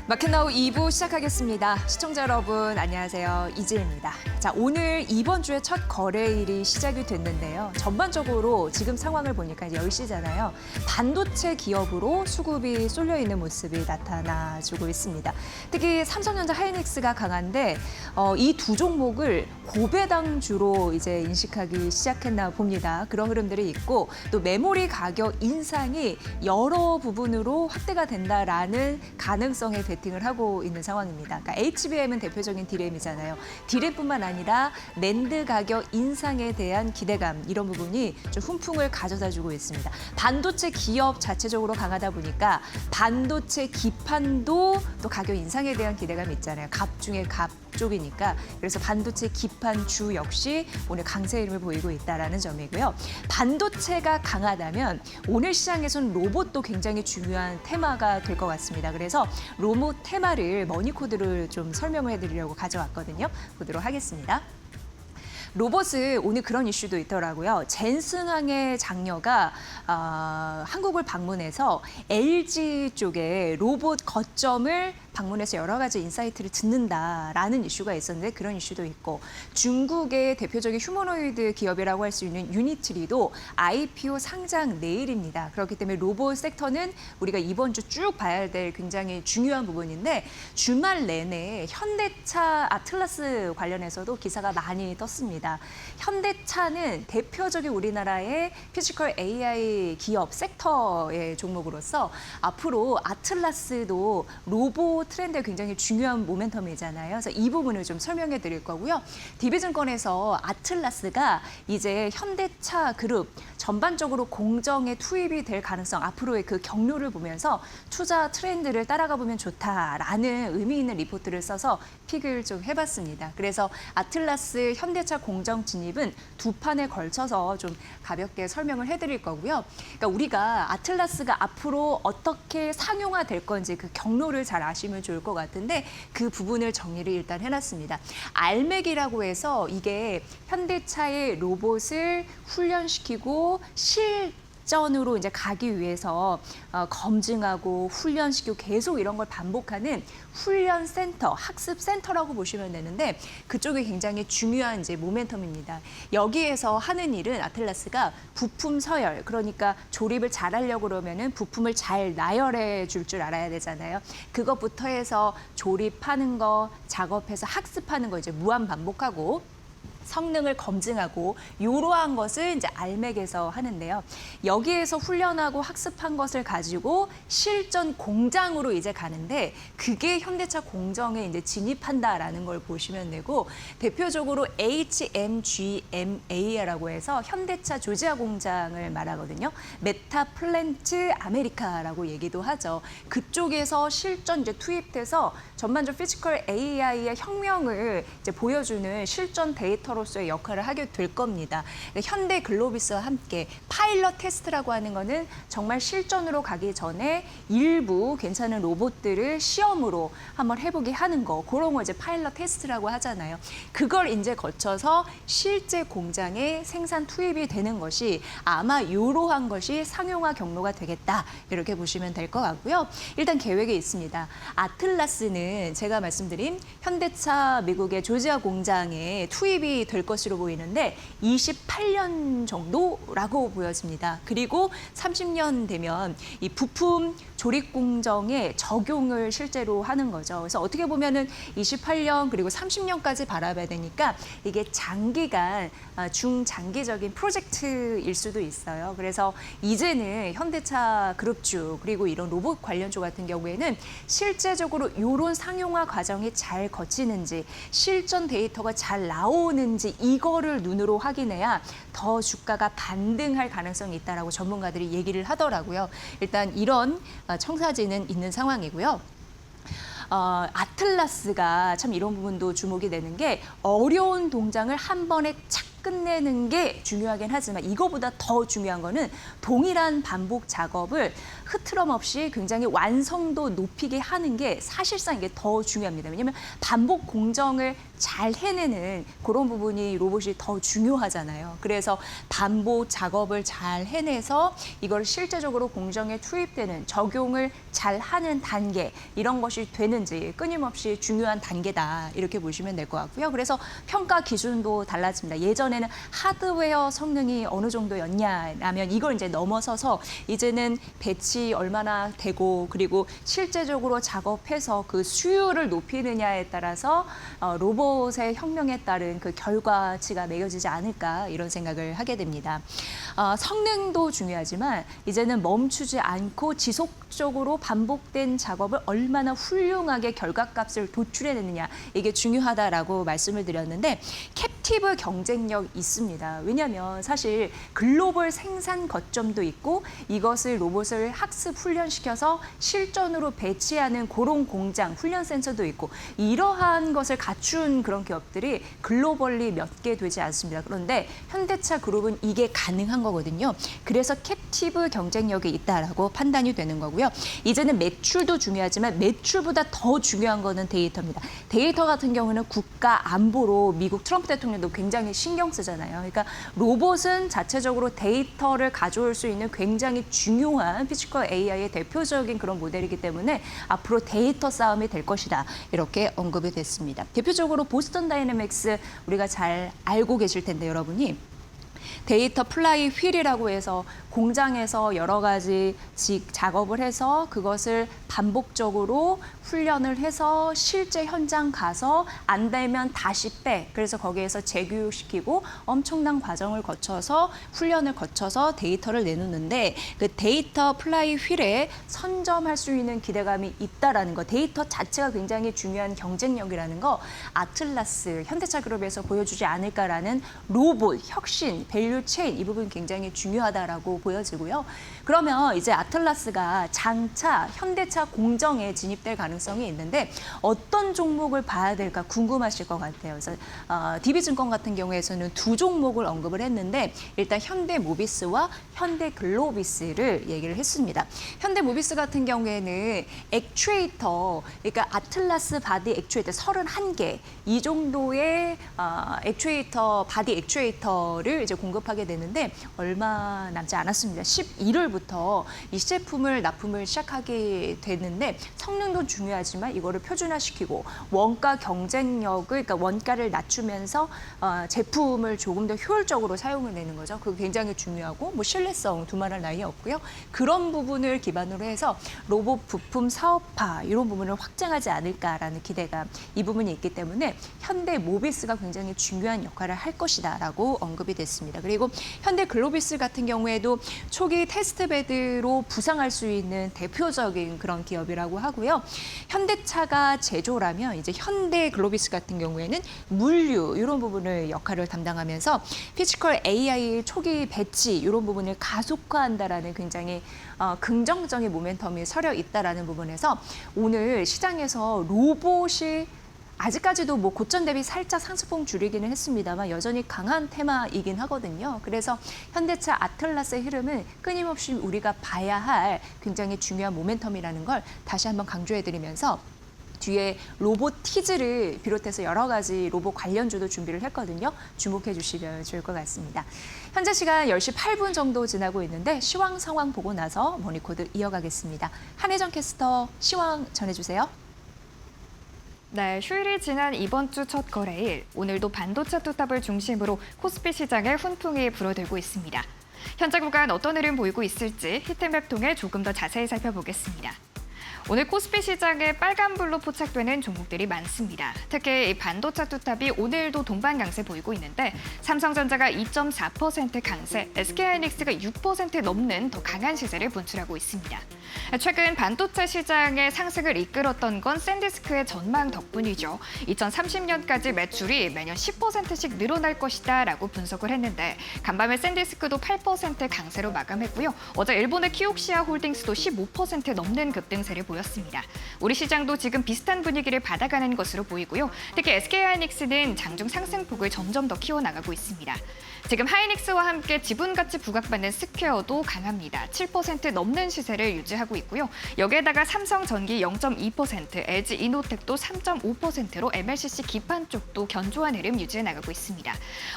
마켓나우 2부 시작하겠습니다. 시청자 여러분 안녕하세요. 이지혜입니다. 자, 오늘 이번 주에 첫 거래일이 시작이 됐는데요. 전반적으로 지금 상황을 보니까 이제 10시잖아요. 반도체 기업으로 수급이 쏠려 있는 모습이 나타나주고 있습니다. 특히 삼성전자 하이닉스가 강한데 이 두 종목을 고배당주로 이제 인식하기 시작했나 봅니다. 그런 흐름들이 있고 또 메모리 가격 인상이 여러 부분으로 확대가 된다라는 가능성에 베팅을 하고 있는 상황입니다. 그러니까 HBM은 대표적인 디램이잖아요. 디램뿐만 아니라 낸드 가격 인상에 대한 기대감 이런 부분이 좀 훈풍을 가져다주고 있습니다. 반도체 기업 자체적으로 강하다 보니까 반도체 기판도 또 가격 인상에 대한 기대감이 있잖아요. 갑 중에 갑 쪽이니까 그래서 반도체 기판주 역시 오늘 강세 흐름을 보이고 있다라는 점이고요. 반도체가 강하다면 오늘 시장에서는 로봇도 굉장히 중요한 테마가 될 것 같습니다. 그래서 로봇 테마를 머니코드를 좀 설명을 해드리려고 가져왔거든요. 보도록 하겠습니다. 로봇은 오늘 그런 이슈도 있더라고요. 젠슨왕의 장녀가 한국을 방문해서 LG 쪽에 로봇 거점을 방문해서 여러 가지 인사이트를 듣는다라는 이슈가 있었는데 그런 이슈도 있고 중국의 대표적인 휴머노이드 기업이라고 할 수 있는 유니트리도 IPO 상장 내일입니다. 그렇기 때문에 로봇 섹터는 우리가 이번 주 쭉 봐야 될 굉장히 중요한 부분인데 주말 내내 현대차 아틀라스 관련해서도 기사가 많이 떴습니다. 현대차는 대표적인 우리나라의 피지컬 AI 기업 섹터의 종목으로서 앞으로 아틀라스도 로봇 트렌드에 굉장히 중요한 모멘텀이잖아요. 그래서 이 부분을 좀 설명해 드릴 거고요. DB증권에서 아틀라스가 이제 현대차 그룹 전반적으로 공정에 투입이 될 가능성 앞으로의 그 경로를 보면서 투자 트렌드를 따라가 보면 좋다라는 의미 있는 리포트를 써서 픽을 좀 해봤습니다. 그래서 아틀라스 현대차 공정 진입은 두 판에 걸쳐서 좀 가볍게 설명을 해드릴 거고요. 그러니까 우리가 아틀라스가 앞으로 어떻게 상용화 될 건지 그 경로를 잘 아시면 좋을 것 같은데 그 부분을 정리를 일단 해놨습니다. 알맥이라고 해서 이게 현대차의 로봇을 훈련시키고 실전으로 이제 가기 위해서 검증하고 훈련시키고 계속 이런 걸 반복하는 훈련 센터, 학습 센터라고 보시면 되는데 그쪽이 굉장히 중요한 이제 모멘텀입니다. 여기에서 하는 일은 아틀라스가 부품 서열, 그러니까 조립을 잘하려고 그러면은 부품을 잘 나열해 줄 줄 알아야 되잖아요. 그것부터 해서 조립하는 거, 작업해서 학습하는 거 이제 무한 반복하고 성능을 검증하고 이러한 것을 이제 알맥에서 하는데요. 여기에서 훈련하고 학습한 것을 가지고 실전 공장으로 이제 가는데 그게 현대차 공정에 이제 진입한다라는 걸 보시면 되고 대표적으로 HMGMA라고 해서 현대차 조지아 공장을 말하거든요. 메타 플랜트 아메리카라고 얘기도 하죠. 그쪽에서 실전 이제 투입돼서 전반적 피지컬 AI의 혁명을 이제 보여주는 실전 데이터로서의 역할을 하게 될 겁니다. 현대 글로비스와 함께 파일럿 테스트라고 하는 거는 정말 실전으로 가기 전에 일부 괜찮은 로봇들을 시험으로 한번 해보게 하는 거, 그런 거 이제 파일럿 테스트라고 하잖아요. 그걸 이제 거쳐서 실제 공장에 생산 투입이 되는 것이 아마 이러한 것이 상용화 경로가 되겠다. 이렇게 보시면 될 것 같고요. 일단 계획에 있습니다. 아틀라스는 제가 말씀드린 현대차 미국의 조지아 공장에 투입이 될 것으로 보이는데 28년 정도라고 보여집니다. 그리고 30년 되면 이 부품 조립 공정에 적용을 실제로 하는 거죠. 그래서 어떻게 보면은 28년 그리고 30년까지 바라봐야 되니까 이게 장기간 중장기적인 프로젝트일 수도 있어요. 그래서 이제는 현대차 그룹주 그리고 이런 로봇 관련주 같은 경우에는 실제적으로 이런 상용화 과정이 잘 거치는지 실전 데이터가 잘 나오는지 이거를 눈으로 확인해야 더 주가가 반등할 가능성이 있다라고 전문가들이 얘기를 하더라고요. 일단 이런 청사진은 있는 상황이고요. 아틀라스가 참 이런 부분도 주목이 되는 게 어려운 동작을 한 번에 착 끝내는 게 중요하긴 하지만 이거보다 더 중요한 거는 동일한 반복 작업을 흐트럼 없이 굉장히 완성도 높이게 하는 게 사실상 이게 더 중요합니다. 왜냐하면 반복 공정을 잘 해내는 그런 부분이 로봇이 더 중요하잖아요. 그래서 반복 작업을 잘 해내서 이걸 실제적으로 공정에 투입되는 적용을 잘 하는 단계 이런 것이 되는지 끊임없이 중요한 단계다 이렇게 보시면 될 것 같고요. 그래서 평가 기준도 달라집니다. 예전에는 하드웨어 성능이 어느 정도였냐라면 이걸 이제 넘어서서 이제는 배치 얼마나 되고 그리고 실제적으로 작업해서 그 수율을 높이느냐에 따라서 로봇의 혁명에 따른 그 결과치가 매겨지지 않을까 이런 생각을 하게 됩니다. 성능도 중요하지만 이제는 멈추지 않고 지속적으로 반복된 작업을 얼마나 훌륭하게 결과값을 도출해내느냐 이게 중요하다라고 말씀을 드렸는데 캡티브 경쟁력 있습니다. 왜냐하면 사실 글로벌 생산 거점도 있고 이것을 로봇을 학습 훈련시켜서 실전으로 배치하는 그런 공장, 훈련 센터도 있고 이러한 것을 갖춘 그런 기업들이 글로벌리 몇 개 되지 않습니다. 그런데 현대차 그룹은 이게 가능한 거거든요. 그래서 캡티브 경쟁력이 있다라고 판단이 되는 거고요. 이제는 매출도 중요하지만 매출보다 더 중요한 거는 데이터입니다. 데이터 같은 경우는 국가 안보로 미국 트럼프 대통령도 굉장히 신경 쓰잖아요. 그러니까 로봇은 자체적으로 데이터를 가져올 수 있는 굉장히 중요한 피지컬 AI의 대표적인 그런 모델이기 때문에 앞으로 데이터 싸움이 될 것이다. 이렇게 언급이 됐습니다. 대표적으로 보스턴 다이내믹스 우리가 잘 알고 계실 텐데 여러분이 데이터 플라이 휠이라고 해서 공장에서 여러 가지 작업을 해서 그것을 반복적으로 훈련을 해서 실제 현장 가서 안 되면 다시 빼. 그래서 거기에서 재교육시키고 엄청난 과정을 거쳐서 훈련을 거쳐서 데이터를 내놓는데 그 데이터 플라이 휠에 선점할 수 있는 기대감이 있다라는 거. 데이터 자체가 굉장히 중요한 경쟁력이라는 거 아틀라스 현대차 그룹에서 보여주지 않을까라는 로봇, 혁신, 밸류 체인 이 부분 굉장히 중요하다라고 보여지고요. 그러면 이제 아틀라스가 장차 현대차 공정에 진입될 가능성이 있는데 어떤 종목을 봐야 될까 궁금하실 것 같아요. 그래서 DB증권 같은 경우에서는 두 종목을 언급을 했는데 일단 현대모비스와 현대글로비스를 얘기를 했습니다. 현대모비스 같은 경우에는 액추에이터, 그러니까 아틀라스 바디 액추에이터 31개 이 정도의 액추에이터, 바디 액추에이터를 이제 공급하게 되는데 얼마 남지 않았습니다. 11월부터 이 제품을 납품을 시작하게 되는데 성능도 중요하지만 이거를 표준화시키고 원가 경쟁력을 그러니까 원가를 낮추면서 제품을 조금 더 효율적으로 사용을 내는 거죠. 그게 굉장히 중요하고 뭐 신뢰성 두말할 나위 없고요. 그런 부분을 기반으로 해서 로봇 부품 사업화 이런 부분을 확장하지 않을까라는 기대감 이 부분이 있기 때문에 현대모비스가 굉장히 중요한 역할을 할 것이다라고 언급이 됐습니다. 그리고 현대글로비스 같은 경우에도 초기 테스트베드로 부상할 수 있는 대표적인 그런 기업이라고 하고요. 현대차가 제조라면 이제 현대글로비스 같은 경우에는 물류 이런 부분을 역할을 담당하면서 피지컬 AI 초기 배치 이런 부분을 가속화한다라는 굉장히 긍정적인 모멘텀이 서려 있다라는 부분에서 오늘 시장에서 로봇이 아직까지도 뭐 고점 대비 살짝 상승폭 줄이기는 했습니다만 여전히 강한 테마이긴 하거든요. 그래서 현대차 아틀라스의 흐름은 끊임없이 우리가 봐야 할 굉장히 중요한 모멘텀이라는 걸 다시 한번 강조해드리면서 뒤에 로보티즈를 비롯해서 여러 가지 로봇 관련주도 준비를 했거든요. 주목해 주시면 좋을 것 같습니다. 현재 시간 10시 8분 정도 지나고 있는데 시황 상황 보고 나서 머니코드 이어가겠습니다. 한혜정 캐스터 시황 전해주세요. 네, 휴일이 지난 이번 주 첫 거래일, 오늘도 반도체 투탑을 중심으로 코스피 시장에 훈풍이 불어들고 있습니다. 현재 구간 어떤 흐름 보이고 있을지 히트맵 통해 조금 더 자세히 살펴보겠습니다. 오늘 코스피 시장에 빨간불로 포착되는 종목들이 많습니다. 특히 반도체 투탑이 오늘도 동반 강세 보이고 있는데 삼성전자가 2.4% 강세, SK하이닉스가 6% 넘는 더 강한 시세를 분출하고 있습니다. 최근 반도체 시장의 상승을 이끌었던 건 샌디스크의 전망 덕분이죠. 2030년까지 매출이 매년 10%씩 늘어날 것이다라고 분석을 했는데 간밤에 샌디스크도 8% 강세로 마감했고요. 어제 일본의 키옥시아 홀딩스도 15% 넘는 급등세를 보였습니다. 우리 시장도 지금 비슷한 분위기를 받아가는 것으로 보이고요. 특히 SK하이닉스는 장중 상승폭을 점점 더 키워나가고 있습니다. 지금 하이닉스와 함께 지분가치 부각받는 스퀘어도 강합니다. 7% 넘는 시세를 유지하고 유지하고 있고요. 여기에다가 삼성전기 0.2%, LG 이노텍도 3.5%로 MLCC 기판 쪽도 견조한 흐름 유지해 나가고 있습니다.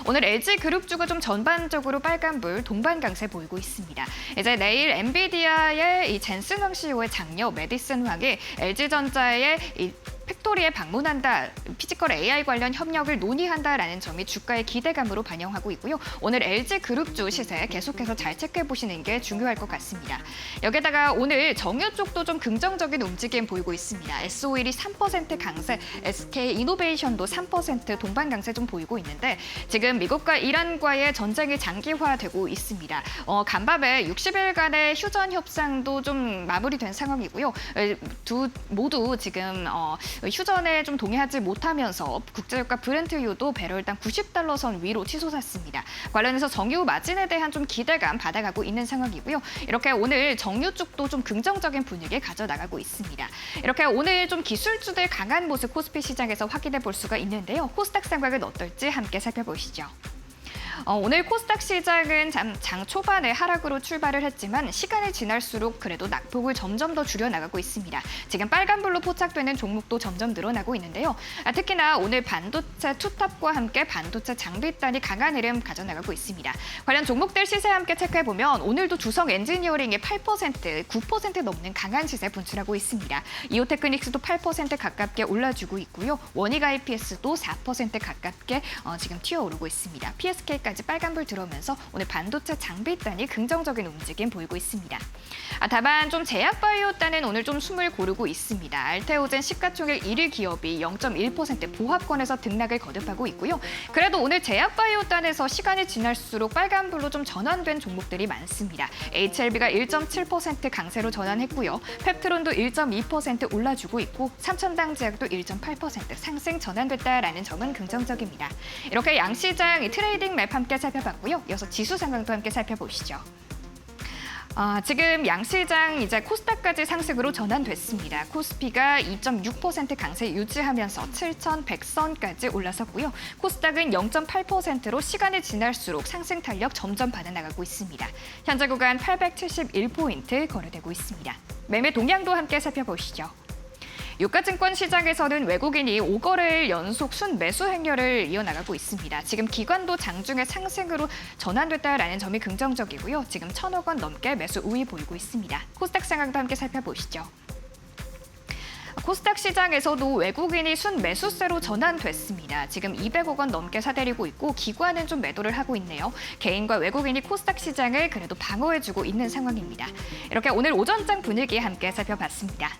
오늘 LG 그룹주가 좀 전반적으로 빨간불, 동반 강세 보이고 있습니다. 이제 내일 엔비디아의 이 젠슨 황 CEO의 장녀 메디슨 황이 LG전자의 이 팩토리에 방문한다, 피지컬 AI 관련 협력을 논의한다라는 점이 주가의 기대감으로 반영하고 있고요. 오늘 LG 그룹주 시세 계속해서 잘 체크해 보시는 게 중요할 것 같습니다. 여기다가 오늘 정유 쪽도 좀 긍정적인 움직임 보이고 있습니다. S-오일이 3% 강세, SK 이노베이션도 3% 동반 강세 좀 보이고 있는데 지금 미국과 이란과의 전쟁이 장기화되고 있습니다. 간밤에 60일간의 휴전 협상도 좀 마무리된 상황이고요. 모두 지금 휴전에 좀 동의하지 못하면서 국제유가 브렌트유도 배럴당 90달러 선 위로 치솟았습니다. 관련해서 정유 마진에 대한 좀 기대감 받아가고 있는 상황이고요. 이렇게 오늘 정유 쪽도 좀 긍정적인 분위기 가져나가고 있습니다. 이렇게 오늘 좀 기술주들 강한 모습 코스피 시장에서 확인해 볼 수가 있는데요. 코스닥 상황은 어떨지 함께 살펴보시죠. 오늘 코스닥 시장은 장 초반에 하락으로 출발을 했지만 시간이 지날수록 그래도 낙폭을 점점 더 줄여나가고 있습니다. 지금 빨간불로 포착되는 종목도 점점 늘어나고 있는데요. 특히나 오늘 반도체 투탑과 함께 반도체 장비단이 강한 흐름 가져나가고 있습니다. 관련 종목들 시세 함께 체크해보면 오늘도 두성 엔지니어링이 8%, 9% 넘는 강한 시세 분출하고 있습니다. 이오테크닉스도 8% 가깝게 올라주고 있고요. 원익 IPS도 4% 가깝게 지금 튀어오르고 있습니다. PSK까지 빨간불 들어오면서 오늘 반도체 장비단이 긍정적인 움직임 보이고 있습니다. 다만 좀 제약바이오단은 오늘 좀 숨을 고르고 있습니다. 알테오젠 시가총액 1위 기업이 0.1% 보합권에서 등락을 거듭하고 있고요. 그래도 오늘 제약바이오단에서 시간이 지날수록 빨간불로 좀 전환된 종목들이 많습니다. HLB가 1.7% 강세로 전환했고요. 펩트론도 1.2% 올라주고 있고 삼천당제약도 1.8% 상승 전환됐다라는 점은 긍정적입니다. 이렇게 양시장 트레이딩 맵 함께 살펴봤고요. 이어서 지수 상황도 함께 살펴보시죠. 지금 양시장 이제 코스닥까지 상승으로 전환됐습니다. 코스피가 2.6% 강세 유지하면서 7,100선까지 올라섰고요. 코스닥은 0.8%로 시간이 지날수록 상승 탄력 점점 받아나가고 있습니다. 현재 구간 871포인트 거래되고 있습니다. 매매 동향도 함께 살펴보시죠. 유가증권 시장에서는 외국인이 5거래일 연속 순매수 행렬을 이어나가고 있습니다. 지금 기관도 장중에 상승으로 전환됐다라는 점이 긍정적이고요. 지금 1,000억 원 넘게 매수 우위 보이고 있습니다. 코스닥 상황도 함께 살펴보시죠. 코스닥 시장에서도 외국인이 순매수세로 전환됐습니다. 지금 200억 원 넘게 사들이고 있고 기관은 좀 매도를 하고 있네요. 개인과 외국인이 코스닥 시장을 그래도 방어해주고 있는 상황입니다. 이렇게 오늘 오전장 분위기 함께 살펴봤습니다.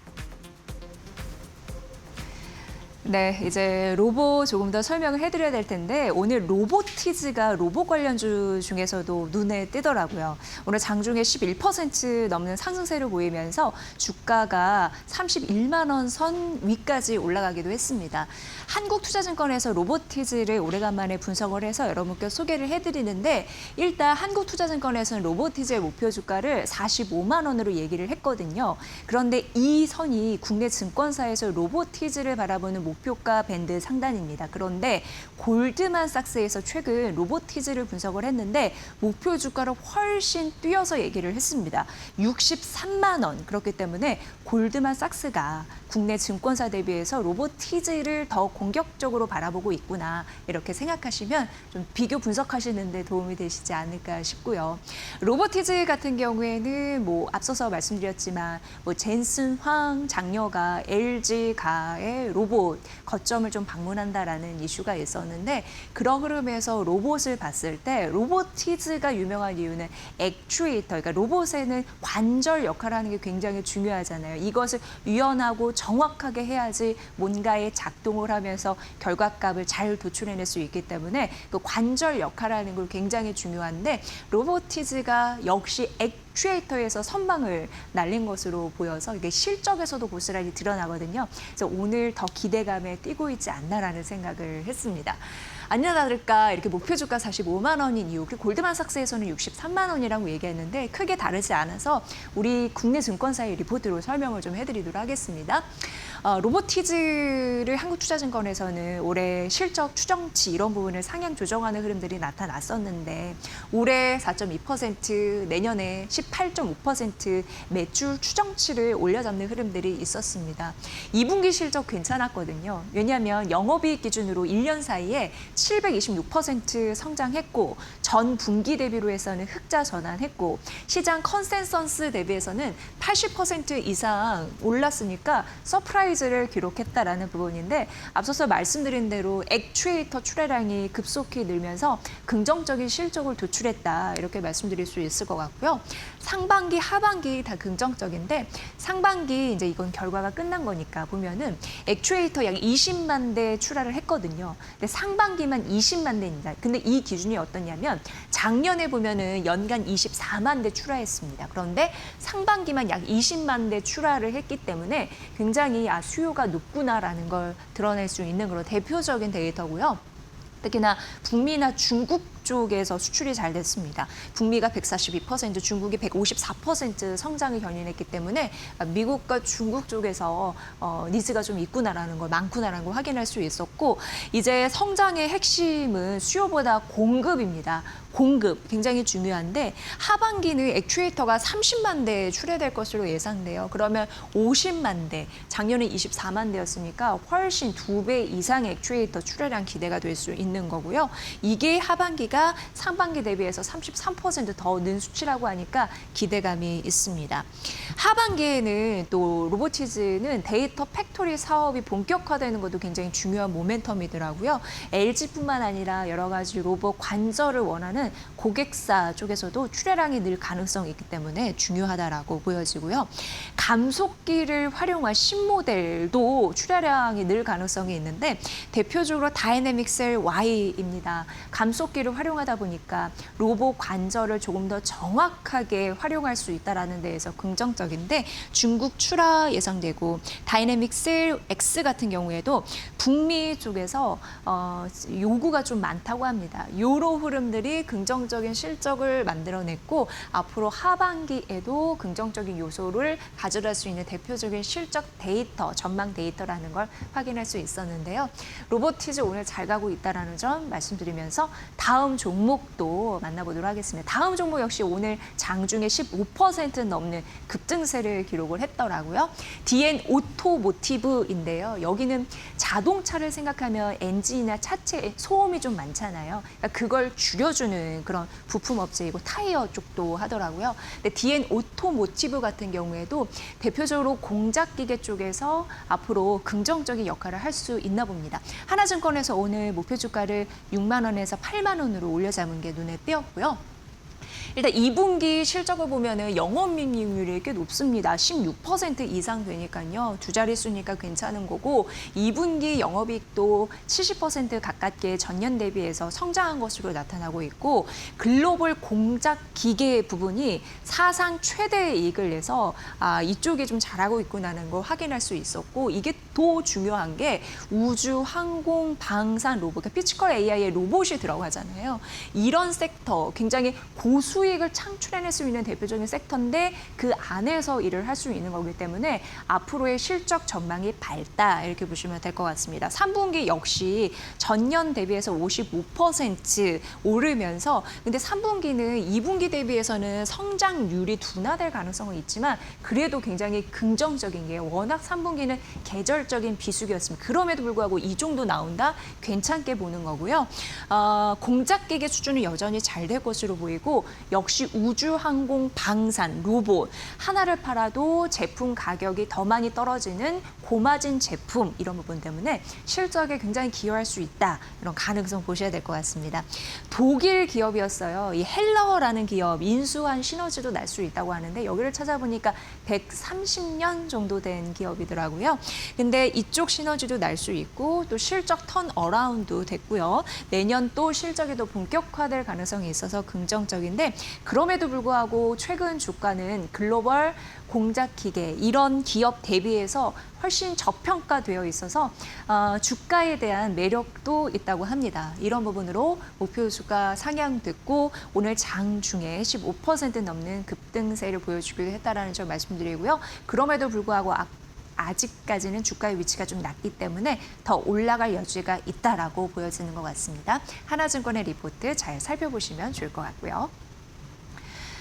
네, 이제 로봇 조금 더 설명을 해드려야 될 텐데 오늘 로보티즈가 로봇 관련주 중에서도 눈에 띄더라고요. 오늘 장중에 11% 넘는 상승세를 보이면서 주가가 31만 원 선 위까지 올라가기도 했습니다. 한국투자증권에서 로보티즈를 오래간만에 분석을 해서 여러분께 소개를 해드리는데 일단 한국투자증권에서는 로보티즈의 목표 주가를 45만 원으로 얘기를 했거든요. 그런데 이 선이 국내 증권사에서 로보티즈를 바라보는 목표가 밴드 상단입니다. 그런데 골드만삭스에서 최근 로보티즈를 분석을 했는데 목표 주가를 훨씬 뛰어서 얘기를 했습니다. 63만 원. 그렇기 때문에 골드만삭스가 국내 증권사 대비해서 로보티즈를 더 공격적으로 바라보고 있구나 이렇게 생각하시면 좀 비교 분석하시는 데 도움이 되시지 않을까 싶고요. 로보티즈 같은 경우에는 뭐 앞서서 말씀드렸지만 뭐 젠슨 황 장녀가 LG가의 로봇 거점을 좀 방문한다라는 이슈가 있었는데 그런 흐름에서 로봇을 봤을 때 로보티즈가 유명한 이유는 액추에이터, 그러니까 로봇에는 관절 역할을 하는 게 굉장히 중요하잖아요. 이것을 유연하고 정확하게 해야지 뭔가에 작동을 하면서 결과값을 잘 도출해낼 수 있기 때문에 그 관절 역할을 하는 걸 굉장히 중요한데 로보티즈가 역시 액추에이터에서 선방을 날린 것으로 보여서 이게 실적에서도 고스란히 드러나거든요. 그래서 오늘 더 기대감에 띄고 있지 않나라는 생각을 했습니다. 아니나 다를까 이렇게 목표 주가 45만 원인 이유, 그리고 골드만삭스에서는 63만 원이라고 얘기했는데 크게 다르지 않아서 우리 국내 증권사의 리포트로 설명을 좀 해드리도록 하겠습니다. 로보티즈를 한국투자증권에서는 올해 실적 추정치 이런 부분을 상향 조정하는 흐름들이 나타났었는데 올해 4.2%, 내년에 18.5% 매출 추정치를 올려잡는 흐름들이 있었습니다. 2분기 실적 괜찮았거든요. 왜냐하면 영업이익 기준으로 1년 사이에 726% 성장했고 전 분기 대비로 해서는 흑자 전환했고 시장 컨센서스 대비해서는 80% 이상 올랐으니까 서프라이즈를 기록했다라는 부분인데 앞서서 말씀드린 대로 액추에이터 출하량이 급속히 늘면서 긍정적인 실적을 도출했다 이렇게 말씀드릴 수 있을 것 같고요. 상반기, 하반기 다 긍정적인데 상반기 이제 이건 결과가 끝난 거니까 보면은 액추에이터 약 20만 대 출하를 했거든요. 근데 상반기만 20만 대입니다. 근데 이 기준이 어떠냐면 작년에 보면은 연간 24만 대 출하했습니다. 그런데 상반기만 약 20만 대 출하를 했기 때문에 굉장히 수요가 높구나라는 걸 드러낼 수 있는 그런 대표적인 데이터고요. 특히나 북미나 중국 쪽에서 수출이 잘 됐습니다. 북미가 142%, 중국이 154% 성장을 견인했기 때문에 미국과 중국 쪽에서 니즈가 좀 있구나라는 걸, 많구나라는 걸 확인할 수 있었고 이제 성장의 핵심은 수요보다 공급입니다. 공급 굉장히 중요한데 하반기는 액추에이터가 30만 대 출하될 것으로 예상돼요. 그러면 50만 대, 작년에 24만 대였으니까 훨씬 2배 이상의 액추에이터 출하량 기대가 될 수 있는 거고요. 이게 하반기가 상반기 대비해서 33%더 는 수치라고 하니까 기대감이 있습니다. 하반기에는 또 로보티즈는 데이터 팩토리 사업이 본격화되는 것도 굉장히 중요한 모멘텀이더라고요. LG뿐만 아니라 여러 가지 로봇 관절을 원하는 고객사 쪽에서도 출하량이 늘 가능성이 있기 때문에 중요하다라고 보여지고요. 감속기를 활용한 신모델도 출하량이 늘 가능성이 있는데 대표적으로 다이내믹셀 Y입니다. 감속기를 활용하다 보니까 로봇 관절을 조금 더 정확하게 활용할 수 있다는 데에서 긍정적인데 중국 출하 예상되고 다이내믹셀 X 같은 경우에도 북미 쪽에서 요구가 좀 많다고 합니다. 요로 흐름들이 긍정적인 실적을 만들어냈고 앞으로 하반기에도 긍정적인 요소를 가져갈 수 있는 대표적인 실적 데이터, 전망 데이터라는 걸 확인할 수 있었는데요. 로보티즈 오늘 잘 가고 있다는 점 말씀드리면서 다음 종목도 만나보도록 하겠습니다. 다음 종목 역시 오늘 장중에 15% 넘는 급등세를 기록을 했더라고요. DN 오토모티브인데요. 여기는 자동차를 생각하면 엔진이나 차체 소음이 좀 많잖아요. 그러니까 그걸 줄여주는 그런 부품 업체이고 타이어 쪽도 하더라고요. 근데 DN 오토모티브 같은 경우에도 대표적으로 공작기계 쪽에서 앞으로 긍정적인 역할을 할 수 있나 봅니다. 하나증권에서 오늘 목표 주가를 6만 원에서 8만 원으로 올려잡은 게 눈에 띄었고요. 일단 2분기 실적을 보면은 영업이익률이 꽤 높습니다. 16% 이상 되니까요. 두 자릿수니까 괜찮은 거고 2분기 영업이익도 70% 가깝게 전년 대비해서 성장한 것으로 나타나고 있고 글로벌 공작 기계 부분이 사상 최대 이익을 내서 이쪽이 좀 잘하고 있구나는 걸 확인할 수 있었고 이게 더 중요한 게 우주, 항공, 방산 로봇, 그러니까 피지컬 AI에 로봇이 들어가잖아요. 이런 섹터 굉장히 고수익을 창출해낼 수 있는 대표적인 섹터인데 그 안에서 일을 할 수 있는 거기 때문에 앞으로의 실적 전망이 밝다 이렇게 보시면 될 것 같습니다. 3분기 역시 전년 대비해서 55% 오르면서 근데 3분기는 2분기 대비해서는 성장률이 둔화될 가능성은 있지만 그래도 굉장히 긍정적인 게 워낙 3분기는 계절적인 비수기였습니다. 그럼에도 불구하고 이 정도 나온다? 괜찮게 보는 거고요. 공작기계 수준은 여전히 잘 될 것으로 보이고 역시 우주, 항공, 방산, 로봇 하나를 팔아도 제품 가격이 더 많이 떨어지는 고마진 제품 이런 부분 때문에 실적에 굉장히 기여할 수 있다. 이런 가능성 보셔야 될 것 같습니다. 독일 기업이었어요. 이 헬러라는 기업 인수한 시너지도 날 수 있다고 하는데 여기를 찾아보니까 130년 정도 된 기업이더라고요. 근데 이쪽 시너지도 날 수 있고 또 실적 턴 어라운드 됐고요. 내년 또 실적이 더 본격화될 가능성이 있어서 긍정적인 말씀드리는데 그럼에도 불구하고 최근 주가는 글로벌 공작기계 이런 기업 대비해서 훨씬 저평가되어 있어서 주가에 대한 매력도 있다고 합니다. 이런 부분으로 목표 주가 상향됐고 오늘 장중에 15% 넘는 급등세를 보여주기도 했다라는 점 말씀드리고요. 그럼에도 불구하고 아직까지는 주가의 위치가 좀 낮기 때문에 더 올라갈 여지가 있다라고 보여지는 것 같습니다. 하나증권의 리포트 잘 살펴보시면 좋을 것 같고요.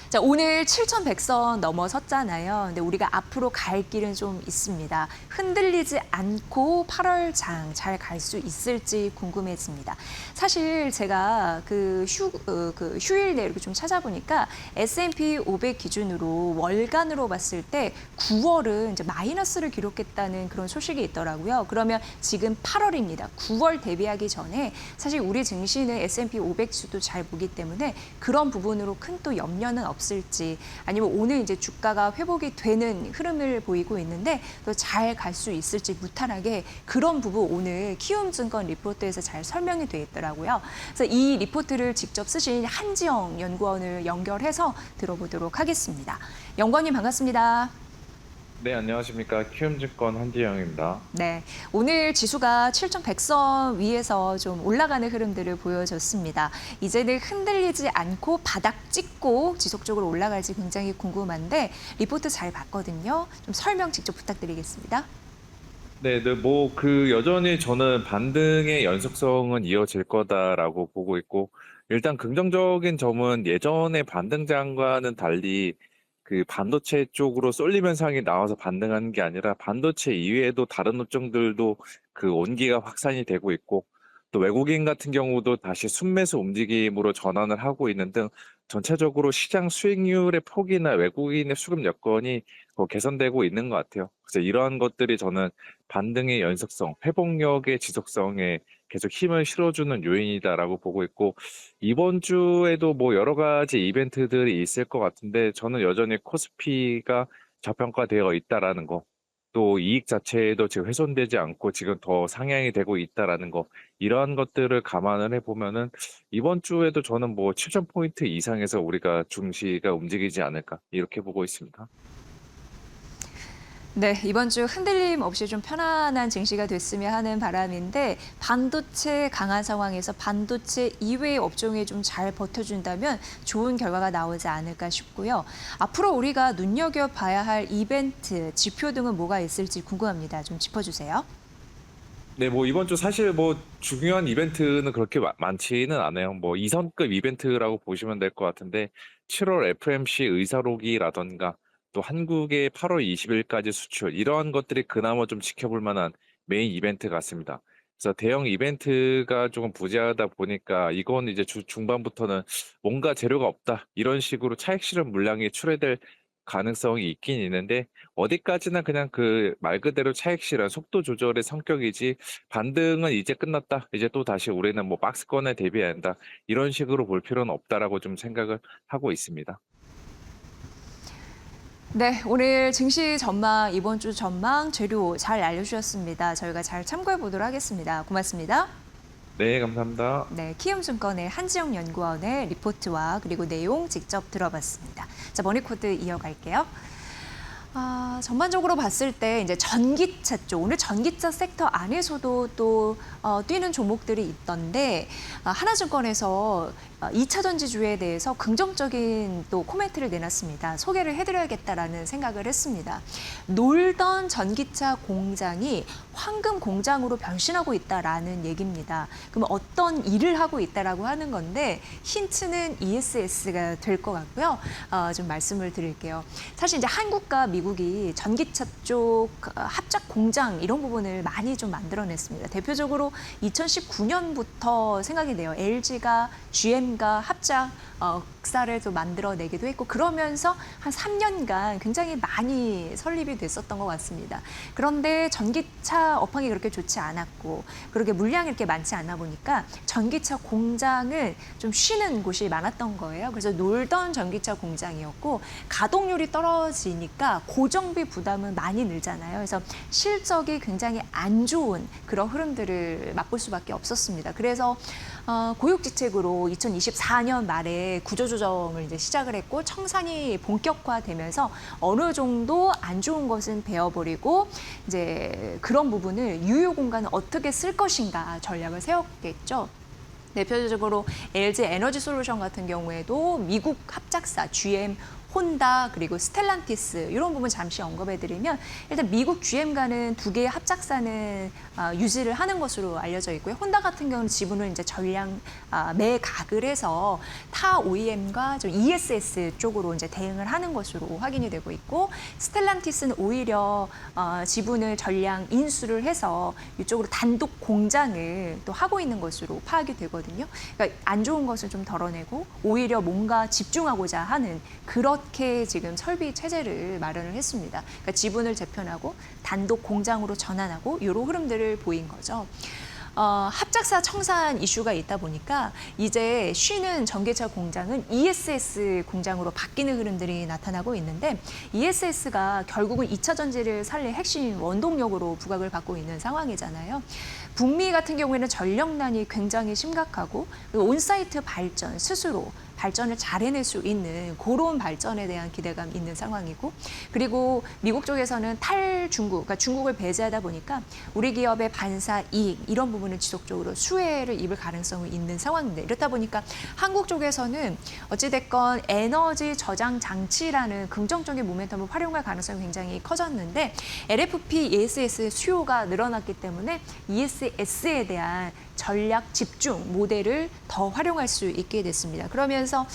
자, 오늘 7,100선 넘어섰잖아요. 근데 우리가 앞으로 갈 길은 좀 있습니다. 흔들리지 않고 8월 장 잘 갈 수 있을지 궁금해집니다. 사실 제가 휴일 내 이렇게 좀 찾아보니까 S&P 500 기준으로 월간으로 봤을 때 9월은 이제 마이너스를 기록했다는 그런 소식이 있더라고요. 그러면 지금 8월입니다. 9월 대비하기 전에 사실 우리 증시는 S&P 500 지수도 잘 보기 때문에 그런 부분으로 큰 또 염려는 없을지 아니면 오늘 이제 주가가 회복이 되는 흐름을 보이고 있는데 또 잘 갈 수 있을지 무탈하게 그런 부분 오늘 키움증권 리포트에서 잘 설명이 돼 있더라고요. 그래서 이 리포트를 직접 쓰신 한지영 연구원을 연결해서 들어보도록 하겠습니다. 연구원님 반갑습니다. 네, 안녕하십니까. 키움증권 한지영입니다. 네, 오늘 지수가 7,100선 위에서 좀 올라가는 흐름들을 보여줬습니다. 이제는 흔들리지 않고 바닥 찍고 지속적으로 올라갈지 굉장히 궁금한데 리포트 잘 봤거든요. 좀 설명 직접 부탁드리겠습니다. 네, 여전히 저는 반등의 연속성은 이어질 거다라고 보고 있고, 일단 긍정적인 점은 예전의 반등장과는 달리 그 반도체 쪽으로 쏠림 현상이 나와서 반등하는 게 아니라 반도체 이외에도 다른 업종들도 그 온기가 확산이 되고 있고 또 외국인 같은 경우도 다시 순매수 움직임으로 전환을 하고 있는 등 전체적으로 시장 수익률의 폭이나 외국인의 수급 여건이 개선되고 있는 것 같아요. 그래서 이러한 것들이 저는 반등의 연속성, 회복력의 지속성에 계속 힘을 실어주는 요인이다라고 보고 있고 이번 주에도 여러 가지 이벤트들이 있을 것 같은데 저는 여전히 코스피가 저평가되어 있다라는 거, 또 이익 자체도 지금 훼손되지 않고 지금 더 상향이 되고 있다라는 거, 이러한 것들을 감안을 해보면은 이번 주에도 저는 7,000포인트 이상에서 우리가 증시가 움직이지 않을까 이렇게 보고 있습니다. 네, 이번 주 흔들림 없이 좀 편안한 증시가 됐으면 하는 바람인데 반도체 강한 상황에서 반도체 이외의 업종에 좀 잘 버텨준다면 좋은 결과가 나오지 않을까 싶고요. 앞으로 우리가 눈여겨봐야 할 이벤트, 지표 등은 뭐가 있을지 궁금합니다. 좀 짚어주세요. 네, 이번 주 사실 중요한 이벤트는 그렇게 많지는 않아요. 2선급 이벤트라고 보시면 될 것 같은데 7월 FMC 의사록이라던가 또 한국의 8월 20일까지 수출 이러한 것들이 그나마 좀 지켜볼 만한 메인 이벤트 같습니다. 그래서 대형 이벤트가 조금 부재하다 보니까 이건 이제 주 중반부터는 뭔가 재료가 없다 이런 식으로 차익 실현 물량이 출회될 가능성이 있긴 있는데 어디까지나 그냥 그 말 그대로 차익 실현 속도 조절의 성격이지 반등은 이제 끝났다. 이제 또 다시 우리는 박스권에 대비해야 한다. 이런 식으로 볼 필요는 없다라고 좀 생각을 하고 있습니다. 네, 오늘 증시 전망, 이번 주 전망, 재료 잘 알려주셨습니다. 저희가 잘 참고해 보도록 하겠습니다. 고맙습니다. 네, 감사합니다. 네, 키움증권의 한지영 연구원의 리포트와 그리고 내용 직접 들어봤습니다. 자, 머니코드 이어갈게요. 전반적으로 봤을 때 이제 전기차 쪽, 오늘 전기차 섹터 안에서도 또 뛰는 종목들이 있던데 하나증권에서 2차 전지주에 대해서 긍정적인 또 코멘트를 내놨습니다. 소개를 해드려야겠다라는 생각을 했습니다. 놀던 전기차 공장이 황금 공장으로 변신하고 있다라는 얘기입니다. 그럼 어떤 일을 하고 있다라고 하는 건데 힌트는 ESS가 될 것 같고요. 좀 말씀을 드릴게요. 사실 이제 한국과 미국이 전기차 쪽 합작 공장 이런 부분을 많이 좀 만들어냈습니다. 대표적으로 2019년부터 생각이 돼요. LG가 GM과 합작 흑사를 좀 만들어내기도 했고 그러면서 한 3년간 굉장히 많이 설립이 됐었던 것 같습니다. 그런데 전기차 업황이 그렇게 좋지 않았고 그렇게 물량이 이렇게 많지 않아 보니까 전기차 공장을 좀 쉬는 곳이 많았던 거예요. 그래서 놀던 전기차 공장이었고 가동률이 떨어지니까 고정비 부담은 많이 늘잖아요. 그래서 실적이 굉장히 안 좋은 그런 흐름들을 맛볼 수밖에 없었습니다. 그래서 고육지책으로 2024년 말에 구조조정 조정을 이제 시작을 했고 청산이 본격화되면서 어느 정도 안 좋은 것은 베어버리고 이제 그런 부분을 유효 공간을 어떻게 쓸 것인가 전략을 세웠겠죠. 대표적으로 LG 에너지 솔루션 같은 경우에도 미국 합작사 GM, 혼다 그리고 스텔란티스 이런 부분 잠시 언급해드리면 일단 미국 GM과는 두 개의 합작사는 유지를 하는 것으로 알려져 있고요. 혼다 같은 경우는 지분을 이제 전량 매각을 해서 타 OEM과 좀 ESS 쪽으로 이제 대응을 하는 것으로 확인이 되고 있고 스텔란티스는 오히려 지분을 전량 인수를 해서 이쪽으로 단독 공장을 또 하고 있는 것으로 파악이 되거든요. 그러니까 안 좋은 것을 좀 덜어내고 오히려 뭔가 집중하고자 하는 그렇게 지금 설비 체제를 마련을 했습니다. 그러니까 지분을 재편하고 단독 공장으로 전환하고 이런 흐름들을 보인 거죠. 합작사 청산 이슈가 있다 보니까 이제 쉬는 전기차 공장은 ESS 공장으로 바뀌는 흐름들이 나타나고 있는데 ESS가 결국은 2차 전지를 살릴 핵심 원동력으로 부각을 받고 있는 상황이잖아요. 북미 같은 경우에는 전력난이 굉장히 심각하고 온사이트 발전 스스로 발전을 잘 해낼 수 있는 그런 발전에 대한 기대감이 있는 상황이고 그리고 미국 쪽에서는 탈중국, 그러니까 중국을 배제하다 보니까 우리 기업의 반사 이익 이런 부분을 지속적으로 수혜를 입을 가능성이 있는 상황인데 이렇다 보니까 한국 쪽에서는 어찌됐건 에너지 저장 장치라는 긍정적인 모멘텀을 활용할 가능성이 굉장히 커졌는데 LFP, ESS 수요가 늘어났기 때문에 ESS에 대한 전략 집중 모델을 더 활용할 수 있게 됐습니다. 그러면서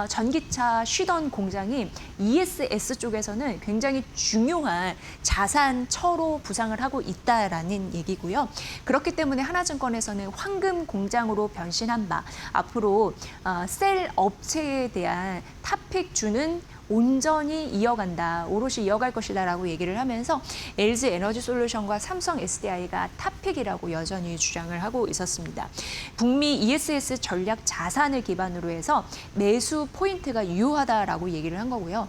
전기차 쉬던 공장이 ESS 쪽에서는 굉장히 중요한 자산처로 부상을 하고 있다라는 얘기고요. 그렇기 때문에 하나증권에서는 황금 공장으로 변신한 바 앞으로 셀 업체에 대한 탑픽 주는 온전히 이어간다, 오롯이 이어갈 것이다라고 얘기를 하면서 LG 에너지 솔루션과 삼성 SDI가 탑픽이라고 여전히 주장을 하고 있었습니다. 북미 ESS 전략 자산을 기반으로 해서 매수 포인트가 유효하다라고 얘기를 한 거고요.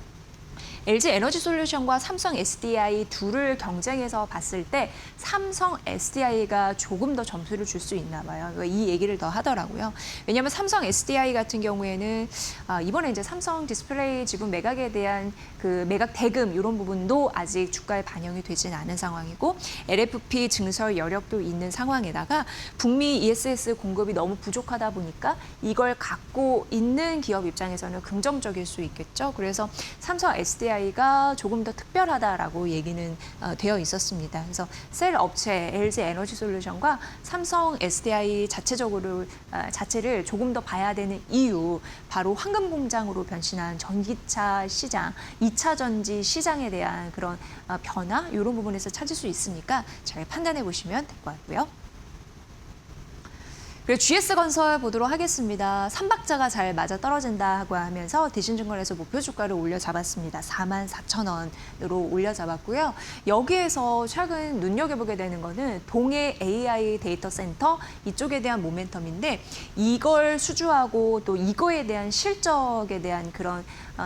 LG 에너지 솔루션과 삼성 SDI 둘을 경쟁해서 봤을 때 삼성 SDI가 조금 더 점수를 줄 수 있나 봐요. 이 얘기를 더 하더라고요. 왜냐하면 삼성 SDI 같은 경우에는 이번에 이제 삼성 디스플레이 지분 매각에 대한 그 매각 대금 이런 부분도 아직 주가에 반영이 되진 않은 상황이고 LFP 증설 여력도 있는 상황에다가 북미 ESS 공급이 너무 부족하다 보니까 이걸 갖고 있는 기업 입장에서는 긍정적일 수 있겠죠. 그래서 삼성 SDI가 조금 더 특별하다라고 얘기는 되어 있었습니다. 그래서 셀 업체 LG 에너지 솔루션과 삼성 SDI 자체를 조금 더 봐야 되는 이유 바로 황금 공장으로 변신한 전기차 시장, 2차 전지 시장에 대한 그런 변화 이런 부분에서 찾을 수 있으니까 잘 판단해 보시면 될 것 같고요. 그리고 GS건설 보도록 하겠습니다. 3박자가 잘 맞아 떨어진다고 하면서 대신증권에서 목표 주가를 올려 잡았습니다. 44,000원으로 올려 잡았고요. 여기에서 최근 눈여겨보게 되는 거는 동해 AI 데이터 센터 이쪽에 대한 모멘텀인데 이걸 수주하고 또 이거에 대한 실적에 대한 그런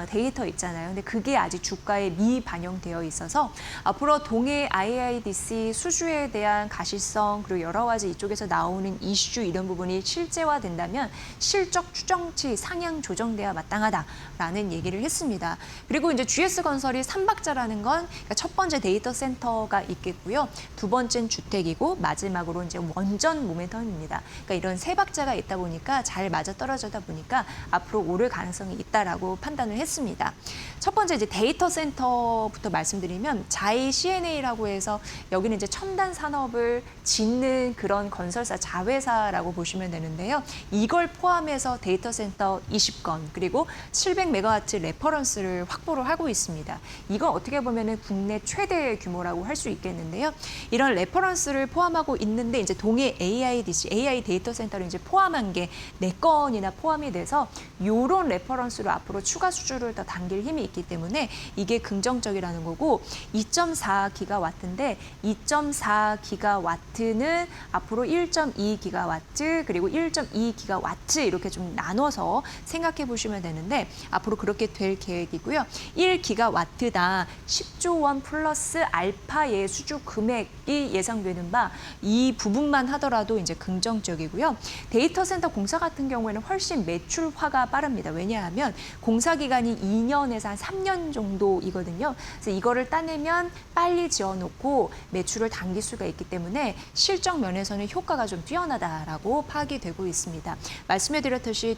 데이터 있잖아요. 근데 그게 아직 주가에 미반영되어 있어서 앞으로 동해 IIDC 수주에 대한 가시성 그리고 여러 가지 이쪽에서 나오는 이슈 이런 부분이 실제화된다면 실적 추정치 상향 조정돼야 마땅하다라는 얘기를 했습니다. 그리고 이제 GS건설이 3박자라는 건 그러니까 첫 번째 데이터 센터가 있겠고요. 두 번째는 주택이고 마지막으로 이제 원전 모멘텀입니다. 그러니까 이런 세 박자가 있다 보니까 잘 맞아 떨어지다 보니까 앞으로 오를 가능성이 있다라고 판단을 했습니다. 첫 번째 이제 데이터 센터부터 말씀드리면 자이 CNA라고 해서 여기는 이제 첨단 산업을 짓는 그런 건설사 자회사라고 보시면 되는데요. 이걸 포함해서 데이터 센터 20건 그리고 700메가와트 레퍼런스를 확보를 하고 있습니다. 이건 어떻게 보면은 국내 최대 규모라고 할 수 있겠는데요. 이런 레퍼런스를 포함하고 있는데 이제 동해 AIDC, AI 데이터 센터를 이제 포함한 게 4건이나 포함이 돼서 이런 레퍼런스로 앞으로 추가 수주 수주를 더 당길 힘이 있기 때문에 이게 긍정적이라는 거고 2.4기가와트인데 2.4기가와트는 앞으로 1.2기가와트 그리고 1.2기가와트 이렇게 좀 나눠서 생각해 보시면 되는데 앞으로 그렇게 될 계획이고요. 1기가와트당 10조 원 플러스 알파의 수주 금액이 예상되는 바 이 부분만 하더라도 이제 긍정적이고요. 데이터 센터 공사 같은 경우에는 훨씬 매출화가 빠릅니다. 왜냐하면 공사 기간이 2년에서 한 3년 정도이거든요. 그래서 이거를 따내면 빨리 지어놓고 매출을 당길 수가 있기 때문에 실적 면에서는 효과가 좀 뛰어나다라고 파악이 되고 있습니다. 말씀해드렸듯이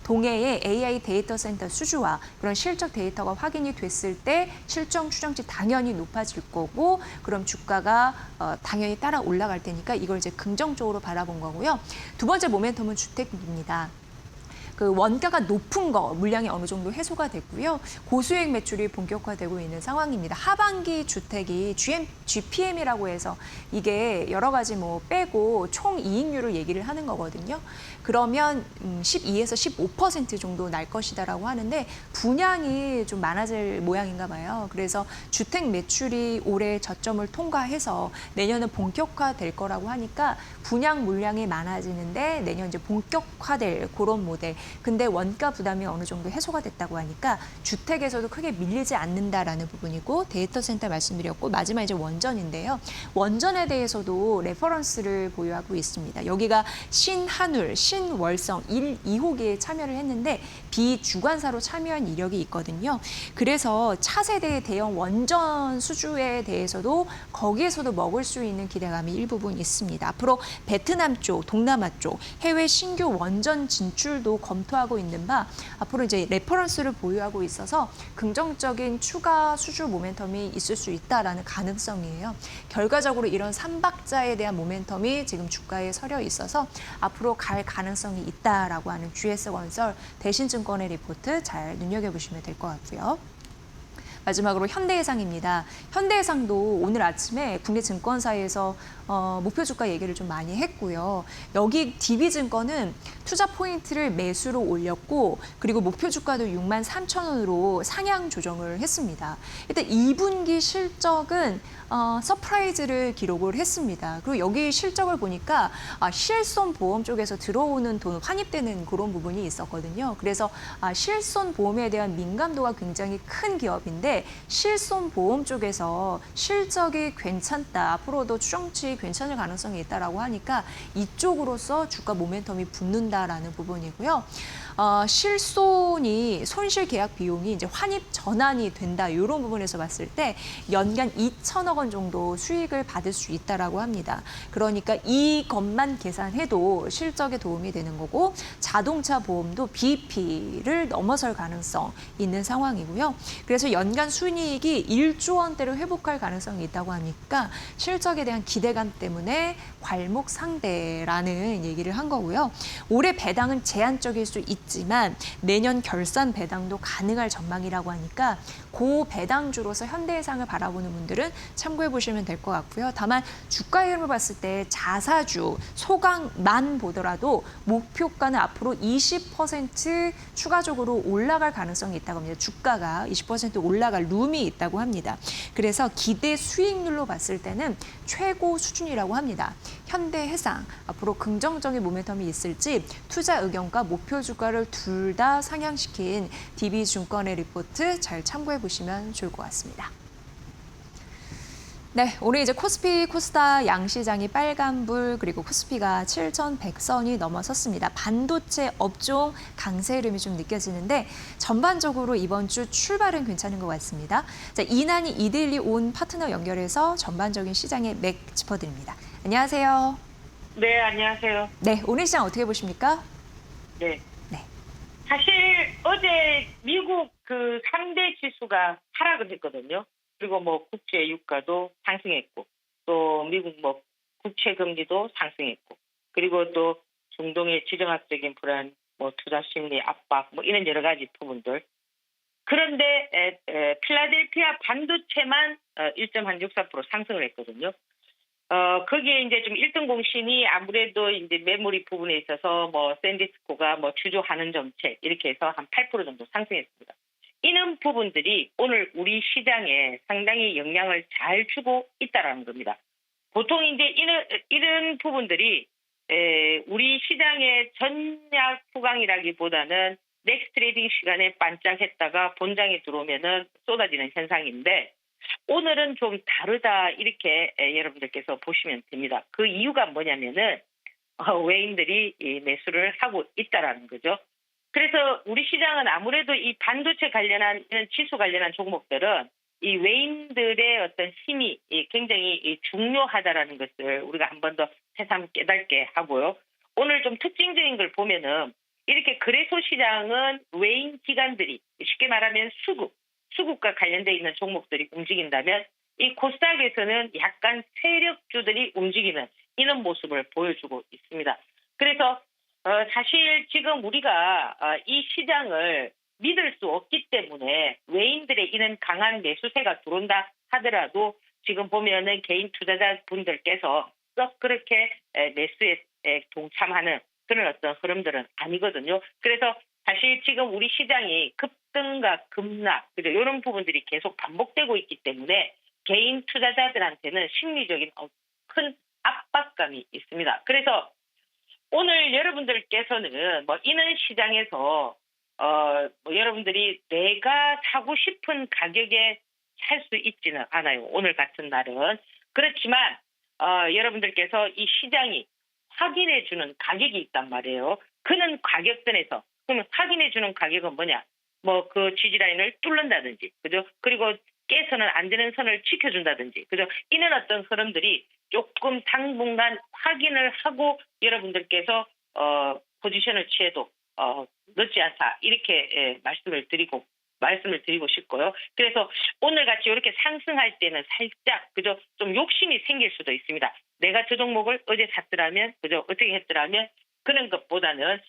동해의 AI 데이터 센터 수주와 그런 실적 데이터가 확인이 됐을 때 실적 추정치 당연히 높아질 거고 그럼 주가가 당연히 따라 올라갈 테니까 이걸 이제 긍정적으로 바라본 거고요. 두 번째 모멘텀은 주택입니다. 그 원가가 높은 거 물량이 어느 정도 해소가 됐고요. 고수익 매출이 본격화되고 있는 상황입니다. 하반기 주택이 GPM이라고 해서 이게 여러 가지 뭐 빼고 총 이익률을 얘기를 하는 거거든요. 그러면 12에서 15% 정도 날 것이다라고 하는데 분양이 좀 많아질 모양인가 봐요. 그래서 주택 매출이 올해 저점을 통과해서 내년은 본격화될 거라고 하니까 분양 물량이 많아지는데 내년 이제 본격화될 그런 모델. 근데 원가 부담이 어느 정도 해소가 됐다고 하니까 주택에서도 크게 밀리지 않는다라는 부분이고 데이터 센터 말씀드렸고 마지막 이제 원전인데요. 원전에 대해서도 레퍼런스를 보유하고 있습니다. 여기가 신한울, 신월성 1, 2호기에 참여를 했는데 비주관사로 참여한 이력이 있거든요. 그래서 차세대 대형 원전 수주에 대해서도 거기에서도 먹을 수 있는 기대감이 일부분 있습니다. 앞으로 베트남 쪽, 동남아 쪽 해외 신규 원전 진출도 검토하고 있는 바 앞으로 이제 레퍼런스를 보유하고 있어서 긍정적인 추가 수주 모멘텀이 있을 수 있다라는 가능성이에요. 결과적으로 이런 삼박자에 대한 모멘텀이 지금 주가에 서려 있어서 앞으로 갈 가능성이 있다라고 하는 GS건설 대신증권의 리포트 잘 눈여겨보시면 될 것 같고요. 마지막으로 현대해상입니다. 현대해상도 오늘 아침에 국내 증권사에서 목표 주가 얘기를 좀 많이 했고요. 여기 DB증권은 투자 포인트를 매수로 올렸고 그리고 목표 주가도 63,000원으로 상향 조정을 했습니다. 일단 2분기 실적은 서프라이즈를 기록을 했습니다. 그리고 여기 실적을 보니까 실손 보험 쪽에서 들어오는 돈 환입되는 그런 부분이 있었거든요. 그래서 실손 보험에 대한 민감도가 굉장히 큰 기업인데 실손 보험 쪽에서 실적이 괜찮다. 앞으로도 추정치 괜찮을 가능성이 있다라고 하니까 이쪽으로서 주가 모멘텀이 붙는다라는 부분이고요. 실손이 손실 계약 비용이 이제 환입 전환이 된다. 이런 부분에서 봤을 때 연간 2천억 원 정도 수익을 받을 수 있다라고 합니다. 그러니까 이것만 계산해도 실적에 도움이 되는 거고 자동차 보험도 BEP를 넘어설 가능성 있는 상황이고요. 그래서 연간 순이익이 1조 원대로 회복할 가능성이 있다고 하니까 실적에 대한 기대감 때문에 괄목상대라는 얘기를 한 거고요. 올해 배당은 제한적일 수 있지만 내년 결산 배당도 가능할 전망이라고 하니까 고 배당주로서 현대해상을 바라보는 분들은 참고해 보시면 될 것 같고요. 다만 주가 흐름을 봤을 때 자사주 소강만 보더라도 목표가는 앞으로 20% 추가적으로 올라갈 가능성이 있다고 합니다. 주가가 20% 올라갈 룸이 있다고 합니다. 그래서 기대 수익률로 봤을 때는 최고 수준이라고 합니다. 현대해상 앞으로 긍정적인 모멘텀이 있을지 투자 의견과 목표 주가를 둘 다 상향시킨 DB증권의 리포트 잘 참고해 보시면 좋을 것 같습니다. 네, 오늘 이제 코스피, 코스닥 양시장이 빨간불 그리고 코스피가 7,100선이 넘어섰습니다. 반도체 업종 강세 흐름이 좀 느껴지는데 전반적으로 이번 주 출발은 괜찮은 것 같습니다. 자, 이난희 이데일리 온 파트너 연결해서 전반적인 시장의 맥 짚어드립니다. 안녕하세요. 네, 안녕하세요. 네, 오늘 시장 어떻게 보십니까? 네. 네. 사실 어제 미국 그 3대 지수가 하락을 했거든요. 그리고 뭐 국제 유가도 상승했고 또 미국 뭐 국채 금리도 상승했고 그리고 또 중동의 지정학적인 불안, 뭐 투자 심리 압박 뭐 이런 여러 가지 부분들. 그런데 필라델피아 반도체만 1.64% 상승을 했거든요. 거기에 이제 좀 1등 공신이 아무래도 이제 메모리 부분에 있어서 뭐 샌디스코가 뭐 주조하는 정책 이렇게 해서 한 8% 정도 상승했습니다. 이런 부분들이 오늘 우리 시장에 상당히 영향을 잘 주고 있다라는 겁니다. 보통 이제 이런 부분들이 우리 시장의 전략 후강이라기보다는 넥스트 트레이딩 시간에 반짝했다가 본장에 들어오면은 쏟아지는 현상인데 오늘은 좀 다르다 이렇게 여러분들께서 보시면 됩니다. 그 이유가 뭐냐면은 외인들이 이 매수를 하고 있다라는 거죠. 그래서 우리 시장은 아무래도 이 반도체 관련한 이런 지수 관련한 종목들은 이 외인들의 어떤 힘이 굉장히 중요하다라는 것을 우리가 한 번 더 새삼 깨닫게 하고요. 오늘 좀 특징적인 걸 보면은 이렇게 거래소 시장은 외인 기관들이 쉽게 말하면 수급과 관련돼 있는 종목들이 움직인다면 이 코스닥에서는 약간 세력주들이 움직이는 이런 모습을 보여주고 있습니다. 그래서 사실 지금 우리가 이 시장을 믿을 수 없기 때문에 외인들의 이런 강한 매수세가 들어온다 하더라도 지금 보면은 개인 투자자분들께서 썩 그렇게 매수에 동참하는 그런 어떤 흐름들은 아니거든요. 그래서 사실 지금 우리 시장이 급등과 급락 이런 부분들이 계속 반복되고 있기 때문에 개인 투자자들한테는 심리적인 큰 압박감이 있습니다. 그래서 오늘 여러분들께서는 뭐 이런 시장에서 여러분들이 내가 사고 싶은 가격에 살 수 있지는 않아요. 오늘 같은 날은. 그렇지만 여러분들께서 이 시장이 확인해주는 가격이 있단 말이에요. 그는 가격선에서 그러면 확인해주는 가격은 뭐냐? 뭐 그 지지라인을 뚫는다든지, 그죠? 그리고 깨서는 안 되는 선을 지켜준다든지, 그죠? 이런 어떤 흐름들이 조금 당분간 확인을 하고 여러분들께서 포지션을 취해도 늦지 않다 이렇게 말씀을 드리고 싶고요. 그래서 오늘 같이 이렇게 상승할 때는 살짝 그죠 좀 욕심이 생길 수도 있습니다. 내가 저 종목을 어제 샀더라면 그죠 어떻게 했더라면 그런 것보다는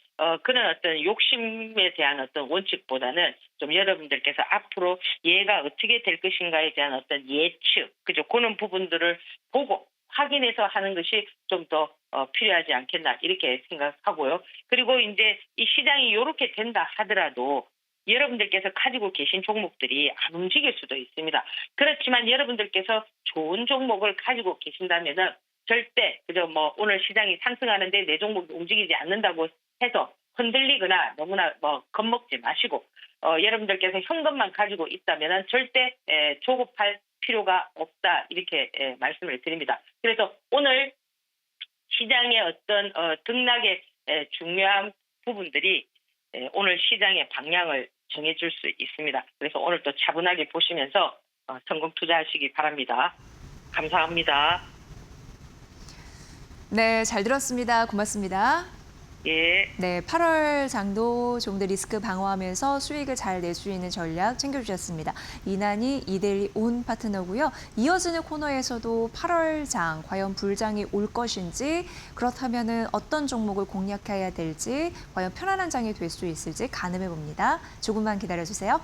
그런 어떤 욕심에 대한 어떤 원칙보다는 좀 여러분들께서 앞으로 얘가 어떻게 될 것인가에 대한 어떤 예측 그죠 그런 부분들을 보고 확인해서 하는 것이 좀 더 필요하지 않겠나 이렇게 생각하고요. 그리고 이제 이 시장이 이렇게 된다 하더라도 여러분들께서 가지고 계신 종목들이 안 움직일 수도 있습니다. 그렇지만 여러분들께서 좋은 종목을 가지고 계신다면은 절대 그저 뭐 오늘 시장이 상승하는데 내 종목이 움직이지 않는다고 해서 흔들리거나 너무나 겁먹지 마시고 여러분들께서 현금만 가지고 있다면은 절대 조급할 필요가 없다 이렇게 말씀을 드립니다. 그래서 오늘 시장의 어떤 등락의 중요한 부분들이 오늘 시장의 방향을 정해줄 수 있습니다. 그래서 오늘 또 차분하게 보시면서 성공 투자하시기 바랍니다. 감사합니다. 네, 잘 들었습니다. 고맙습니다. 예. 네, 8월 장도 좀 더 리스크 방어하면서 수익을 잘 낼 수 있는 전략 챙겨주셨습니다. 이난희 이데일리 온 파트너고요. 이어지는 코너에서도 8월 장, 과연 불장이 올 것인지, 그렇다면 어떤 종목을 공략해야 될지, 과연 편안한 장이 될 수 있을지 가늠해 봅니다. 조금만 기다려주세요.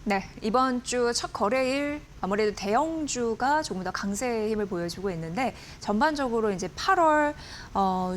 네, 이번 주 첫 거래일 아무래도 대형주가 조금 더 강세의 힘을 보여주고 있는데 전반적으로 이제 8월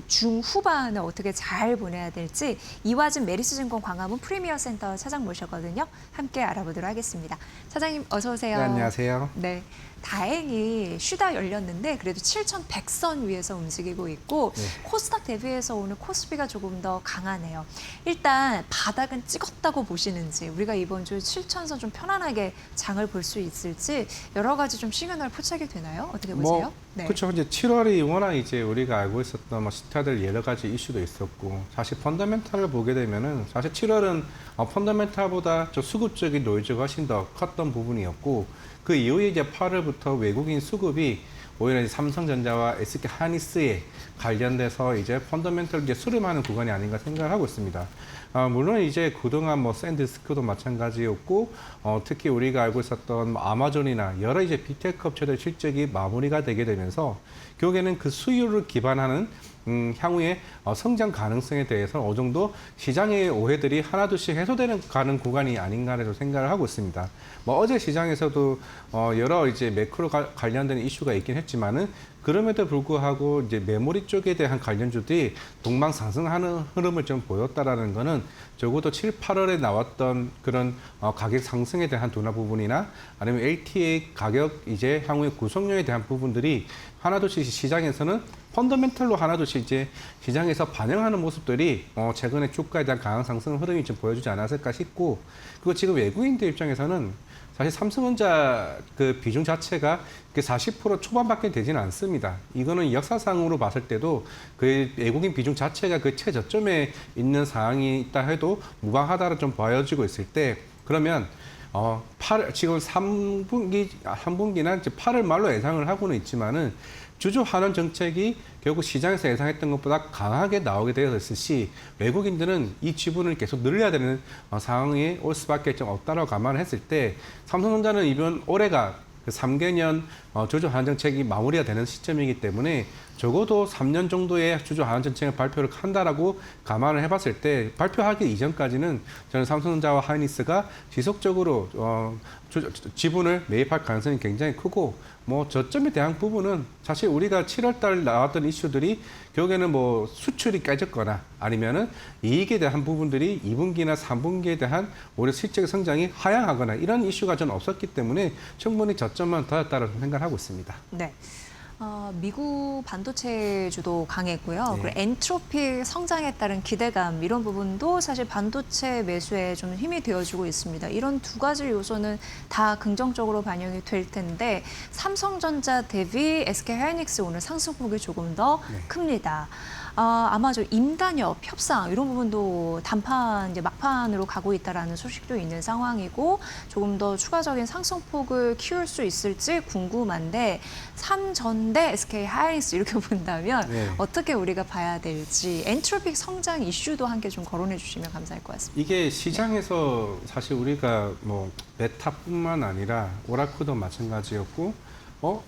중후반을 어떻게 잘 보내야 될지 이화진 메리츠증권 광화문 프리미어 센터 차장 모셨거든요. 함께 알아보도록 하겠습니다. 차장님 어서 오세요. 네, 안녕하세요. 네, 다행히 쉬다 열렸는데 그래도 7,100선 위에서 움직이고 있고 네. 코스닥 대비해서 오늘 코스피가 조금 더 강하네요. 일단 바닥은 찍었다고 보시는지 우리가 이번 주 7,000선 좀 편안하게 장을 볼 수 있을지 여러 가지 좀 시그널 포착이 되나요? 어떻게 보세요? 네. 그렇죠. 이제 7월이 워낙 이제 우리가 알고 있었던 스타들 여러 가지 이슈도 있었고 사실 펀더멘탈을 보게 되면은 사실 7월은 펀더멘탈보다 좀 수급적인 노이즈가 훨씬 더 컸던 부분이었고 그 이후에 이제 8월부터 외국인 수급이 오히려 이제 삼성전자와 SK 하이닉스에 관련돼서 이제 펀더멘털 이제 수렴하는 구간이 아닌가 생각을 하고 있습니다. 물론 이제 그동안 샌디스크도 마찬가지였고, 특히 우리가 알고 있었던 아마존이나 여러 이제 빅테크 업체들 실적이 마무리가 되게 되면서 결국에는 그 수요를 기반하는 향후의 성장 가능성에 대해서 어느 정도 시장의 오해들이 하나둘씩 해소되는 가는 구간이 아닌가라고 생각을 하고 있습니다. 어제 시장에서도 여러 이제 매크로 관련된 이슈가 있긴 했지만은 그럼에도 불구하고 이제 메모리 쪽에 대한 관련주들이 동방 상승하는 흐름을 좀 보였다라는 거는 적어도 7, 8월에 나왔던 그런 가격 상승에 대한 둔화 부분이나 아니면 LTA 가격 이제 향후의 구성료에 대한 부분들이 하나둘씩 시장에서는 펀더멘털로 하나둘씩 이제 시장에서 반영하는 모습들이 최근에 주가에 대한 강한 상승 흐름이 좀 보여주지 않았을까 싶고, 그리고 지금 외국인들 입장에서는 사실 삼성전자 그 비중 자체가 40% 초반밖에 되지는 않습니다. 이거는 역사상으로 봤을 때도 그 외국인 비중 자체가 그 최저점에 있는 상황이 있다 해도 무방하다로 좀 보여지고 있을 때, 그러면 지금 3분기나 이제 8월 말로 예상을 하고는 있지만은 주주 환원 정책이 결국 시장에서 예상했던 것보다 강하게 나오게 되었을 시 외국인들은 이 지분을 계속 늘려야 되는 상황이 올 수밖에 좀 없다라고 감안을 했을 때 삼성전자는 이번 올해가 그 3개년 주주 환원 정책이 마무리가 되는 시점이기 때문에 적어도 3년 정도의 주주 환원 정책을 발표를 한다라고 감안을 해봤을 때 발표하기 이전까지는 저는 삼성전자와 하이닉스가 지속적으로 지분을 매입할 가능성이 굉장히 크고, 저점에 대한 부분은 사실 우리가 7월달 나왔던 이슈들이 결국에는 수출이 깨졌거나 아니면은 이익에 대한 부분들이 2분기나 3분기에 대한 오히려 실적 성장이 하향하거나 이런 이슈가 전 없었기 때문에 충분히 저점만 더였다고 생각을 하고 있습니다. 네. 미국 반도체주도 강했고요. 네. 그리고 엔트로피 성장에 따른 기대감 이런 부분도 사실 반도체 매수에 좀 힘이 되어주고 있습니다. 이런 두 가지 요소는 다 긍정적으로 반영이 될 텐데 삼성전자 대비 SK 하이닉스 오늘 상승폭이 조금 더 큽니다. 아마 저 임단협, 협상 이런 부분도 단판, 이제 막판으로 가고 있다라는 소식도 있는 상황이고 조금 더 추가적인 상승폭을 키울 수 있을지 궁금한데 삼전대 SK 하이닉스 이렇게 본다면 어떻게 우리가 봐야 될지 엔트로피 성장 이슈도 함께 좀 거론해 주시면 감사할 것 같습니다. 이게 시장에서 사실 우리가 메타뿐만 아니라 오라클도 마찬가지였고,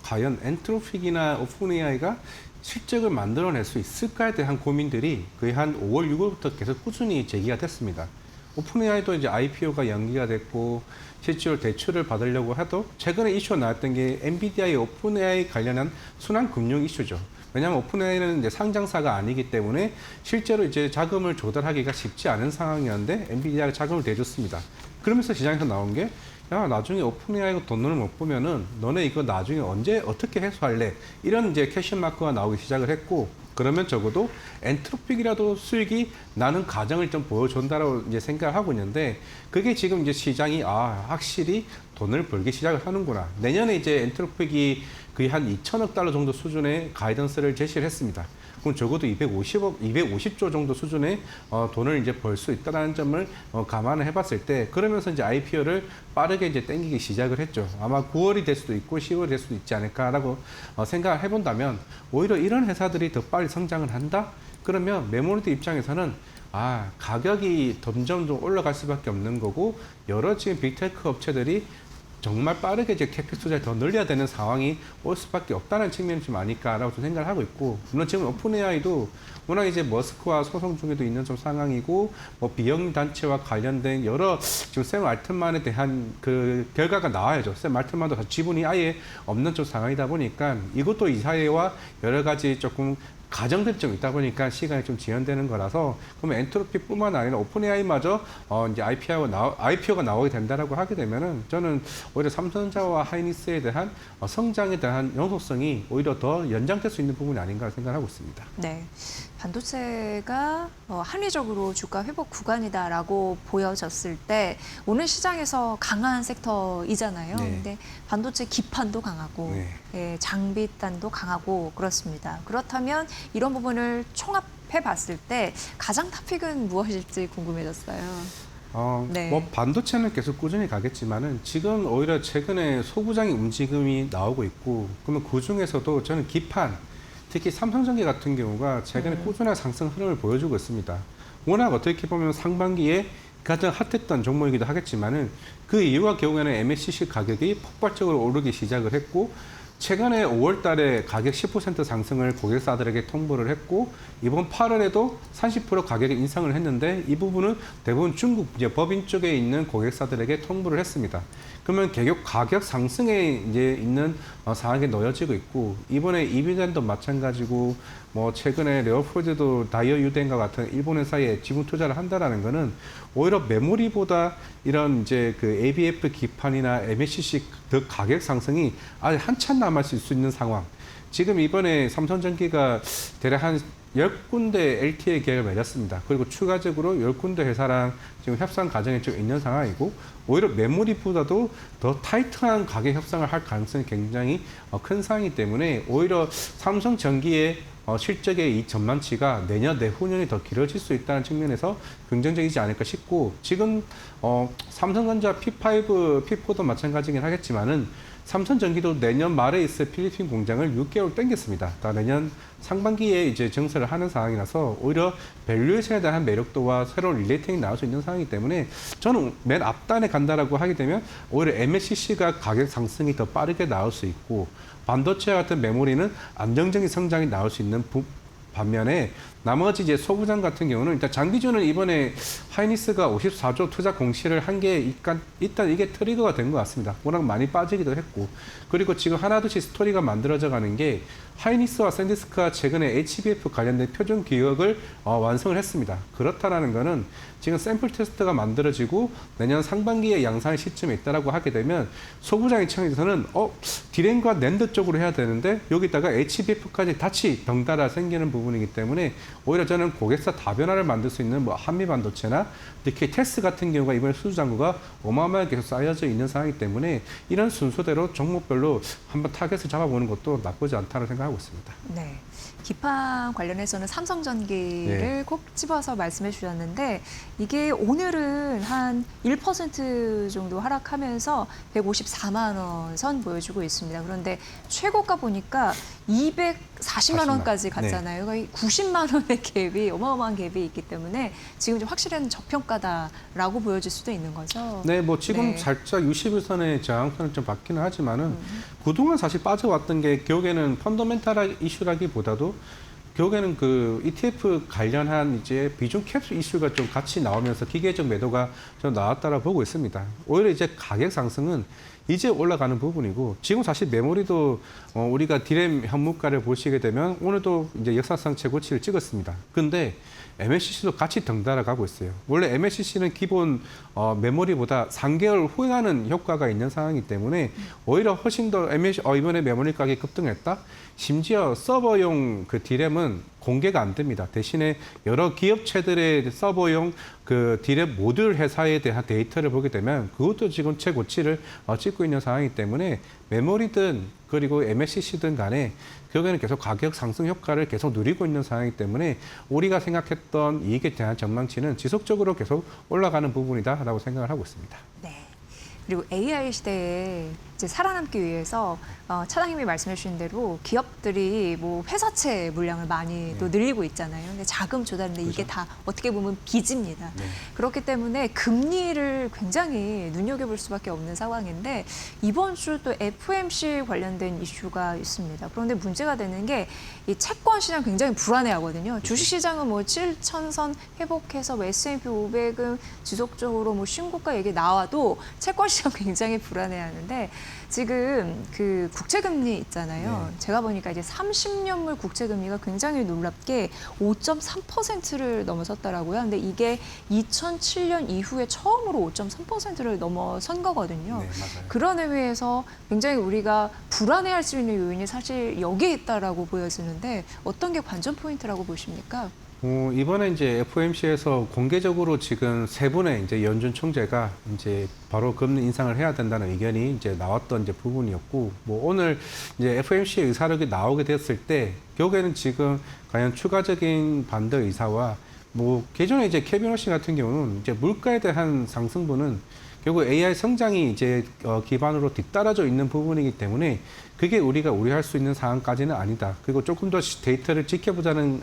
과연 엔트로픽이나 오픈 AI가 실적을 만들어낼 수 있을까에 대한 고민들이 거의 한 5월, 6월부터 계속 꾸준히 제기가 됐습니다. 오픈AI도 이제 IPO가 연기가 됐고 실제로 대출을 받으려고 해도 최근에 이슈가 나왔던 게 엔비디아의 오픈AI 관련한 순환 금융 이슈죠. 왜냐하면 오픈AI는 이제 상장사가 아니기 때문에 실제로 이제 자금을 조달하기가 쉽지 않은 상황이었는데 엔비디아가 자금을 대줬습니다. 그러면서 시장에서 나온 게 나중에 오픈AI가 돈을 못 보면은 너네 이거 나중에 언제 어떻게 해소할래? 이런 이제 퀘션 마크가 나오기 시작을 했고, 그러면 적어도 엔트로픽이라도 수익이 나는 가정을 좀 보여준다라고 이제 생각을 하고 있는데, 그게 지금 이제 시장이 확실히 돈을 벌기 시작을 하는구나. 내년에 이제 엔트로픽이 거의 한 2천억 달러 정도 수준의 가이던스를 제시를 했습니다. 그럼 적어도 250조 정도 수준의 돈을 이제 벌 수 있다는 점을 감안을 해봤을 때, 그러면서 이제 IPO를 빠르게 이제 땡기기 시작을 했죠. 아마 9월이 될 수도 있고 10월이 될 수도 있지 않을까라고 생각을 해본다면, 오히려 이런 회사들이 더 빨리 성장을 한다? 그러면 메모리드 입장에서는 가격이 점점 좀 올라갈 수밖에 없는 거고, 여러 지금 빅테크 업체들이 정말 빠르게 이제 캐펙스 투자를 더 늘려야 되는 상황이 올 수밖에 없다는 측면이 좀 아닐까라고 좀 생각을 하고 있고, 물론 지금 오픈AI도 워낙 이제 머스크와 소송 중에도 있는 좀 상황이고, 뭐 비영 단체와 관련된 여러 지금 샘 알트만에 대한 그 결과가 나와야죠. 샘 알트만도 지분이 아예 없는 좀 상황이다 보니까 이것도 이 사회와 여러 가지 조금 가정들이 좀 있다 보니까 시간이 좀 지연되는 거라서, 그러면 엔트로피뿐만 아니라 오픈AI마저 이제 IPO가 나오게 된다라고 하게 되면은 저는 오히려 삼성전자와 하이닉스에 대한 성장에 대한 연속성이 오히려 더 연장될 수 있는 부분이 아닌가 생각하고 있습니다. 네. 반도체가 합리적으로 주가 회복 구간이다라고 보여졌을 때 오늘 시장에서 강한 섹터이잖아요. 네. 근데 반도체 기판도 강하고 네. 예, 장비단도 강하고 그렇습니다. 그렇다면 이런 부분을 총합해 봤을 때 가장 탑픽은 무엇일지 궁금해졌어요. 네. 뭐 반도체는 계속 꾸준히 가겠지만은 지금 오히려 최근에 소부장의 움직임이 나오고 있고, 그러면 그 중에서도 저는 기판, 특히 삼성전기 같은 경우가 최근에 꾸준한 상승 흐름을 보여주고 있습니다. 워낙 어떻게 보면 상반기에 가장 핫했던 종목이기도 하겠지만은 그 이유가 결국에는 MLCC 가격이 폭발적으로 오르기 시작을 했고, 최근에 5월 달에 가격 10% 상승을 고객사들에게 통보를 했고, 이번 8월에도 30% 가격의 인상을 했는데, 이 부분은 대부분 중국 이제 법인 쪽에 있는 고객사들에게 통보를 했습니다. 그러면 가격 상승에 이제 있는 상황에 놓여지고 있고, 이번에 이비젠도 마찬가지고, 뭐 최근에 레오폴드도 다이어 유덴과 같은 일본 회사에 지분 투자를 한다라는 거는 오히려 메모리보다 이런 이제 그 ABF 기판이나 MLCC 더 가격 상승이 아직 한참 남았을 수 있는 상황. 지금 이번에 삼성전기가 대략 한 10군데 LTA 계약을 맺었습니다. 그리고 추가적으로 10군데 회사랑 지금 협상 과정에 좀 있는 상황이고, 오히려 메모리보다도 더 타이트한 가격 협상을 할 가능성이 굉장히 큰 상황이기 때문에 오히려 삼성전기의 실적의 이 전망치가 내년, 내후년이 더 길어질 수 있다는 측면에서 긍정적이지 않을까 싶고, 지금 삼성전자 P5, P4도 마찬가지긴 하겠지만은 삼성전기도 내년 말에 있을 필리핀 공장을 6개월 땡겼습니다. 다 내년 상반기에 이제 증설을 하는 상황이라서 오히려 밸류에이션에 대한 매력도와 새로운 릴레이팅이 나올 수 있는 상황이기 때문에 저는 맨 앞단에 간다라고 하게 되면 오히려 MLCC가 가격 상승이 더 빠르게 나올 수 있고, 반도체 같은 메모리는 안정적인 성장이 나올 수 있는 반면에 나머지 이제 소부장 같은 경우는 일단 장비주는 이번에 하이닉스가 54조 투자 공시를 한 게 일단 이게 트리거가 된 것 같습니다. 워낙 많이 빠지기도 했고, 그리고 지금 하나둘씩 스토리가 만들어져 가는 게 하이닉스와 샌디스크가 최근에 HBF 관련된 표준 규격을 완성을 했습니다. 그렇다라는 거는 지금 샘플 테스트가 만들어지고 내년 상반기에 양산의 시점에 있다라고 하게 되면 소부장 입장에서는 디램과 낸드 쪽으로 해야 되는데 여기다가 HBF까지 같이 덩달아 생기는 부분이기 때문에 오히려 저는 고객사 다변화를 만들 수 있는 뭐 한미 반도체나 특히 테스 같은 경우가 이번에 수주 잔고가 어마어마하게 계속 쌓여져 있는 상황이기 때문에 이런 순서대로 종목별로 한번 타겟을 잡아보는 것도 나쁘지 않다고 생각하고 있습니다. 네. 기판 관련해서는 삼성전기를 네. 꼭 집어서 말씀해 주셨는데 이게 오늘은 한 1% 정도 하락하면서 154만 원 선 보여주고 있습니다. 그런데 최고가 보니까 240만 원까지 갔잖아요. 거의 90만 원의 갭이 어마어마한 갭이 있기 때문에 지금 좀 확실한 저평가다라고 보여질 수도 있는 거죠. 네, 뭐 지금 네. 살짝 60일선의 저항선을 좀 받기는 하지만은 그동안 사실 빠져왔던 게 결국에는 펀더멘탈 이슈라기보다도 결국에는 그 ETF 관련한 이제 비중 캡슐 이슈가 좀 같이 나오면서 기계적 매도가 좀 나왔다라 보고 있습니다. 오히려 이제 가격 상승은 이제 올라가는 부분이고, 지금 사실 메모리도 우리가 디램 현물가를 보시게 되면 오늘도 이제 역사상 최고치를 찍었습니다. 근데 MLCC도 같이 덩달아 가고 있어요. 원래 MLCC는 기본 메모리보다 3개월 후행하는 효과가 있는 상황이기 때문에 오히려 훨씬 더 이번에 메모리 가격이 급등했다? 심지어 서버용 그 디램은 공개가 안 됩니다. 대신에 여러 기업체들의 서버용 그 디램 모듈 회사에 대한 데이터를 보게 되면 그것도 지금 최고치를 찍고 있는 상황이기 때문에 메모리든 그리고 MLCC든 간에 결국에는 계속 가격 상승 효과를 계속 누리고 있는 상황이기 때문에 우리가 생각했던 이익에 대한 전망치는 지속적으로 계속 올라가는 부분이다라고 생각을 하고 있습니다. 네. 그리고 AI 시대에 이제 살아남기 위해서 차장님이 말씀해 주신 대로 기업들이 뭐 회사채 물량을 많이 또 늘리고 있잖아요. 근데 자금 조달인데 이게 다 어떻게 보면 빚입니다. 네. 그렇기 때문에 금리를 굉장히 눈여겨볼 수밖에 없는 상황인데 이번 주 또 FOMC 관련된 이슈가 있습니다. 그런데 문제가 되는 게 이 채권 시장 굉장히 불안해하거든요. 주식 시장은 뭐 7,000선 회복해서 뭐 S&P 500은 지속적으로 뭐 신고가 얘기 나와도 채권 시장 굉장히 불안해하는데 지금 그 국채금리 있잖아요. 네. 제가 보니까 이제 30년물 국채금리가 굉장히 놀랍게 5.3%를 넘어섰더라고요. 근데 이게 2007년 이후에 처음으로 5.3%를 넘어선 거거든요. 네, 맞아요. 그런 의미에서 굉장히 우리가 불안해할 수 있는 요인이 사실 여기에 있다라고 보여지는데 어떤 게 관전 포인트라고 보십니까? 이번에 이제 FOMC에서 공개적으로 지금 세 분의 이제 연준 총재가 이제 바로 금리 인상을 해야 된다는 의견이 이제 나왔던 이제 부분이었고, 뭐 오늘 이제 FOMC의 의사록이 나오게 됐을 때 결국에는 지금 과연 추가적인 반대 의사와 뭐 기존에 이제 케빈 워싱 같은 경우는 이제 물가에 대한 상승분은 결국 AI 성장이 이제 기반으로 뒤따라져 있는 부분이기 때문에 그게 우리가 우려할 수 있는 상황까지는 아니다. 그리고 조금 더 데이터를 지켜보자는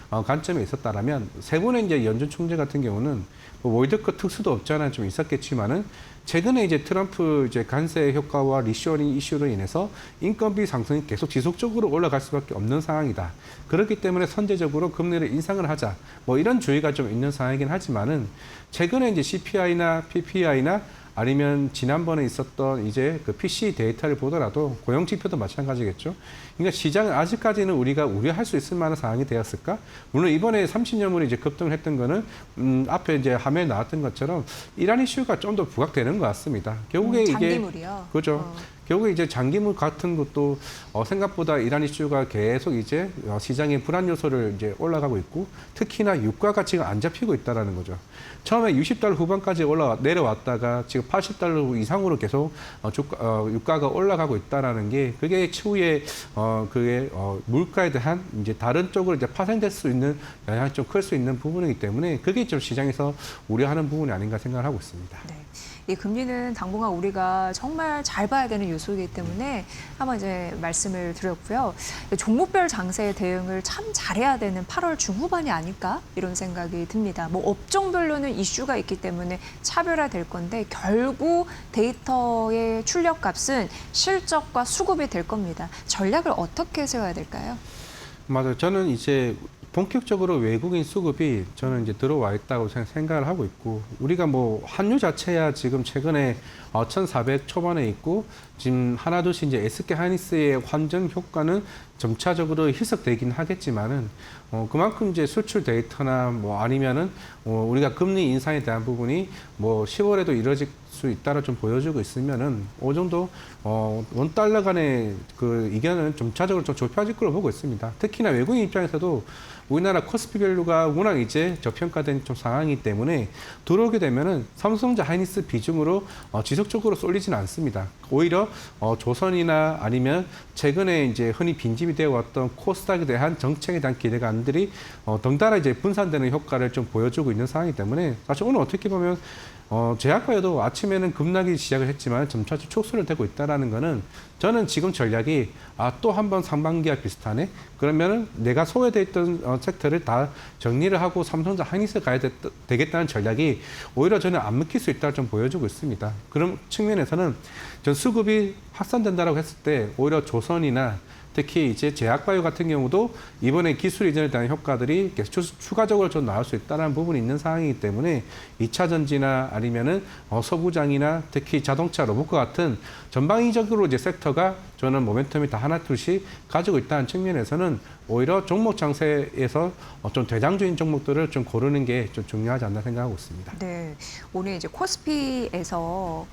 관점이 있었다라면 세 분의 이제 연준 총재 같은 경우는 뭐 월드컵 특수도 없지 않아 좀 있었겠지만은 최근에 이제 트럼프 이제 관세 효과와 리쇼어링 이슈로 인해서 인건비 상승이 계속 지속적으로 올라갈 수밖에 없는 상황이다. 그렇기 때문에 선제적으로 금리를 인상을 하자. 뭐 이런 주의가 좀 있는 상황이긴 하지만은 최근에 이제 CPI나 PPI나 아니면 지난번에 있었던 이제 그 PC 데이터를 보더라도 고용 지표도 마찬가지겠죠. 그러니까 시장은 아직까지는 우리가 우려할 수 있을 만한 상황이 되었을까? 물론 이번에 30년물이 이제 급등을 했던 거는 앞에 이제 화면에 나왔던 것처럼 이란 이슈가 좀 더 부각되는 것 같습니다. 결국에 이게 장기물이요. 그렇죠. 결국에 이제 장기물 같은 것도 생각보다 이란 이슈가 계속 이제 시장의 불안 요소를 이제 올라가고 있고 특히나 유가가 지금 안 잡히고 있다라는 거죠. 처음에 60달러 후반까지 내려왔다가 지금 80달러 이상으로 계속 유가가 올라가고 있다라는 게 그게 추후에 그게 물가에 대한 이제 다른 쪽으로 이제 파생될 수 있는 영향이 좀 클 수 있는 부분이기 때문에 그게 좀 시장에서 우려하는 부분이 아닌가 생각을 하고 있습니다. 네. 이 금리는 당분간 우리가 정말 잘 봐야 되는 요소이기 때문에 한번 이제 말씀을 드렸고요. 종목별 장세의 대응을 참 잘해야 되는 8월 중후반이 아닐까 이런 생각이 듭니다. 뭐 업종별로는 이슈가 있기 때문에 차별화될 건데 결국 데이터의 출력값은 실적과 수급이 될 겁니다. 전략을 어떻게 세워야 될까요? 맞아요. 저는 이제 본격적으로 외국인 수급이 저는 이제 들어와 있다고 생각을 하고 있고 우리가 뭐 환율 자체야 지금 최근에 1,400 초반에 있고 지금 하나둘씩 이제 SK 하이닉스의 환전 효과는 점차적으로 희석되긴 하겠지만은 그만큼 이제 수출 데이터나 뭐 아니면은 우리가 금리 인상에 대한 부분이 뭐 10월에도 이뤄질 수 있다라 좀 보여주고 있으면은 어느 정도 원 달러 간의 그 이견은 점차적으로 좀 좁혀질 걸로 보고 있습니다. 특히나 외국인 입장에서도 우리나라 코스피 밸류가 워낙 이제 저평가된 좀 상황이기 때문에 들어오게 되면은 삼성전자 하이닉스 비중으로 지속적으로 쏠리지는 않습니다. 오히려 조선이나 아니면 최근에 이제 흔히 빈집이 되어 왔던 코스닥에 대한 정책에 대한 기대감들이 덩달아 이제 분산되는 효과를 좀 보여주고 있는 상황이기 때문에 사실 오늘 어떻게 보면 제약바이오도 아침에는 급락이 시작을 했지만 점차 촉수를 되고 있다라는 거는 저는 지금 전략이 또 한 번 상반기와 비슷하네. 그러면은 내가 소외돼 있던 섹터를 다 정리를 하고 삼성전자 하이닉스 가야 되겠다는 전략이 오히려 저는 안 먹힐 수 있다를 좀 보여주고 있습니다. 그런 측면에서는 전 수급이 확산된다라고 했을 때 오히려 조선이나 특히 이제 제약바이오 같은 경우도 이번에 기술 이전에 대한 효과들이 계속 추가적으로 좀 나올 수 있다는 부분이 있는 상황이기 때문에 2차 전지나 아니면은 서부장이나 특히 자동차 로봇과 같은 전방위적으로 이제 섹터가 저는 모멘텀이 다 하나 둘씩 가지고 있다는 측면에서는 오히려 종목 장세에서 좀 대장주인 종목들을 좀 고르는 게 좀 중요하지 않나 생각하고 있습니다. 네, 오늘 이제 코스피에서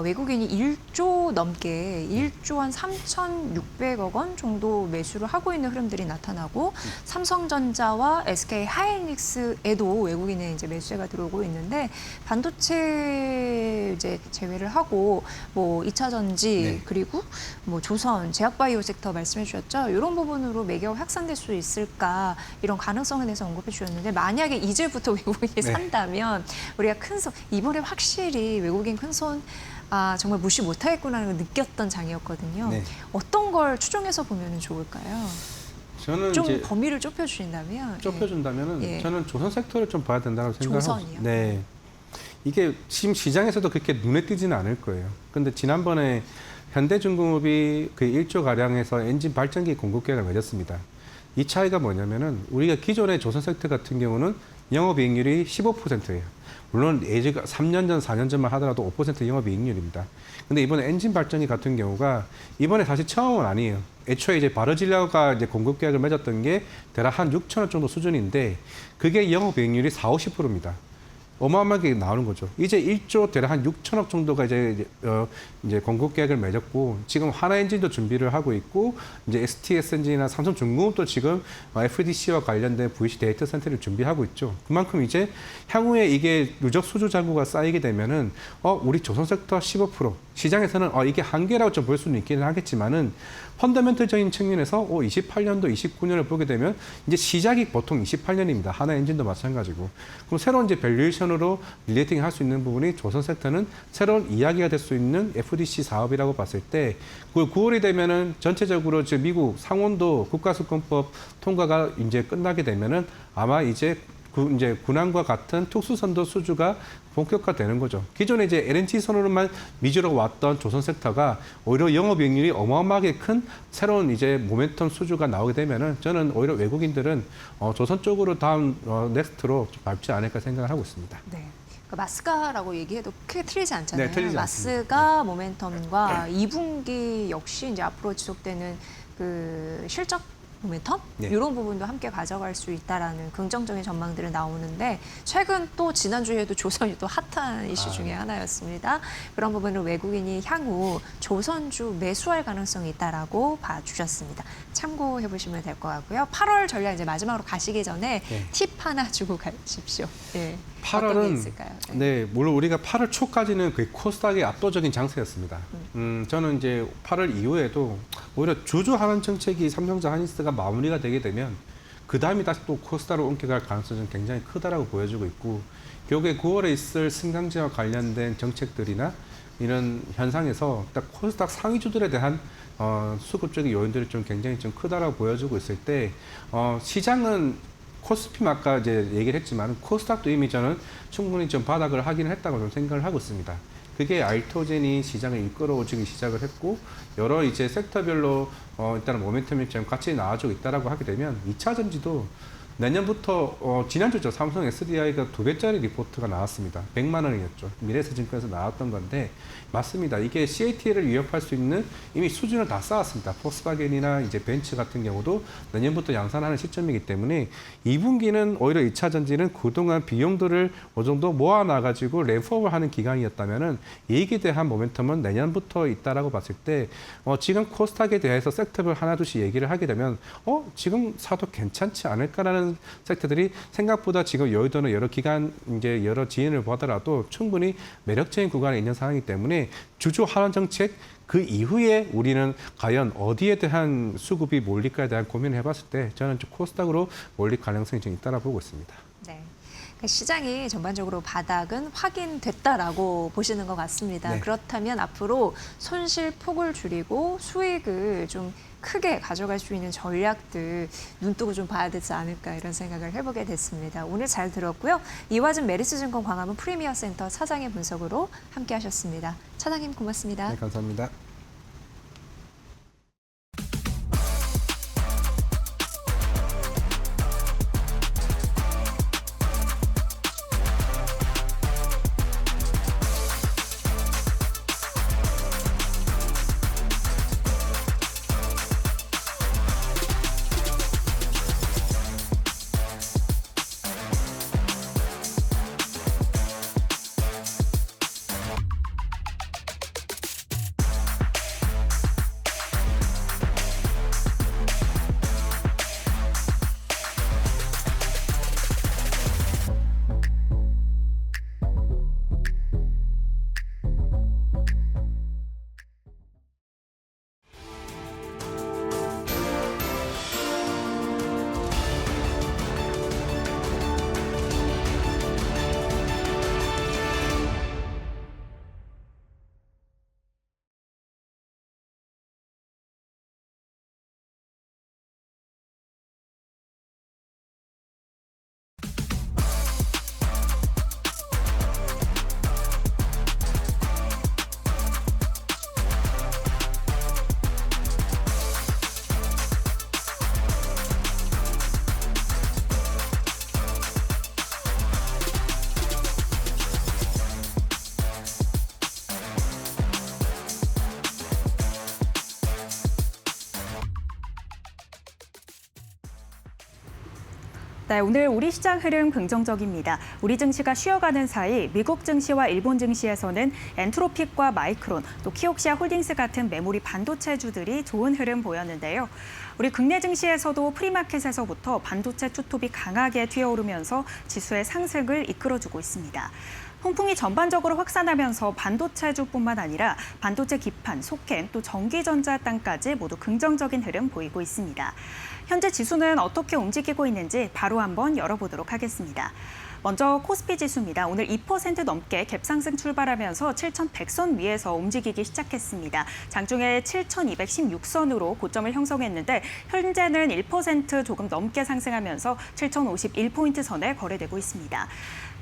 외국인이 1조 넘게 1조 한 3,600억 원 정도 매수를 하고 있는 흐름들이 나타나고 삼성전자와 SK 하이닉스에도 외국인의 이제 매수세가 들어오고 있는데 반도체 이제 제외를 하고 뭐 2차 전지 네. 그리고 뭐 조선, 제약바이오 섹터 말씀해 주셨죠. 이런 부분으로 매격 확산될 수 있을까 이런 가능성에 대해서 언급해 주셨는데 만약에 이제부터 외국인이 네. 산다면 우리가 이번에 확실히 외국인 큰손 아, 정말 무시 못하겠구나는 걸 느꼈던 장이었거든요. 네. 어떤 걸 추정해서 보면 좋을까요? 저는 좀 이제 범위를 좁혀주신다면? 좁혀준다면은 예. 저는 조선 섹터를 좀 봐야 된다고 생각하고 조선이요? 네. 이게 지금 시장에서도 그렇게 눈에 띄지는 않을 거예요. 근데 지난번에 현대중공업이 그 1조 가량에서 엔진 발전기 공급 계약을 맺었습니다. 이 차이가 뭐냐면은 우리가 기존의 조선 섹터 같은 경우는 영업이익률이 15%예요. 물론 예전 3년 전, 4년 전만 하더라도 5% 영업이익률입니다. 근데 이번에 엔진 발전기 같은 경우가 이번에 사실 처음은 아니에요. 애초에 이제 바르질라가 이제 공급 계약을 맺었던 게 대략 한 6천억 정도 수준인데 그게 영업이익률이 40~50%입니다. 어마어마하게 나오는 거죠. 이제 1조 대략 한 6천억 정도가 이제 공급 계약을 맺었고 지금 하나 엔진도 준비를 하고 있고 이제 STS 엔진이나 삼성중공업도 지금 FDC와 관련된 VC 데이터 센터를 준비하고 있죠. 그만큼 이제 향후에 이게 누적 수주 잔고가 쌓이게 되면은 우리 조선 섹터 15% 시장에서는 이게 한계라고 좀 볼 수는 있기는 하겠지만은 펀더멘털적인 측면에서 28년도, 29년을 보게 되면 이제 시작이 보통 28년입니다. 하나 엔진도 마찬가지고. 그럼 새로운 이제 밸류에이션으로 릴레이팅 할 수 있는 부분이 조선 섹터는 새로운 이야기가 될 수 있는 FDC 사업이라고 봤을 때 9월이 되면은 전체적으로 이제 미국 상원도 국가수권법 통과가 이제 끝나게 되면은 아마 이제 군함과 같은 특수선도 수주가 본격화되는 거죠. 기존에 이제 LNG 선으로만 위주로 왔던 조선 섹터가 오히려 영업이익률이 어마어마하게 큰 새로운 이제 모멘텀 수주가 나오게 되면은 저는 오히려 외국인들은 조선 쪽으로 다음 넥스트로 좀 밟지 않을까 생각을 하고 있습니다. 네. 그러니까 마스가라고 얘기해도 크게 틀리지 않잖아요. 네, 틀리지 마스가 모멘텀과 2분기 역시 이제 앞으로 지속되는 그 실적 모멘텀 네. 이런 부분도 함께 가져갈 수 있다라는 긍정적인 전망들이 나오는데 최근 또 지난주에도 조선이 또 핫한 이슈 중에 하나였습니다. 그런 부분을 외국인이 향후 조선주 매수할 가능성이 있다라고 봐주셨습니다. 참고해 보시면 될 것 같고요. 8월 전략 이제 마지막으로 가시기 전에 네. 팁 하나 주고 가십시오. 예. 어떤 게 8월은 있을까요? 네, 물론 우리가 8월 초까지는 그 코스닥의 압도적인 장세였습니다. 저는 이제 8월 이후에도 오히려 주주 환원 정책이 삼성전자 하이닉스가 마무리가 되게 되면 그 다음에 다시 또 코스닥으로 옮겨갈 가능성이 굉장히 크다라고 보여지고 있고 결국에 9월에 있을 승강제와 관련된 정책들이나 이런 현상에서 딱 코스닥 상위주들에 대한 수급적인 요인들이 좀 굉장히 좀 크다라고 보여지고 있을 때 시장은 코스피 아까 이제 얘기를 했지만 코스닥도 이미 저는 충분히 좀 바닥을 하긴 했다고 좀 생각을 하고 있습니다. 그게 알토젠이 시장을 이끌어오기 시작을 했고 여러 이제 섹터별로 일단은 모멘텀이 좀 같이 나와주고 있다라고 하게 되면 2차 전지도 내년부터 지난주죠. 삼성 SDI가 2배짜리 리포트가 나왔습니다. 100만 원이었죠. 미래에셋증권에서 나왔던 건데 맞습니다. 이게 CATL을 위협할 수 있는 이미 수준을 다 쌓았습니다. 폭스바겐이나 이제 벤츠 같은 경우도 내년부터 양산하는 시점이기 때문에 2분기는 오히려 2차 전지는 그동안 비용들을 어느 정도 모아놔가지고 램프업을 하는 기간이었다면은 이익에 대한 모멘텀은 내년부터 있다라고 봤을 때 지금 코스닥에 대해서 섹터별 하나둘씩 얘기를 하게 되면 지금 사도 괜찮지 않을까라는 섹터들이 생각보다 지금 여의도는 여러 기간 이제 여러 지인을 보더라도 충분히 매력적인 구간에 있는 상황이기 때문에 주주 환원 정책 그 이후에 우리는 과연 어디에 대한 수급이 몰릴까에 대한 고민을 해봤을 때 저는 좀 코스닥으로 몰릴 가능성이 좀 있다고 보고 있습니다. 네. 시장이 전반적으로 바닥은 확인됐다라고 보시는 것 같습니다. 네. 그렇다면 앞으로 손실 폭을 줄이고 수익을 좀 크게 가져갈 수 있는 전략들 눈뜨고 좀 봐야 되지 않을까 이런 생각을 해보게 됐습니다. 오늘 잘 들었고요. 이화준 메리츠증권 광화문 프리미어 센터 차장의 분석으로 함께 하셨습니다. 차장님 고맙습니다. 네, 감사합니다. 네, 오늘 우리 시장 흐름 긍정적입니다. 우리 증시가 쉬어가는 사이 미국 증시와 일본 증시에서는 엔트로픽과 마이크론, 또 키옥시아 홀딩스 같은 메모리 반도체주들이 좋은 흐름 보였는데요. 우리 국내 증시에서도 프리마켓에서부터 반도체 투톱이 강하게 튀어오르면서 지수의 상승을 이끌어주고 있습니다. 홍풍이 전반적으로 확산하면서 반도체주뿐만 아니라 반도체 기판, 속행, 또 전기전자 땅까지 모두 긍정적인 흐름 보이고 있습니다. 현재 지수는 어떻게 움직이고 있는지 바로 한번 열어보도록 하겠습니다. 먼저 코스피 지수입니다. 오늘 2% 넘게 갭상승 출발하면서 7,100선 위에서 움직이기 시작했습니다. 장중에 7,216선으로 고점을 형성했는데 현재는 1% 조금 넘게 상승하면서 7,051포인트 선에 거래되고 있습니다.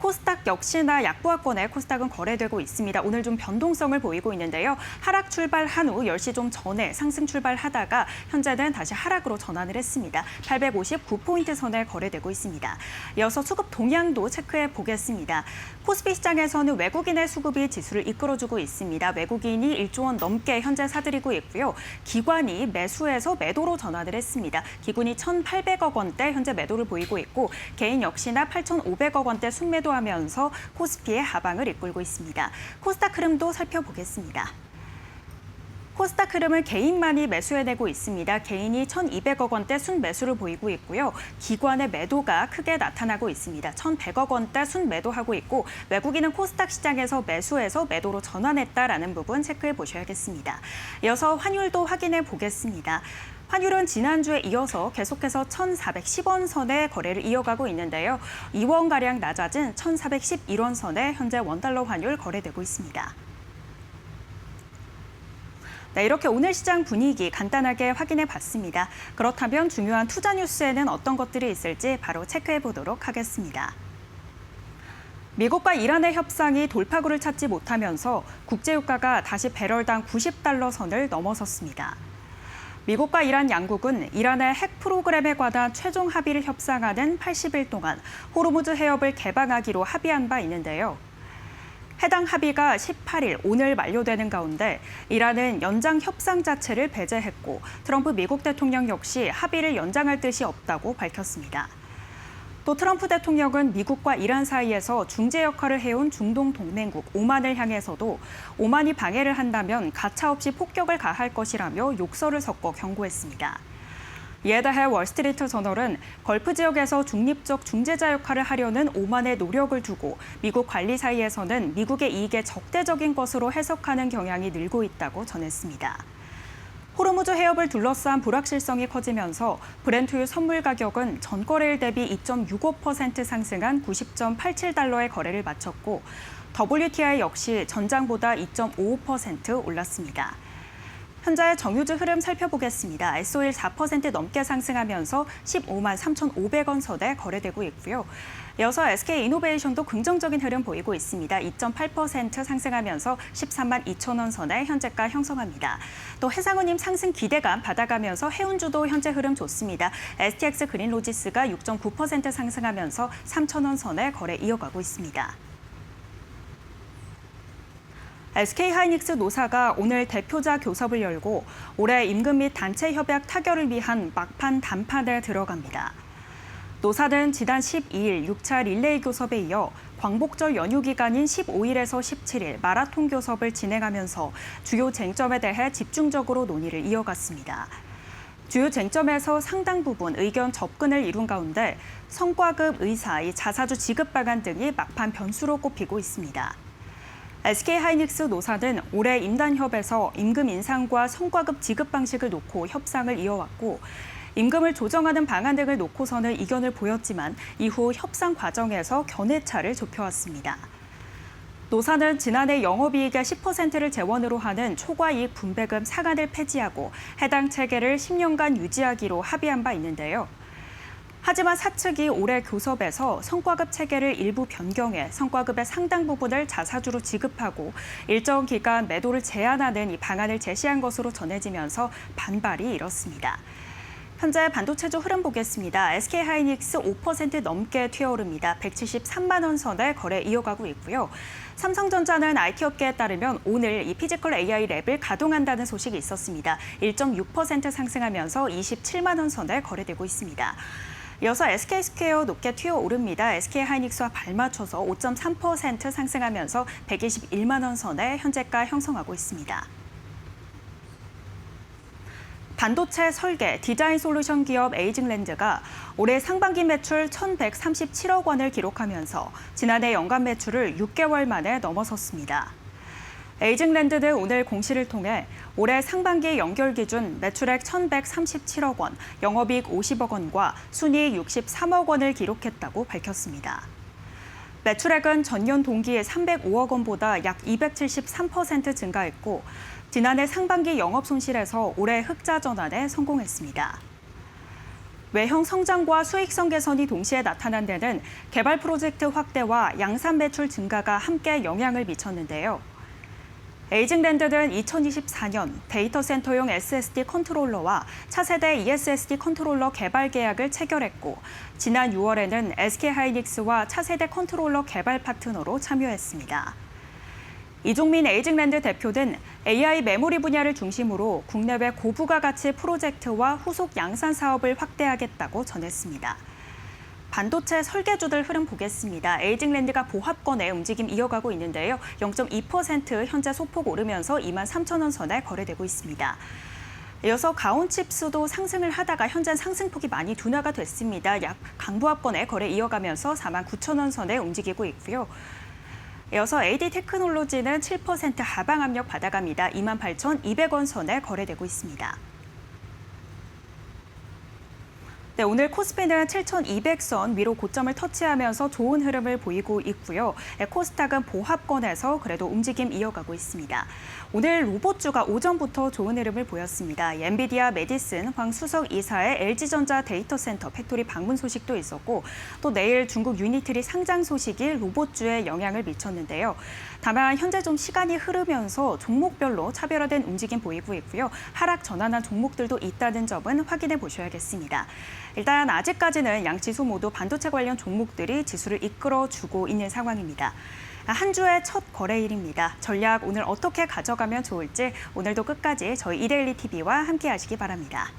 코스닥 역시나 약보합권에 코스닥은 거래되고 있습니다. 오늘 좀 변동성을 보이고 있는데요. 하락 출발한 후 10시 좀 전에 상승 출발하다가 현재는 다시 하락으로 전환을 했습니다. 859포인트 선에 거래되고 있습니다. 이어서 수급 동향도 체크해 보겠습니다. 코스피 시장에서는 외국인의 수급이 지수를 이끌어주고 있습니다. 외국인이 1조 원 넘게 현재 사들이고 있고요. 기관이 매수에서 매도로 전환을 했습니다. 기군이 1,800억 원대 현재 매도를 보이고 있고 개인 역시나 8,500억 원대 순매도하면서 코스피의 하방을 이끌고 있습니다. 코스닥 흐름도 살펴보겠습니다. 코스닥 흐름을 개인만이 매수해내고 있습니다. 개인이 1,200억 원대 순매수를 보이고 있고요. 기관의 매도가 크게 나타나고 있습니다. 1,100억 원대 순매도하고 있고 외국인은 코스닥 시장에서 매수해서 매도로 전환했다라는 부분 체크해 보셔야겠습니다. 이어서 환율도 확인해 보겠습니다. 환율은 지난주에 이어서 계속해서 1,410원 선의 거래를 이어가고 있는데요. 2원가량 낮아진 1,411원 선에 현재 원달러 환율 거래되고 있습니다. 네, 이렇게 오늘 시장 분위기 간단하게 확인해 봤습니다. 그렇다면 중요한 투자 뉴스에는 어떤 것들이 있을지 바로 체크해 보도록 하겠습니다. 미국과 이란의 협상이 돌파구를 찾지 못하면서 국제유가가 다시 배럴당 90달러 선을 넘어섰습니다. 미국과 이란 양국은 이란의 핵 프로그램에 관한 최종 합의를 협상하는 80일 동안 호르무즈 해협을 개방하기로 합의한 바 있는데요. 해당 합의가 18일 오늘 만료되는 가운데 이란은 연장 협상 자체를 배제했고 트럼프 미국 대통령 역시 합의를 연장할 뜻이 없다고 밝혔습니다. 또 트럼프 대통령은 미국과 이란 사이에서 중재 역할을 해온 중동 동맹국 오만을 향해서도 오만이 방해를 한다면 가차없이 폭격을 가할 것이라며 욕설을 섞어 경고했습니다. 이에 대해 월스트리트 저널은 걸프 지역에서 중립적 중재자 역할을 하려는 오만의 노력을 두고 미국 관리 사이에서는 미국의 이익에 적대적인 것으로 해석하는 경향이 늘고 있다고 전했습니다. 호르무즈 해협을 둘러싼 불확실성이 커지면서 브렌트유 선물 가격은 전거래일 대비 2.65% 상승한 90.87달러의 거래를 마쳤고 WTI 역시 전장보다 2.55% 올랐습니다. 현재 정유주 흐름 살펴보겠습니다. SO일 4% 넘게 상승하면서 15만 3,500원 선에 거래되고 있고요. 이어서 SK이노베이션도 긍정적인 흐름 보이고 있습니다. 2.8% 상승하면서 13만 2천 원 선에 현재가 형성합니다. 또 해상운임 상승 기대감 받아가면서 해운주도 현재 흐름 좋습니다. STX 그린로지스가 6.9% 상승하면서 3천 원 선에 거래 이어가고 있습니다. SK하이닉스 노사가 오늘 대표자 교섭을 열고 올해 임금 및 단체 협약 타결을 위한 막판談판에 들어갑니다. 노사는 지난 12일 6차 릴레이 교섭에 이어 광복절 연휴 기간인 15일에서 17일 마라톤 교섭을 진행하면서 주요 쟁점에 대해 집중적으로 논의를 이어갔습니다. 주요 쟁점에서 상당 부분 의견 접근을 이룬 가운데 성과급 의사, 자사주 지급 방안 등이 막판 변수로 꼽히고 있습니다. SK하이닉스 노사는 올해 임단협에서 임금 인상과 성과급 지급 방식을 놓고 협상을 이어왔고 임금을 조정하는 방안 등을 놓고서는 이견을 보였지만 이후 협상 과정에서 견해차를 좁혀왔습니다. 노사는 지난해 영업이익의 10%를 재원으로 하는 초과이익 분배금 상한을 폐지하고 해당 체계를 10년간 유지하기로 합의한 바 있는데요. 하지만 사측이 올해 교섭에서 성과급 체계를 일부 변경해 성과급의 상당 부분을 자사주로 지급하고 일정 기간 매도를 제한하는 이 방안을 제시한 것으로 전해지면서 반발이 일었습니다. 현재 반도체주 흐름 보겠습니다. SK하이닉스 5% 넘게 튀어오릅니다. 173만 원 선에 거래 이어가고 있고요. 삼성전자는 IT 업계에 따르면 오늘 이 피지컬 AI 랩을 가동한다는 소식이 있었습니다. 1.6% 상승하면서 27만 원 선에 거래되고 있습니다. 이어서 SK스퀘어 높게 튀어오릅니다. SK하이닉스와 발맞춰서 5.3% 상승하면서 121만 원 선에 현재가 형성하고 있습니다. 반도체 설계, 디자인 솔루션 기업 에이징랜드가 올해 상반기 매출 1,137억 원을 기록하면서 지난해 연간 매출을 6개월 만에 넘어섰습니다. 에이징랜드는 오늘 공시를 통해 올해 상반기 연결 기준 매출액 1,137억 원, 영업이익 50억 원과 순이익 63억 원을 기록했다고 밝혔습니다. 매출액은 전년 동기의 305억 원보다 약 273% 증가했고 지난해 상반기 영업 손실에서 올해 흑자 전환에 성공했습니다. 외형 성장과 수익성 개선이 동시에 나타난 데는 개발 프로젝트 확대와 양산 매출 증가가 함께 영향을 미쳤는데요. 에이징랜드는 2024년 데이터 센터용 SSD 컨트롤러와 차세대 ESSD 컨트롤러 개발 계약을 체결했고 지난 6월에는 SK하이닉스와 차세대 컨트롤러 개발 파트너로 참여했습니다. 이종민 에이징랜드 대표는 AI 메모리 분야를 중심으로 국내외 고부가 가치 프로젝트와 후속 양산 사업을 확대하겠다고 전했습니다. 반도체 설계주들 흐름 보겠습니다. 에이징랜드가 보합권의 움직임 이어가고 있는데요. 0.2% 현재 소폭 오르면서 23,000원 선에 거래되고 있습니다. 이어서 가온칩스도 상승을 하다가 현재 상승폭이 많이 둔화가 됐습니다. 약 강보합권의 거래 이어가면서 49,000원 선에 움직이고 있고요. 이어서 AD테크놀로지는 7% 하방 압력 받아갑니다. 28,200원 선에 거래되고 있습니다. 네, 오늘 코스피는 7,200선 위로 고점을 터치하면서 좋은 흐름을 보이고 있고요. 코스닥은 보합권에서 그래도 움직임 이어가고 있습니다. 오늘 로봇주가 오전부터 좋은 흐름을 보였습니다. 엔비디아 메디슨 황수석 이사의 LG전자 데이터센터 팩토리 방문 소식도 있었고 또 내일 중국 유니트리 상장 소식이 로봇주에 영향을 미쳤는데요. 다만 현재 좀 시간이 흐르면서 종목별로 차별화된 움직임 보이고 있고요. 하락 전환한 종목들도 있다는 점은 확인해 보셔야겠습니다. 일단 아직까지는 양 지수 모두 반도체 관련 종목들이 지수를 이끌어주고 있는 상황입니다. 한 주의 첫 거래일입니다. 전략 오늘 어떻게 가져가면 좋을지 오늘도 끝까지 저희 이데일리 TV와 함께 하시기 바랍니다.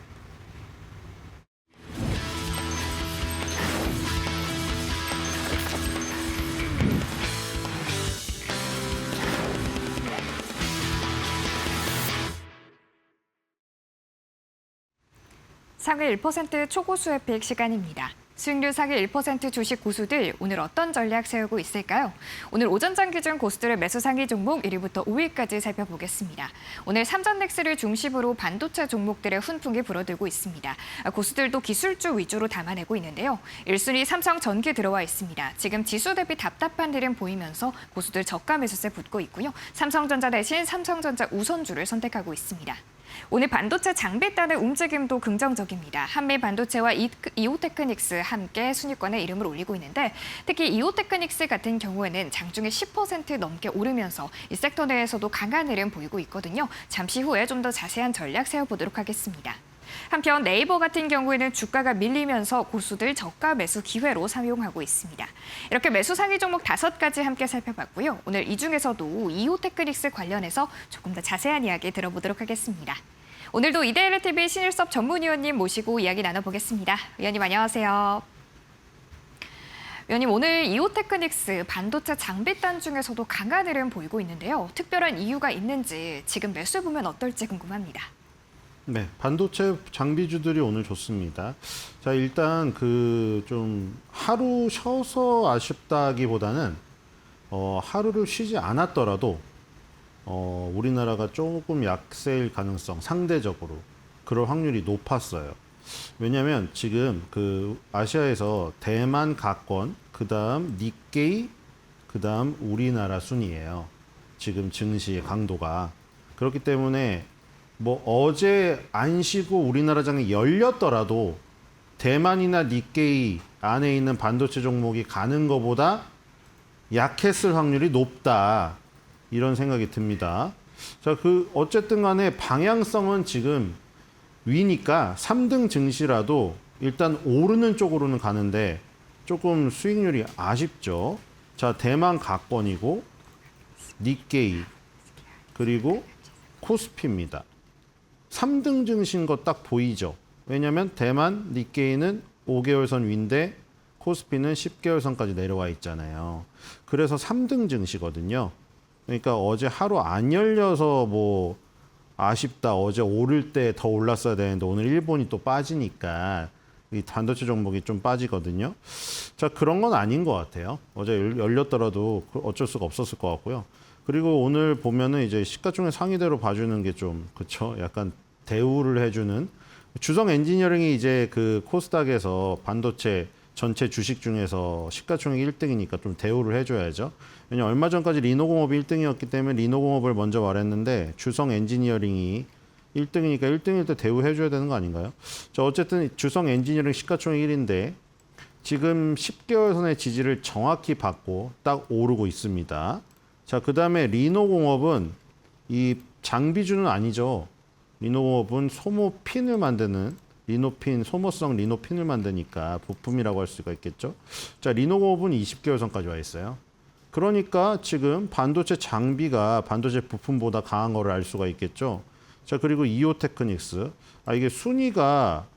상위 1% 초고수의 픽 시간입니다. 수익률 상위 1% 주식 고수들 오늘 어떤 전략 세우고 있을까요? 오늘 오전장 기준 고수들의 매수 상위 종목 1위부터 5위까지 살펴보겠습니다. 오늘 삼전넥스를 중심으로 반도체 종목들의 훈풍이 불어들고 있습니다. 고수들도 기술주 위주로 담아내고 있는데요. 1순위 삼성전기 들어와 있습니다. 지금 지수 대비 답답한 흐름 보이면서 고수들 저가 매수세 붙고 있고요. 삼성전자 대신 삼성전자 우선주를 선택하고 있습니다. 오늘 반도체 장비단의 움직임도 긍정적입니다. 한미 반도체와 이오테크닉스 함께 순위권에 이름을 올리고 있는데 특히 이오테크닉스 같은 경우에는 장중에 10% 넘게 오르면서 이 섹터 내에서도 강한 흐름 보이고 있거든요. 잠시 후에 좀 더 자세한 전략 세워보도록 하겠습니다. 한편 네이버 같은 경우에는 주가가 밀리면서 고수들 저가 매수 기회로 사용하고 있습니다. 이렇게 매수 상위 종목 5가지 함께 살펴봤고요. 오늘 이 중에서도 이오테크닉스 관련해서 조금 더 자세한 이야기 들어보도록 하겠습니다. 오늘도 이데일리 TV 신일섭 전문위원님 모시고 이야기 나눠보겠습니다. 위원님 안녕하세요. 위원님 오늘 이오테크닉스 반도체 장비단 중에서도 강한 흐름 보이고 있는데요. 특별한 이유가 있는지 지금 매수해보면 어떨지 궁금합니다. 네, 반도체 장비주들이 오늘 좋습니다. 자, 일단 좀 하루 쉬어서 아쉽다기보다는 하루를 쉬지 않았더라도 우리나라가 조금 약세일 가능성 상대적으로 그럴 확률이 높았어요. 왜냐하면 지금 아시아에서 대만 가권, 그다음 니케이, 그다음 우리나라 순이에요. 지금 증시의 강도가. 그렇기 때문에 어제 안 쉬고 우리나라 장이 열렸더라도 대만이나 니케이 안에 있는 반도체 종목이 가는 것보다 약했을 확률이 높다. 이런 생각이 듭니다. 자, 어쨌든 간에 방향성은 지금 위니까 3등 증시라도 일단 오르는 쪽으로는 가는데 조금 수익률이 아쉽죠. 자, 대만 가권이고 니케이 그리고 코스피입니다. 3등 증시인 거 딱 보이죠. 왜냐하면 대만 니케이는 5개월선 위인데 코스피는 10개월선까지 내려와 있잖아요. 그래서 3등 증시거든요. 그러니까 어제 하루 안 열려서 뭐 아쉽다. 어제 오를 때 더 올랐어야 되는데 오늘 일본이 또 빠지니까 이 반도체 종목이 좀 빠지거든요. 자, 그런 건 아닌 것 같아요. 어제 열렸더라도 어쩔 수가 없었을 것 같고요. 그리고 오늘 보면은 이제 시가총액 상위대로 봐주는 게 좀 그쵸? 약간 대우를 해주는 주성 엔지니어링이 이제 그 코스닥에서 반도체 전체 주식 중에서 시가총액 1등이니까 좀 대우를 해줘야죠. 왜냐면 얼마 전까지 리노공업이 1등이었기 때문에 리노공업을 먼저 말했는데 주성 엔지니어링이 1등이니까 1등일 때 대우해줘야 되는 거 아닌가요? 자, 어쨌든 주성 엔지니어링 시가총액 1인데 지금 10개월 선의 지지를 정확히 받고 딱 오르고 있습니다. 자, 그 다음에 리노공업은 이 장비주는 아니죠. 리노공업은 소모핀을 만드는 리노핀, 소모성 리노핀을 만드니까 부품이라고 할 수가 있겠죠. 자, 리노공업은 20개월 선까지 와 있어요. 그러니까 지금 반도체 장비가 반도체 부품보다 강한 거를 알 수가 있겠죠. 자, 그리고 이오테크닉스. 이게 순위가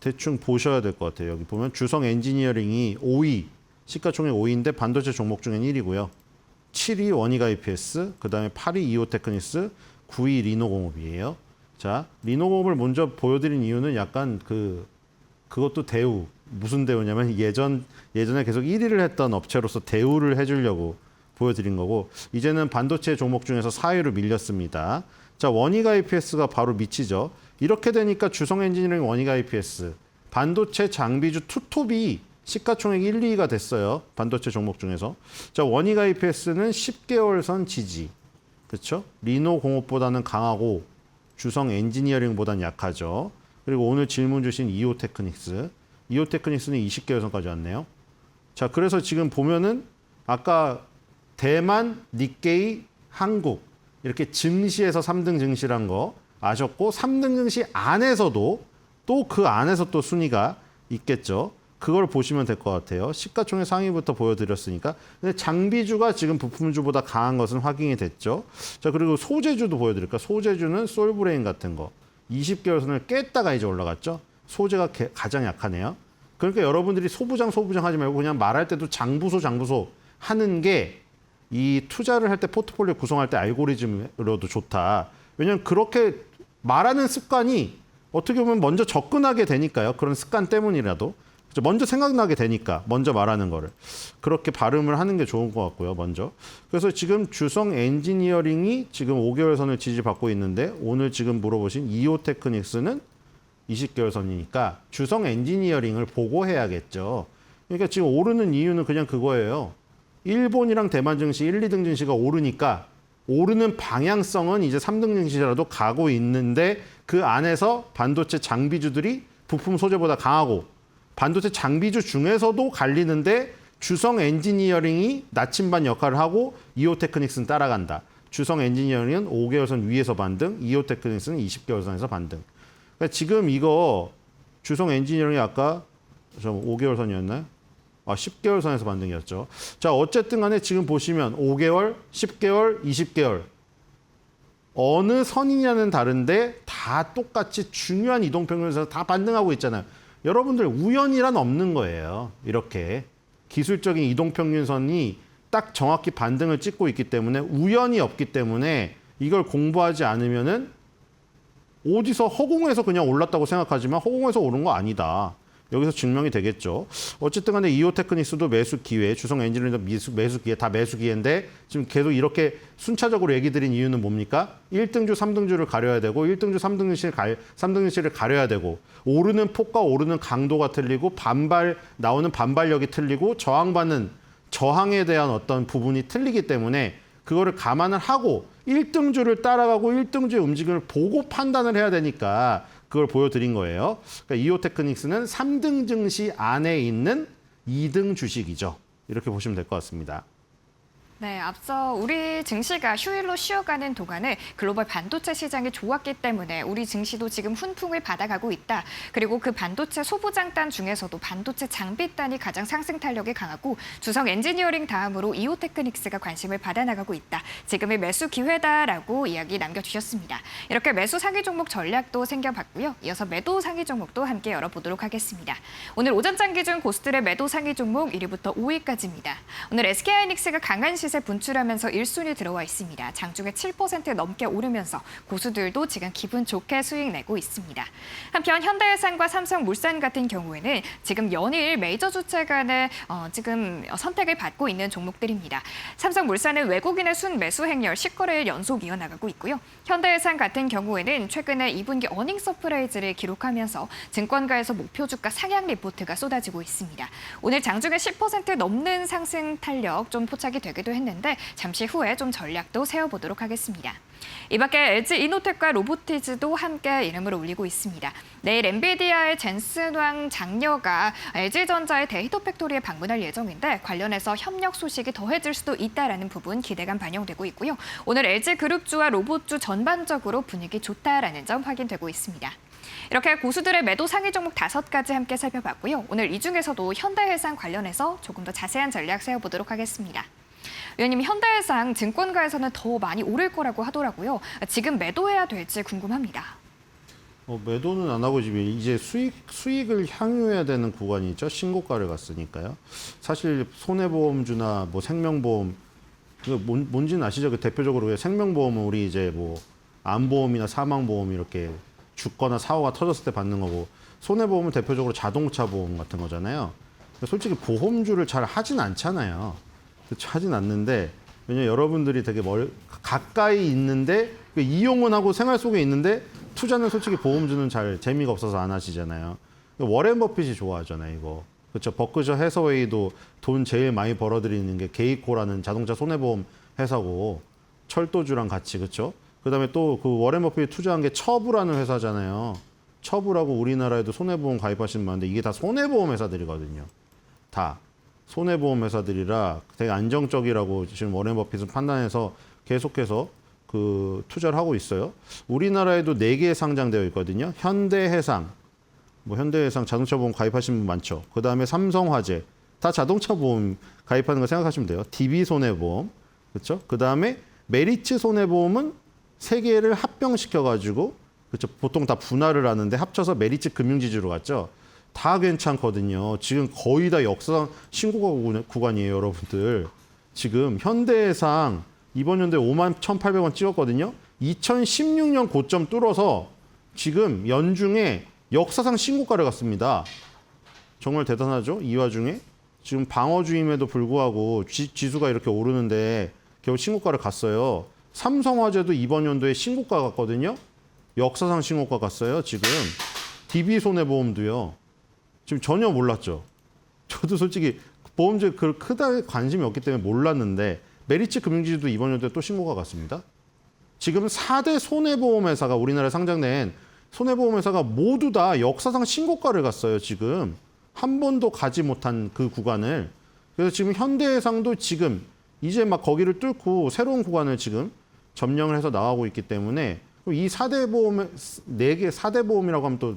대충 보셔야 될 것 같아요. 여기 보면 주성 엔지니어링이 5위, 시가총액 5위인데 반도체 종목 중엔 1위고요. 7위 원익 IPS, 그 다음에 8위 이오테크닉스, 9위 리노공업이에요. 자, 리노공업을 먼저 보여드린 이유는 약간 그것도 대우. 무슨 대우냐면 예전에 계속 1위를 했던 업체로서 대우를 해주려고 보여드린 거고, 이제는 반도체 종목 중에서 4위로 밀렸습니다. 자, 원익 IPS가 바로 밑이죠. 이렇게 되니까 주성 엔지니어링 원익 IPS, 반도체 장비주 투톱이 시가총액 1, 2위가 됐어요. 반도체 종목 중에서. 자, 원익 IPS는 10개월 선 지지. 그렇죠? 리노공업보다는 강하고 주성 엔지니어링보다는 약하죠. 그리고 오늘 질문 주신 이오테크닉스. 이오테크닉스는 20개월 선까지 왔네요. 자, 그래서 지금 보면은 아까 대만, 니케이, 한국 이렇게 증시에서 3등 증시란 거 아셨고, 3등 증시 안에서도 또 그 안에서 또 순위가 있겠죠. 그걸 보시면 될 것 같아요. 시가총액 상위부터 보여드렸으니까. 근데 장비주가 지금 부품주보다 강한 것은 확인이 됐죠. 자, 그리고 소재주도 보여드릴까? 소재주는 솔브레인 같은 거 20개월 선을 깼다가 이제 올라갔죠. 소재가 가장 약하네요. 그러니까 여러분들이 소부장 하지 말고 그냥 말할 때도 장부소 하는 게 이 투자를 할 때 포트폴리오 구성할 때 알고리즘으로도 좋다. 왜냐하면 그렇게 말하는 습관이 어떻게 보면 먼저 접근하게 되니까요. 그런 습관 때문이라도. 먼저 생각나게 되니까 먼저 말하는 거를 그렇게 발음을 하는 게 좋은 것 같고요. 먼저. 그래서 지금 주성 엔지니어링이 지금 5개월 선을 지지받고 있는데 오늘 지금 물어보신 이오테크닉스는 20개월 선이니까 주성 엔지니어링을 보고 해야겠죠. 그러니까 지금 오르는 이유는 그냥 그거예요. 일본이랑 대만 증시 1, 2등 증시가 오르니까 오르는 방향성은 이제 3등 증시라도 가고 있는데 그 안에서 반도체 장비주들이 부품 소재보다 강하고 반도체 장비주 중에서도 갈리는데 주성 엔지니어링이 나침반 역할을 하고 이오테크닉스는 따라간다. 주성 엔지니어링은 5개월 선 위에서 반등, 이오테크닉스는 20개월 선에서 반등. 그러니까 지금 이거 주성 엔지니어링이 아까 5개월 선이었나요? 10개월 선에서 반등이었죠. 자, 어쨌든 간에 지금 보시면 5개월, 10개월, 20개월 어느 선이냐는 다른데 다 똑같이 중요한 이동평균에서 다 반등하고 있잖아요. 여러분들 우연이란 없는 거예요. 이렇게 기술적인 이동평균선이 딱 정확히 반등을 찍고 있기 때문에 우연이 없기 때문에 이걸 공부하지 않으면은 어디서 허공에서 그냥 올랐다고 생각하지만 허공에서 오른 거 아니다. 여기서 증명이 되겠죠. 어쨌든 간에 이오테크닉스도 매수 기회, 주성 엔지니어링도 매수 기회, 다 매수 기회인데 지금 계속 이렇게 순차적으로 얘기 드린 이유는 뭡니까? 1등주, 3등주를 가려야 되고 1등주, 3등주를 가려야 되고 오르는 폭과 오르는 강도가 틀리고 나오는 반발력이 틀리고 저항에 대한 어떤 부분이 틀리기 때문에 그거를 감안을 하고 1등주를 따라가고 1등주의 움직임을 보고 판단을 해야 되니까 그걸 보여드린 거예요. 그러니까 이오테크닉스는 3등 증시 안에 있는 2등 주식이죠. 이렇게 보시면 될 것 같습니다. 네, 앞서 우리 증시가 휴일로 쉬어가는 동안에 글로벌 반도체 시장이 좋았기 때문에 우리 증시도 지금 훈풍을 받아가고 있다. 그리고 그 반도체 소부장단 중에서도 반도체 장비단이 가장 상승 탄력이 강하고 주성 엔지니어링 다음으로 이오테크닉스가 관심을 받아나가고 있다. 지금이 매수 기회다라고 이야기 남겨주셨습니다. 이렇게 매수 상위 종목 전략도 챙겨봤고요. 이어서 매도 상위 종목도 함께 열어보도록 하겠습니다. 오늘 오전장 기준 고스들의 매도 상위 종목 1위부터 5위까지입니다. 오늘 SK하이닉스가 강한 시세 분출하면서 1순위 들어와 있습니다. 장중에 7% 넘게 오르면서 고수들도 지금 기분 좋게 수익 내고 있습니다. 한편 현대해상과 삼성물산 같은 경우에는 지금 연일 메이저 주체 간의 지금 선택을 받고 있는 종목들입니다. 삼성물산은 외국인의 순매수 행렬 10거래일 연속 이어나가고 있고요. 현대해상 같은 경우에는 최근에 2분기 어닝 서프라이즈를 기록하면서 증권가에서 목표 주가 상향 리포트가 쏟아지고 있습니다. 오늘 장중에 10% 넘는 상승 탄력 좀 포착이 되기도 했는데 잠시 후에 좀 전략도 세워보도록 하겠습니다. 이 밖에 LG 이노텍과 로보티즈도 함께 이름을 올리고 있습니다. 내일 엔비디아의 젠슨 왕 장녀가 LG전자의 데이터 팩토리에 방문할 예정인데 관련해서 협력 소식이 더해질 수도 있다라는 부분 기대감 반영되고 있고요. 오늘 LG그룹주와 로봇주 전반적으로 분위기 좋다라는 점 확인되고 있습니다. 이렇게 고수들의 매도 상위 종목 5가지 함께 살펴봤고요. 오늘 이 중에서도 현대해상 관련해서 조금 더 자세한 전략 세워보도록 하겠습니다. 위원님, 현대해상 증권가에서는 더 많이 오를 거라고 하더라고요. 지금 매도해야 될지 궁금합니다. 매도는 안 하고 지금 이제 수익을 향유해야 되는 구간이 있죠. 신고가를 갔으니까요. 사실 손해보험주나 뭐 생명보험, 뭔지는 아시죠? 그 대표적으로 생명보험은 우리 이제 뭐 암보험이나 사망보험 이렇게 죽거나 사고가 터졌을 때 받는 거고, 손해보험은 대표적으로 자동차 보험 같은 거잖아요. 솔직히 보험주를 잘 하진 않잖아요. 하진 않는데, 왜냐면 여러분들이 되게 가까이 있는데 이용은 하고 생활 속에 있는데 투자는 솔직히 보험주는 잘 재미가 없어서 안 하시잖아요. 워렌 버핏이 좋아하잖아요, 이거. 그렇죠. 버크셔 해서웨이도 돈 제일 많이 벌어들이는 게 게이코라는 자동차 손해보험 회사고, 철도주랑 같이, 그렇죠. 그다음에 또 그 워렌 버핏이 투자한 게 처부라는 회사잖아요. 처부라고 우리나라에도 손해보험 가입하시는 분 많은데 이게 다 손해보험 회사들이거든요. 다. 손해보험 회사들이라 되게 안정적이라고 지금 워렌 버핏은 판단해서 계속해서 그 투자를 하고 있어요. 우리나라에도 4개 상장되어 있거든요. 현대해상, 현대해상 자동차 보험 가입하시는 분 많죠. 그 다음에 삼성화재, 다 자동차 보험 가입하는 거 생각하시면 돼요. DB손해보험, 그렇죠. 그 다음에 메리츠 손해보험은 3개를 합병시켜가지고, 그렇죠. 보통 다 분할을 하는데 합쳐서 메리츠 금융지주로 갔죠. 다 괜찮거든요. 지금 거의 다 역사상 신고가 구간이에요, 여러분들. 지금 현대해상 이번 연도에 51,800원 찍었거든요. 2016년 고점 뚫어서 지금 연중에 역사상 신고가를 갔습니다. 정말 대단하죠? 이 와중에 지금 방어주임에도 불구하고 지수가 이렇게 오르는데 겨우 신고가를 갔어요. 삼성화재도 이번 연도에 신고가 갔거든요. 역사상 신고가 갔어요, 지금. DB손해보험도요. 지금 전혀 몰랐죠. 저도 솔직히 보험주에 크다 관심이 없기 때문에 몰랐는데 메리츠 금융지주도 이번 연도에 또 신고가 갔습니다. 지금 4대 손해보험회사가 우리나라에 상장된 손해보험회사가 모두 다 역사상 신고가를 갔어요. 지금 한 번도 가지 못한 그 구간을. 그래서 지금 현대해상도 지금 이제 막 거기를 뚫고 새로운 구간을 지금 점령을 해서 나가고 있기 때문에 이 4대 보험, 4개 4대 보험이라고 하면 또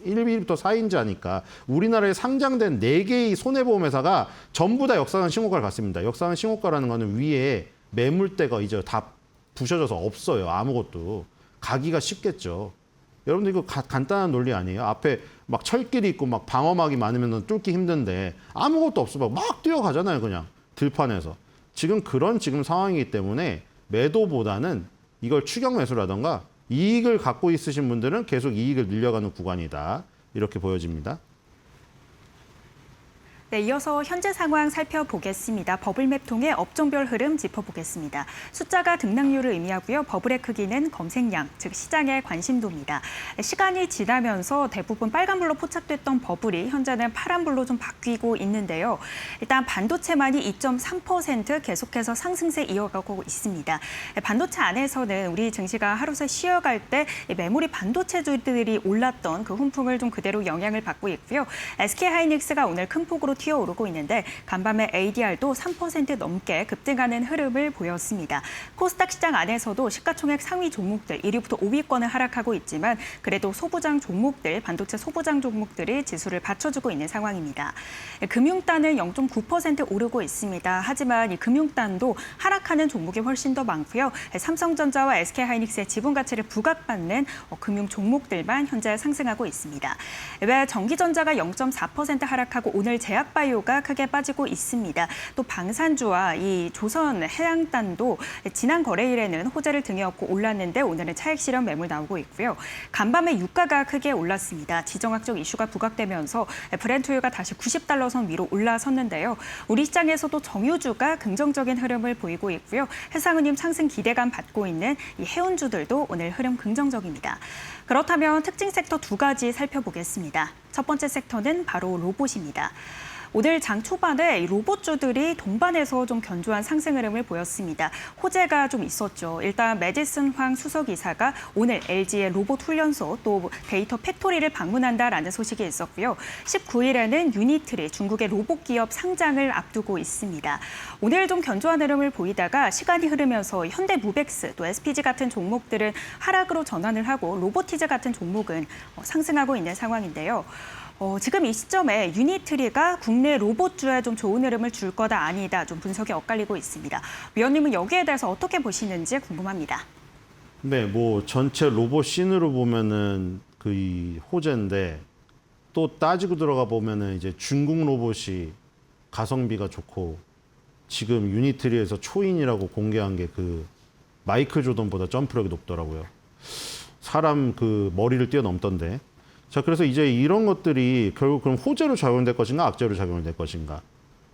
1위부터 4인자니까 우리나라에 상장된 4개의 손해보험 회사가 전부 다 역사상 신고가를 갔습니다. 역사상 신고가라는 거는 위에 매물대가 이제 다 부셔져서 없어요. 아무것도. 가기가 쉽겠죠. 여러분들 이거 간단한 논리 아니에요? 앞에 막 철길이 있고 막 방어막이 많으면 뚫기 힘든데 아무것도 없어. 막 뛰어가잖아요. 그냥 들판에서. 지금 그런 상황이기 때문에 매도보다는 이걸 추격 매수라던가 이익을 갖고 있으신 분들은 계속 이익을 늘려가는 구간이다. 이렇게 보여집니다. 네, 이어서 현재 상황 살펴보겠습니다. 버블맵 통해 업종별 흐름 짚어보겠습니다. 숫자가 등락률을 의미하고요. 버블의 크기는 검색량, 즉 시장의 관심도입니다. 시간이 지나면서 대부분 빨간불로 포착됐던 버블이 현재는 파란불로 좀 바뀌고 있는데요. 일단 반도체만이 2.3% 계속해서 상승세 이어가고 있습니다. 반도체 안에서는 우리 증시가 하루 새 쉬어갈 때 메모리 반도체주들이 올랐던 그 훈풍을 좀 그대로 영향을 받고 있고요. SK하이닉스가 오늘 큰 폭으로 튀어오르고 있는데 간밤에 ADR도 3% 넘게 급등하는 흐름을 보였습니다. 코스닥 시장 안에서도 시가총액 상위 종목들 1위부터 5위권을 하락하고 있지만 그래도 소부장 종목들, 반도체 소부장 종목들이 지수를 받쳐주고 있는 상황입니다. 금융단은 0.9% 오르고 있습니다. 하지만 이 금융단도 하락하는 종목이 훨씬 더 많고요. 삼성전자와 SK하이닉스의 지분 가치를 부각받는 금융 종목들만 현재 상승하고 있습니다. 외 전기전자가 0.4% 하락하고 오늘 제약바이오가 크게 빠지고 있습니다. 또 방산주와 이 조선해양단도 지난 거래일에는 호재를 등에 업고 올랐는데 오늘은 차익 실현 매물 나오고 있고요. 간밤에 유가가 크게 올랐습니다. 지정학적 이슈가 부각되면서 브렌트유가 다시 $90 선 위로 올라섰는데요. 우리 시장에서도 정유주가 긍정적인 흐름을 보이고 있고요. 해상운임 상승 기대감 받고 있는 이 해운주들도 오늘 흐름 긍정적입니다. 그렇다면 특징 섹터 두 가지 살펴보겠습니다. 첫 번째 sek터는 바로 로봇입니다. 오늘 장 초반에 로봇주들이 동반해서 좀 견조한 상승 흐름을 보였습니다. 호재가 좀 있었죠. 일단 매디슨 황 수석이사가 오늘 LG의 로봇 훈련소 또 데이터 팩토리를 방문한다라는 소식이 있었고요. 19일에는 유니트리 중국의 로봇 기업 상장을 앞두고 있습니다. 오늘 좀 견조한 흐름을 보이다가 시간이 흐르면서 현대무벡스 또 SPG 같은 종목들은 하락으로 전환을 하고 로보티즈 같은 종목은 상승하고 있는 상황인데요. 지금 이 시점에 유니트리가 국내 로봇주에 좀 좋은 흐름을 줄 거다 아니다 좀 분석이 엇갈리고 있습니다. 위원님은 여기에 대해서 어떻게 보시는지 궁금합니다. 네, 뭐 전체 로봇 씬으로 보면은 그 호재인데 또 따지고 들어가 보면은 이제 중국 로봇이 가성비가 좋고 지금 유니트리에서 초인이라고 공개한 게 그 마이클 조던보다 점프력이 높더라고요. 사람 그 머리를 뛰어넘던데. 자, 그래서 이제 이런 것들이 결국 그럼 호재로 작용될 것인가 악재로 작용될 것인가.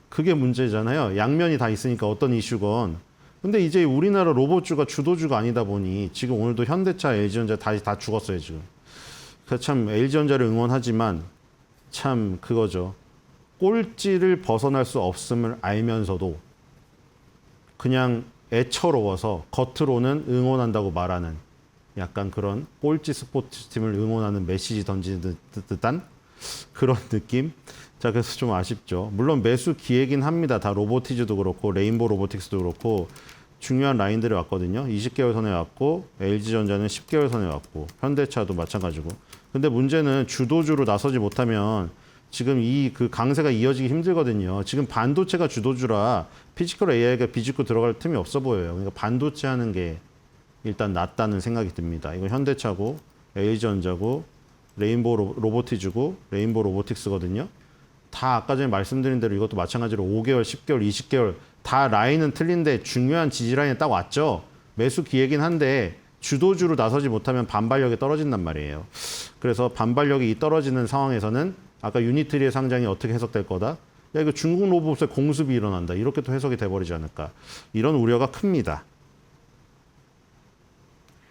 그게 문제잖아요. 양면이 다 있으니까 어떤 이슈건. 근데 이제 우리나라 로봇주가 주도주가 아니다 보니 지금 오늘도 현대차, LG전자 다 죽었어요, 지금. 그래서 참 LG전자를 응원하지만 참 그거죠. 꼴찌를 벗어날 수 없음을 알면서도 그냥 애처로워서 겉으로는 응원한다고 말하는 약간 그런 꼴찌 스포츠팀을 응원하는 메시지 던지는 듯한 그런 느낌? 자, 그래서 좀 아쉽죠. 물론 매수 기회긴 합니다. 다 로보티즈도 그렇고 레인보우 로보틱스도 그렇고 중요한 라인들이 왔거든요. 20개월 선에 왔고 LG전자는 10개월 선에 왔고 현대차도 마찬가지고. 근데 문제는 주도주로 나서지 못하면 지금 이 그 강세가 이어지기 힘들거든요. 지금 반도체가 주도주라 피지컬 AI가 비집고 들어갈 틈이 없어 보여요. 그러니까 반도체 하는 게 일단 낫다는 생각이 듭니다. 이거 현대차고 LG전자고 레인보우 로보티즈고 레인보우 로보틱스거든요. 다 아까 전에 말씀드린 대로 이것도 마찬가지로 5개월, 10개월, 20개월 다 라인은 틀린데 중요한 지지 라인에 딱 왔죠. 매수 기회긴 한데 주도주로 나서지 못하면 반발력이 떨어진단 말이에요. 그래서 반발력이 떨어지는 상황에서는 아까 유니트리의 상장이 어떻게 해석될 거다? 야, 이거 중국 로봇의 공습이 일어난다. 이렇게 또 해석이 돼버리지 않을까. 이런 우려가 큽니다.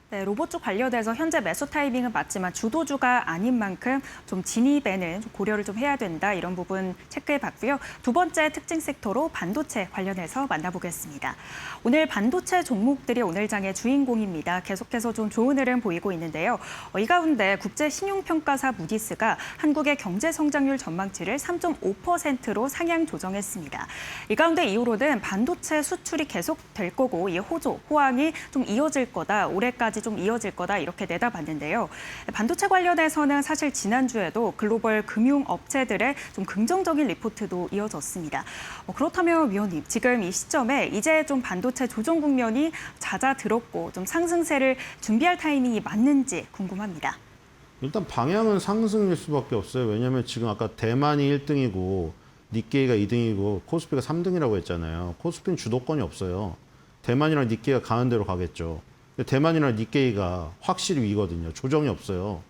네, 로봇 쪽 관련해서 현재 매수 타이밍은 맞지만 주도주가 아닌 만큼 좀 진입에는 좀 고려를 좀 해야 된다. 이런 부분 체크해 봤고요. 두 번째 특징 섹터로 반도체 관련해서 만나보겠습니다. 오늘 반도체 종목들이 오늘 장의 주인공입니다. 계속해서 좀 좋은 흐름 보이고 있는데요. 이 가운데 국제신용평가사 무디스가 한국의 경제 성장률 전망치를 3.5%로 상향 조정했습니다. 이 가운데 이후로는 반도체 수출이 계속될 거고 이 호황이 좀 이어질 거다. 올해까지 좀 이어질 거다 이렇게 내다봤는데요. 반도체 관련해서는 사실 지난주에도 글로벌 금융 업체들의 좀 긍정적인 리포트도 이어졌습니다. 그렇다면 위원님, 지금 이 시점에 이제 좀 반도체 조정 국면이 잦아들었고 좀 상승세를 준비할 타이밍이 맞는지 궁금합니다. 일단 방향은 상승일 수밖에 없어요. 왜냐하면 지금 아까 대만이 1등이고 니케이가 2등이고 코스피가 3등이라고 했잖아요. 코스피는 주도권이 없어요. 대만이랑 니케이가 가는 대로 가겠죠. 대만이랑 니케이가 확실히 위거든요. 조정이 없어요.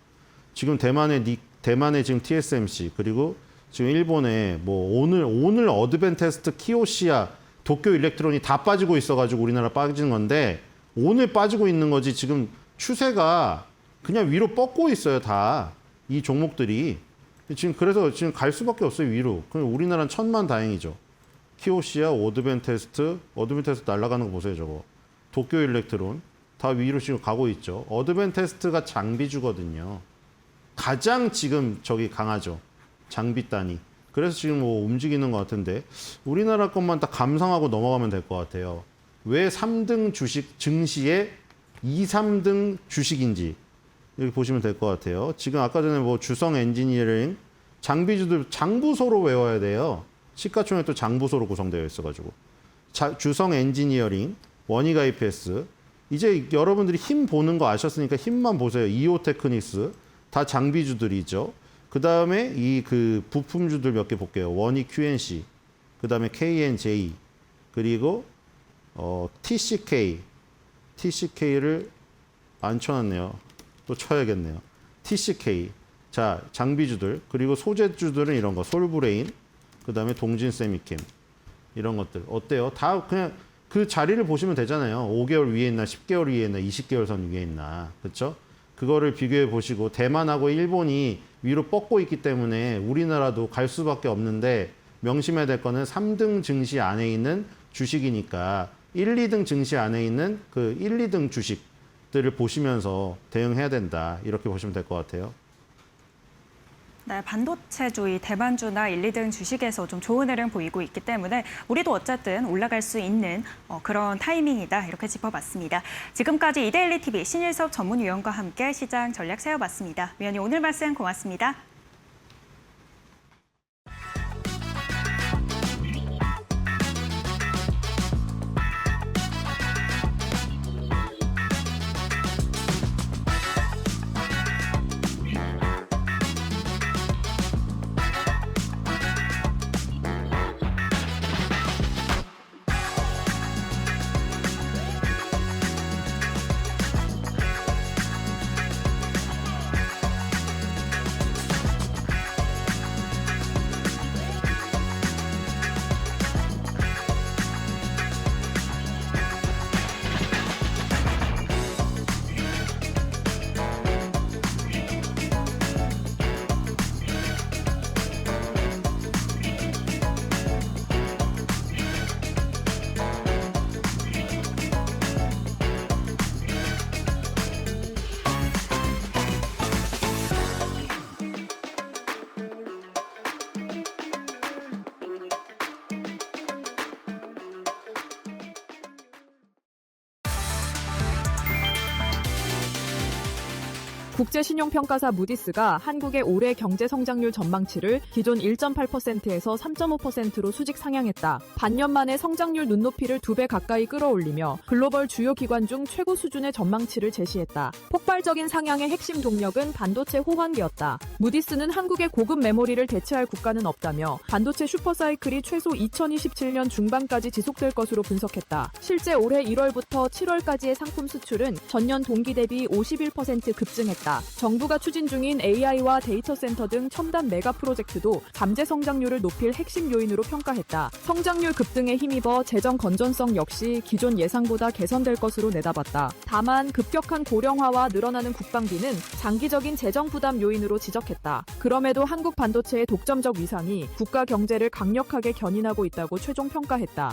지금 대만의 지금 TSMC 그리고 지금 일본에 뭐 오늘 어드밴테스트 키오시아 도쿄 일렉트론이 다 빠지고 있어가지고 우리나라 빠진 건데 오늘 빠지고 있는 거지 지금 추세가 그냥 위로 뻗고 있어요. 다 이 종목들이 지금 그래서 지금 갈 수밖에 없어요. 위로. 그럼 우리나라는 천만다행이죠. 키오시아, 어드밴테스트 날아가는 거 보세요. 저거 도쿄 일렉트론. 다 위로 지금 가고 있죠. 어드밴테스트가 장비주거든요. 가장 지금 저기 강하죠. 장비 단위. 그래서 지금 뭐 움직이는 것 같은데 우리나라 것만 딱 감상하고 넘어가면 될 것 같아요. 왜 3등 주식 증시에 2, 3등 주식인지 이렇게 보시면 될 것 같아요. 지금 아까 전에 뭐 주성 엔지니어링 장비주들 장부소로 외워야 돼요. 시가총액도 장부소로 구성되어 있어가지고 주성 엔지니어링, 원익 IPS 이제 여러분들이 힘 보는 거 아셨으니까 힘만 보세요. 이오테크닉스 다 장비주들이죠. 그 다음에 이 그 부품주들 몇 개 볼게요. 원익 QNC, 그 다음에 KNJ, 그리고 TCK를 안 쳐놨네요. 또 쳐야겠네요. TCK. 자, 장비주들, 그리고 소재주들은 이런 거, 솔브레인, 그 다음에 동진세미캠, 이런 것들. 어때요? 다 그냥 그 자리를 보시면 되잖아요. 5개월 위에 있나, 10개월 위에 있나, 20개월 선 위에 있나. 그렇죠? 그거를 비교해 보시고 대만하고 일본이 위로 뻗고 있기 때문에 우리나라도 갈 수밖에 없는데 명심해야 될 거는 3등 증시 안에 있는 주식이니까 1, 2등 증시 안에 있는 그 1, 2등 주식들을 보시면서 대응해야 된다. 이렇게 보시면 될 것 같아요. 네, 반도체주의 대만주나 1, 2등 주식에서 좀 좋은 흐름 보이고 있기 때문에 우리도 어쨌든 올라갈 수 있는 그런 타이밍이다 이렇게 짚어봤습니다. 지금까지 이데일리 TV 신일섭 전문위원과 함께 시장 전략 세워봤습니다. 위원님 오늘 말씀 고맙습니다. 국제신용평가사 무디스가 한국의 올해 경제 성장률 전망치를 기존 1.8%에서 3.5%로 수직 상향했다. 반년 만에 성장률 눈높이를 2배 가까이 끌어올리며 글로벌 주요 기관 중 최고 수준의 전망치를 제시했다. 폭발적인 상향의 핵심 동력은 반도체 호황기였다. 무디스는 한국의 고급 메모리를 대체할 국가는 없다며 반도체 슈퍼사이클이 최소 2027년 중반까지 지속될 것으로 분석했다. 실제 올해 1월부터 7월까지의 상품 수출은 전년 동기 대비 51% 급증했다. 정부가 추진 중인 AI와 데이터 센터 등 첨단 메가 프로젝트도 잠재 성장률을 높일 핵심 요인으로 평가했다. 성장률 급등에 힘입어 재정 건전성 역시 기존 예상보다 개선될 것으로 내다봤다. 다만 급격한 고령화와 늘어나는 국방비는 장기적인 재정 부담 요인으로 지적했다. 그럼에도 한국 반도체의 독점적 위상이 국가 경제를 강력하게 견인하고 있다고 최종 평가했다.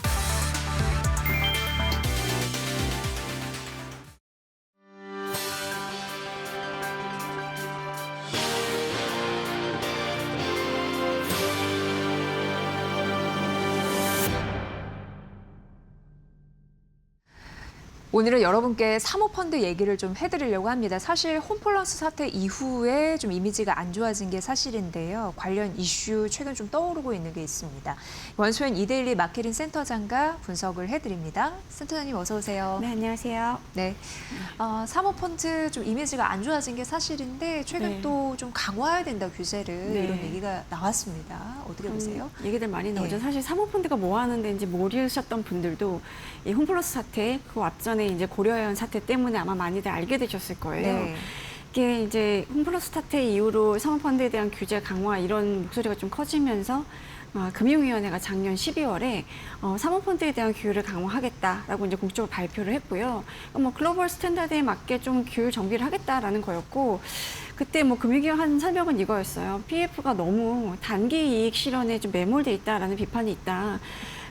오늘은 여러분께 사모펀드 얘기를 좀 해드리려고 합니다. 사실 홈플러스 사태 이후에 좀 이미지가 안 좋아진 게 사실인데요. 관련 이슈 최근 좀 떠오르고 있는 게 있습니다. 원소연 이데일리 마케팅 센터장과 분석을 해드립니다. 센터장님 어서 오세요. 네, 안녕하세요. 네, 사모펀드 좀 이미지가 안 좋아진 게 사실인데 최근 네. 또 좀 강화해야 된다 규제를 네. 이런 얘기가 나왔습니다. 어떻게 보세요? 얘기들 많이 나오죠. 네. 사실 사모펀드가 뭐 하는 데인지 모르셨던 분들도 이 홈플러스 사태, 그 앞전에 이제 고려해온 사태 때문에 아마 많이들 알게 되셨을 거예요. 네. 이게 이제 홈플러스 사태 이후로 사모펀드에 대한 규제 강화 이런 목소리가 좀 커지면서 금융위원회가 작년 12월에 사모펀드에 대한 규율을 강화하겠다라고 이제 공식적으로 발표를 했고요. 뭐 글로벌 스탠다드에 맞게 좀 규율 정비를 하겠다라는 거였고, 그때 뭐 금융위원 한 설명은 이거였어요. PF가 너무 단기 이익 실현에 좀 매몰돼 있다라는 비판이 있다.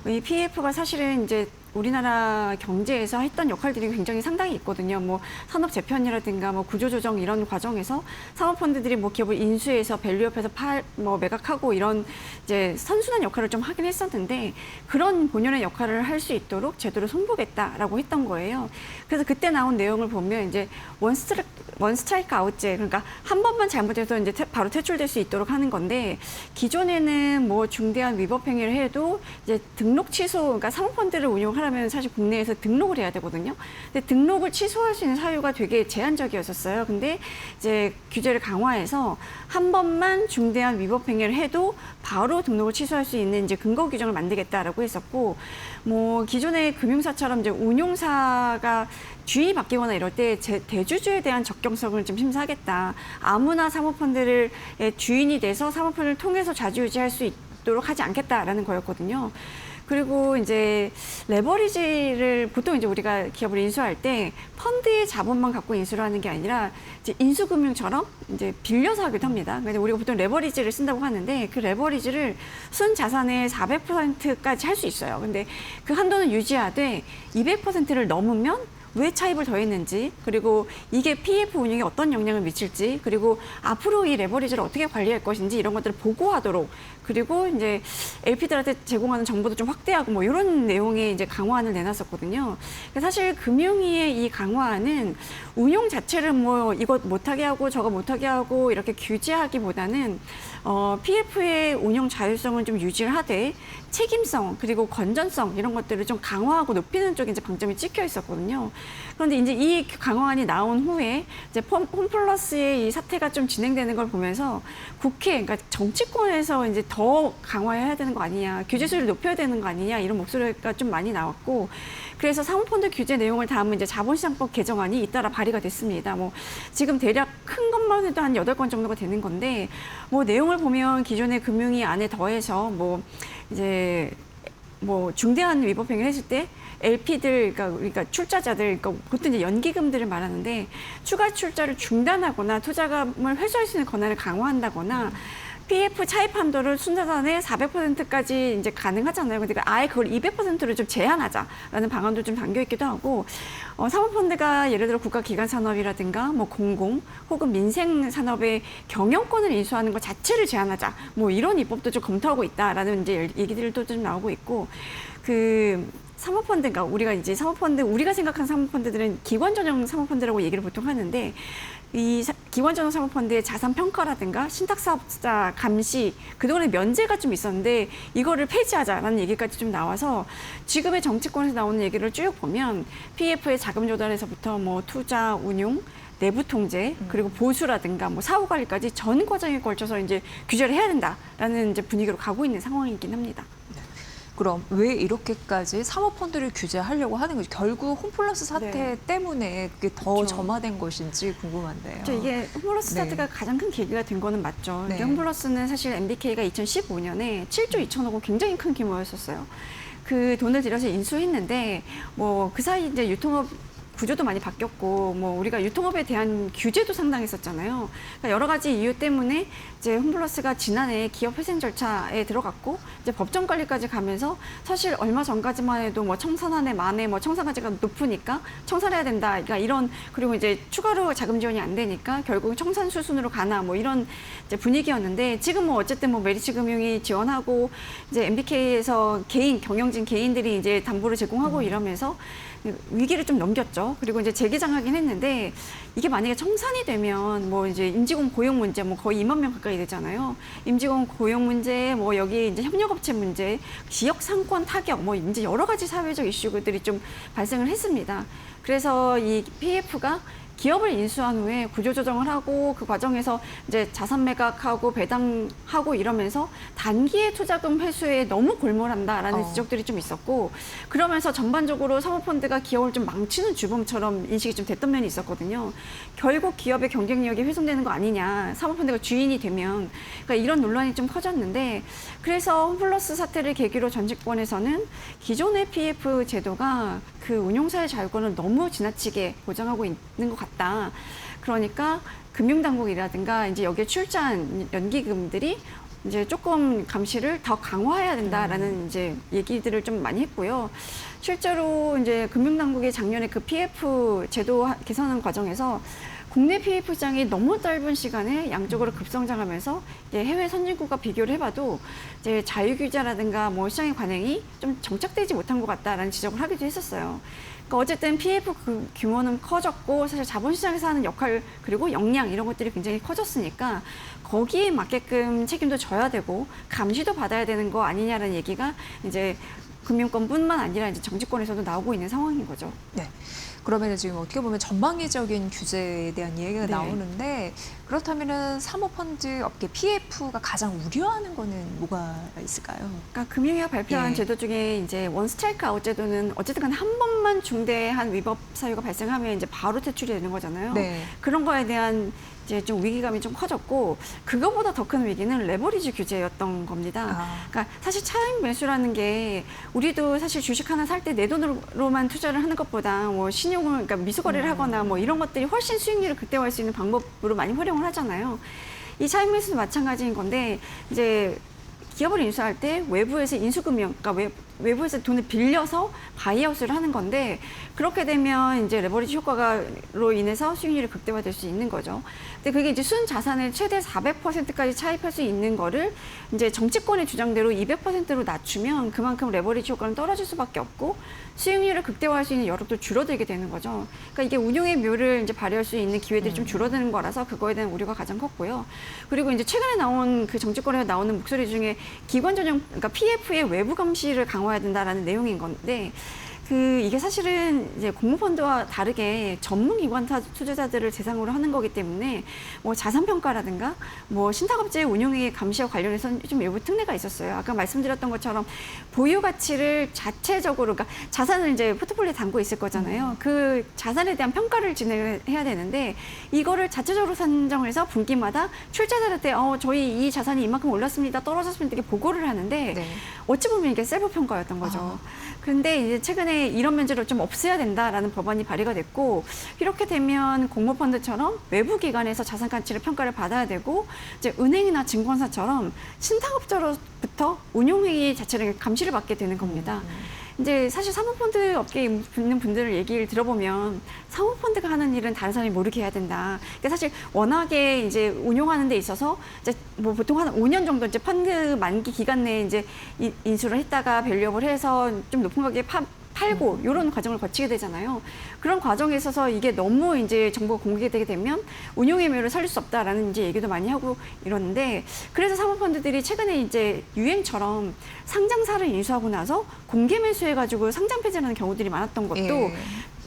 이 PF가 사실은 이제 우리나라 경제에서 했던 역할들이 굉장히 상당히 있거든요. 뭐 산업 재편이라든가 뭐 구조조정 이런 과정에서 사모펀드들이 뭐 기업을 인수해서 밸류업해서 매각하고 이런 이제 선순환 역할을 좀 하긴 했었는데 그런 본연의 역할을 할 수 있도록 제도를 손보겠다라고 했던 거예요. 그래서 그때 나온 내용을 보면 이제 원 스트라이크 아웃제, 그러니까 한 번만 잘못해서 이제 바로 퇴출될 수 있도록 하는 건데 기존에는 뭐 중대한 위법 행위를 해도 이제 등록 취소, 그러니까 사모펀드를 운용하려면 사실 국내에서 등록을 해야 되거든요. 근데 등록을 취소할 수 있는 사유가 되게 제한적이었었어요. 근데 이제 규제를 강화해서 한 번만 중대한 위법 행위를 해도 바로 등록을 취소할 수 있는 이제 근거 규정을 만들겠다라고 했었고, 뭐 기존의 금융사처럼 이제 운용사가 주인이 바뀌거나 이럴 때 대주주에 대한 적격성을 좀 심사하겠다. 아무나 사모펀드의 주인이 돼서 사모펀드를 통해서 좌지우지할 수 있도록 하지 않겠다라는 거였거든요. 그리고 이제 레버리지를 보통 이제 우리가 기업을 인수할 때 펀드의 자본만 갖고 인수를 하는 게 아니라 이제 인수금융처럼 이제 빌려서 하기도 합니다. 그래서 우리가 보통 레버리지를 쓴다고 하는데 그 레버리지를 순 자산의 400%까지 할 수 있어요. 근데 그 한도는 유지하되 200%를 넘으면 왜 차입을 더했는지, 그리고 이게 PF 운용에 어떤 영향을 미칠지, 그리고 앞으로 이 레버리지를 어떻게 관리할 것인지 이런 것들을 보고하도록, 그리고 이제 LP들한테 제공하는 정보도 좀 확대하고 뭐 이런 내용의 이제 강화안을 내놨었거든요. 사실 금융위의 이 강화안은 운용 자체를 뭐 이것 못하게 하고 저거 못하게 하고 이렇게 규제하기보다는 PF의 운영 자율성을 좀 유지를 하되 책임성 그리고 건전성 이런 것들을 좀 강화하고 높이는 쪽에 이제 방점이 찍혀 있었거든요. 그런데 이제 이 강화안이 나온 후에 이제 홈플러스의 이 사태가 좀 진행되는 걸 보면서 국회, 그러니까 정치권에서 이제 더 강화해야 되는 거 아니냐, 규제 수위를 높여야 되는 거 아니냐 이런 목소리가 좀 많이 나왔고, 그래서 사모펀드 규제 내용을 담은 이제 자본시장법 개정안이 잇따라 발의가 됐습니다. 뭐 지금 대략 큰 것만 해도 한 8건 정도가 되는 건데, 뭐 내용을 보면 기존의 금융위 안에 더해서 뭐 이제 뭐 중대한 위법 행위를 했을 때 LP들, 그러니까 출자자들, 그러니까 보통 이제 연기금들을 말하는데 추가 출자를 중단하거나 투자금을 회수할 수 있는 권한을 강화한다거나 PF 차입 한도를 순자산의 400%까지 이제 가능하잖아요. 그러니까 아예 그걸 200%를 좀 제한하자라는 방안도 좀 담겨 있기도 하고, 사모펀드가 예를 들어 국가기관 산업이라든가 뭐 공공 혹은 민생 산업의 경영권을 인수하는 것 자체를 제한하자, 뭐 이런 입법도 좀 검토하고 있다라는 이제 얘기들도 좀 나오고 있고, 사모펀드, 그러니까 우리가 이제 사모펀드, 우리가 생각하는 사모펀드들은 기관 전용 사모펀드라고 얘기를 보통 하는데, 이 기관 전용 사모펀드의 자산 평가라든가 신탁 사업자 감시, 그동안에 면제가 좀 있었는데 이거를 폐지하자라는 얘기까지 좀 나와서 지금의 정치권에서 나오는 얘기를 쭉 보면 PF의 자금 조달에서부터 뭐 투자, 운용, 내부 통제, 그리고 보수라든가 뭐 사후 관리까지 전 과정에 걸쳐서 이제 규제를 해야 된다라는 이제 분위기로 가고 있는 상황이긴 합니다. 그럼 왜 이렇게까지 사모펀드를 규제하려고 하는 거지? 결국 홈플러스 사태 때문에 그게 더 그렇죠. 점화된 것인지 궁금한데요. 그렇죠. 이게 홈플러스 사태가 가장 큰 계기가 된 거는 맞죠. 네. 홈플러스는 사실 MBK가 2015년에 7조 2천억 원 굉장히 큰 규모였었어요. 그 돈을 들여서 인수했는데 뭐 그 사이 이제 유통업 구조도 많이 바뀌었고, 뭐 우리가 유통업에 대한 규제도 상당했었잖아요. 그러니까 여러 가지 이유 때문에 이제 홈플러스가 지난해 기업 회생 절차에 들어갔고, 이제 법정 관리까지 가면서 사실 얼마 전까지만 해도 뭐 청산안에 만에 뭐 청산가치가 높으니까 청산해야 된다. 그러니까 이런, 그리고 이제 추가로 자금 지원이 안 되니까 결국 청산 수순으로 가나 뭐 이런 이제 분위기였는데, 지금 뭐 어쨌든 뭐 메리츠금융이 지원하고 이제 MBK에서 경영진 개인들이 이제 담보를 제공하고 이러면서 위기를 좀 넘겼죠. 그리고 이제 재개장하긴 했는데, 이게 만약에 청산이 되면 뭐 이제 임직원 고용 문제 뭐 거의 2만 명 가까이 되잖아요. 임직원 고용 문제, 뭐 여기 이제 협력업체 문제, 지역 상권 타격, 뭐 이제 여러 가지 사회적 이슈들이 좀 발생을 했습니다. 그래서 이 PF가 기업을 인수한 후에 구조조정을 하고 그 과정에서 이제 자산 매각하고 배당하고 이러면서 단기의 투자금 회수에 너무 골몰한다라는 지적들이 좀 있었고, 그러면서 전반적으로 사모펀드가 기업을 좀 망치는 주범처럼 인식이 좀 됐던 면이 있었거든요. 결국 기업의 경쟁력이 훼손되는 거 아니냐, 사모펀드가 주인이 되면, 그러니까 이런 논란이 좀 커졌는데, 그래서 홈플러스 사태를 계기로 정치권에서는 기존의 PF 제도가 그 운용사의 자율권을 너무 지나치게 보장하고 있는 것 같다. 그러니까 금융당국이라든가 이제 여기에 출자한 연기금들이 이제 조금 감시를 더 강화해야 된다라는 이제 얘기들을 좀 많이 했고요. 실제로 이제 금융당국이 작년에 그 PF 제도 개선하는 과정에서 국내 PF 시장이 너무 짧은 시간에 양적으로 급성장하면서 이제 해외 선진국과 비교를 해봐도 이제 자유 규제라든가 뭐 시장의 관행이 좀 정착되지 못한 것 같다라는 지적을 하기도 했었어요. 그러니까 어쨌든 PF 규모는 커졌고 사실 자본시장에서 하는 역할 그리고 역량 이런 것들이 굉장히 커졌으니까 거기에 맞게끔 책임도 져야 되고 감시도 받아야 되는 거 아니냐라는 얘기가 이제 금융권뿐만 아니라 이제 정치권에서도 나오고 있는 상황인 거죠. 네. 그러면 지금 어떻게 보면 전방위적인 규제에 대한 얘기가 네. 나오는데 그렇다면은 사모펀드 업계 PF가 가장 우려하는 거는 뭐가 있을까요? 그러니까 금융위가 발표한 예. 제도 중에 이제 원 스트라이크 아웃 제도는 어쨌든 간에 한 번만 중대한 위법 사유가 발생하면 이제 바로 퇴출이 되는 거잖아요. 네. 그런 거에 대한 이제 좀 위기감이 좀 커졌고 그거보다 더 큰 위기는 레버리지 규제였던 겁니다. 아. 그러니까 사실 차익 매수라는 게 우리도 사실 주식 하나 살 때 내 돈으로만 투자를 하는 것보다 뭐 신용을 그러니까 미수 거래를 하거나 뭐 이런 것들이 훨씬 수익률을 극대화할 수 있는 방법으로 많이 활용을 하잖아요. 이 차익 매수도 마찬가지인 건데 이제 기업을 인수할 때 외부에서 인수금융, 그러니까 외부에서 돈을 빌려서 바이아웃을 하는 건데 그렇게 되면 이제 레버리지 효과로 인해서 수익률이 극대화될 수 있는 거죠. 근데 그게 이제 순 자산의 최대 400%까지 차입할 수 있는 거를 이제 정치권의 주장대로 200%로 낮추면 그만큼 레버리지 효과는 떨어질 수밖에 없고 수익률을 극대화할 수 있는 여력도 줄어들게 되는 거죠. 그러니까 이게 운용의 묘를 이제 발휘할 수 있는 기회들이 좀 줄어드는 거라서 그거에 대한 우려가 가장 컸고요. 그리고 이제 최근에 나온 그 정치권에서 나오는 목소리 중에 기관 전용, 그러니까 PF의 외부 감시를 강화해야 된다라는 내용인 건데 이게 사실은 이제 공모펀드와 다르게 전문기관 투자자들을 대상으로 하는 거기 때문에 뭐 자산평가라든가 뭐 신탁업체 운용의 감시와 관련해서 좀 일부 특례가 있었어요. 아까 말씀드렸던 것처럼 보유 가치를 자체적으로, 그러니까 자산을 이제 포트폴리오에 담고 있을 거잖아요. 그 자산에 대한 평가를 진행해야 되는데 이거를 자체적으로 산정해서 분기마다 출자자한테 저희 이 자산이 이만큼 올랐습니다, 떨어졌습니다 이렇게 보고를 하는데 네. 어찌 보면 이게 셀프 평가였던 거죠. 그런데 이제 최근에 이런 면제를 좀 없애야 된다라는 법안이 발의가 됐고 이렇게 되면 공모펀드처럼 외부 기관에서 자산 가치를 평가를 받아야 되고 이제 은행이나 증권사처럼 신탁업자로부터 운용회의 자체를 감시를 받게 되는 겁니다. 이제 사실 사모펀드 업계에 있는 분들을 얘기를 들어보면 사모펀드가 하는 일은 다른 사람이 모르게 해야 된다. 그러니까 사실 워낙에 이제 운용하는 데 있어서 이제 뭐 보통 한 5년 정도 이제 펀드 만기 기간 내에 이제 인수를 했다가 밸류업을 해서 좀 높은 가격에 팔고 이런 과정을 거치게 되잖아요. 그런 과정에 있어서 이게 너무 이제 정보가 공개되게 되면 운용의 묘를 살릴 수 없다라는 이제 얘기도 많이 하고 이러는데 그래서 사모펀드들이 최근에 이제 유행처럼 상장사를 인수하고 나서 공개 매수해가지고 상장 폐지하는 경우들이 많았던 것도 예.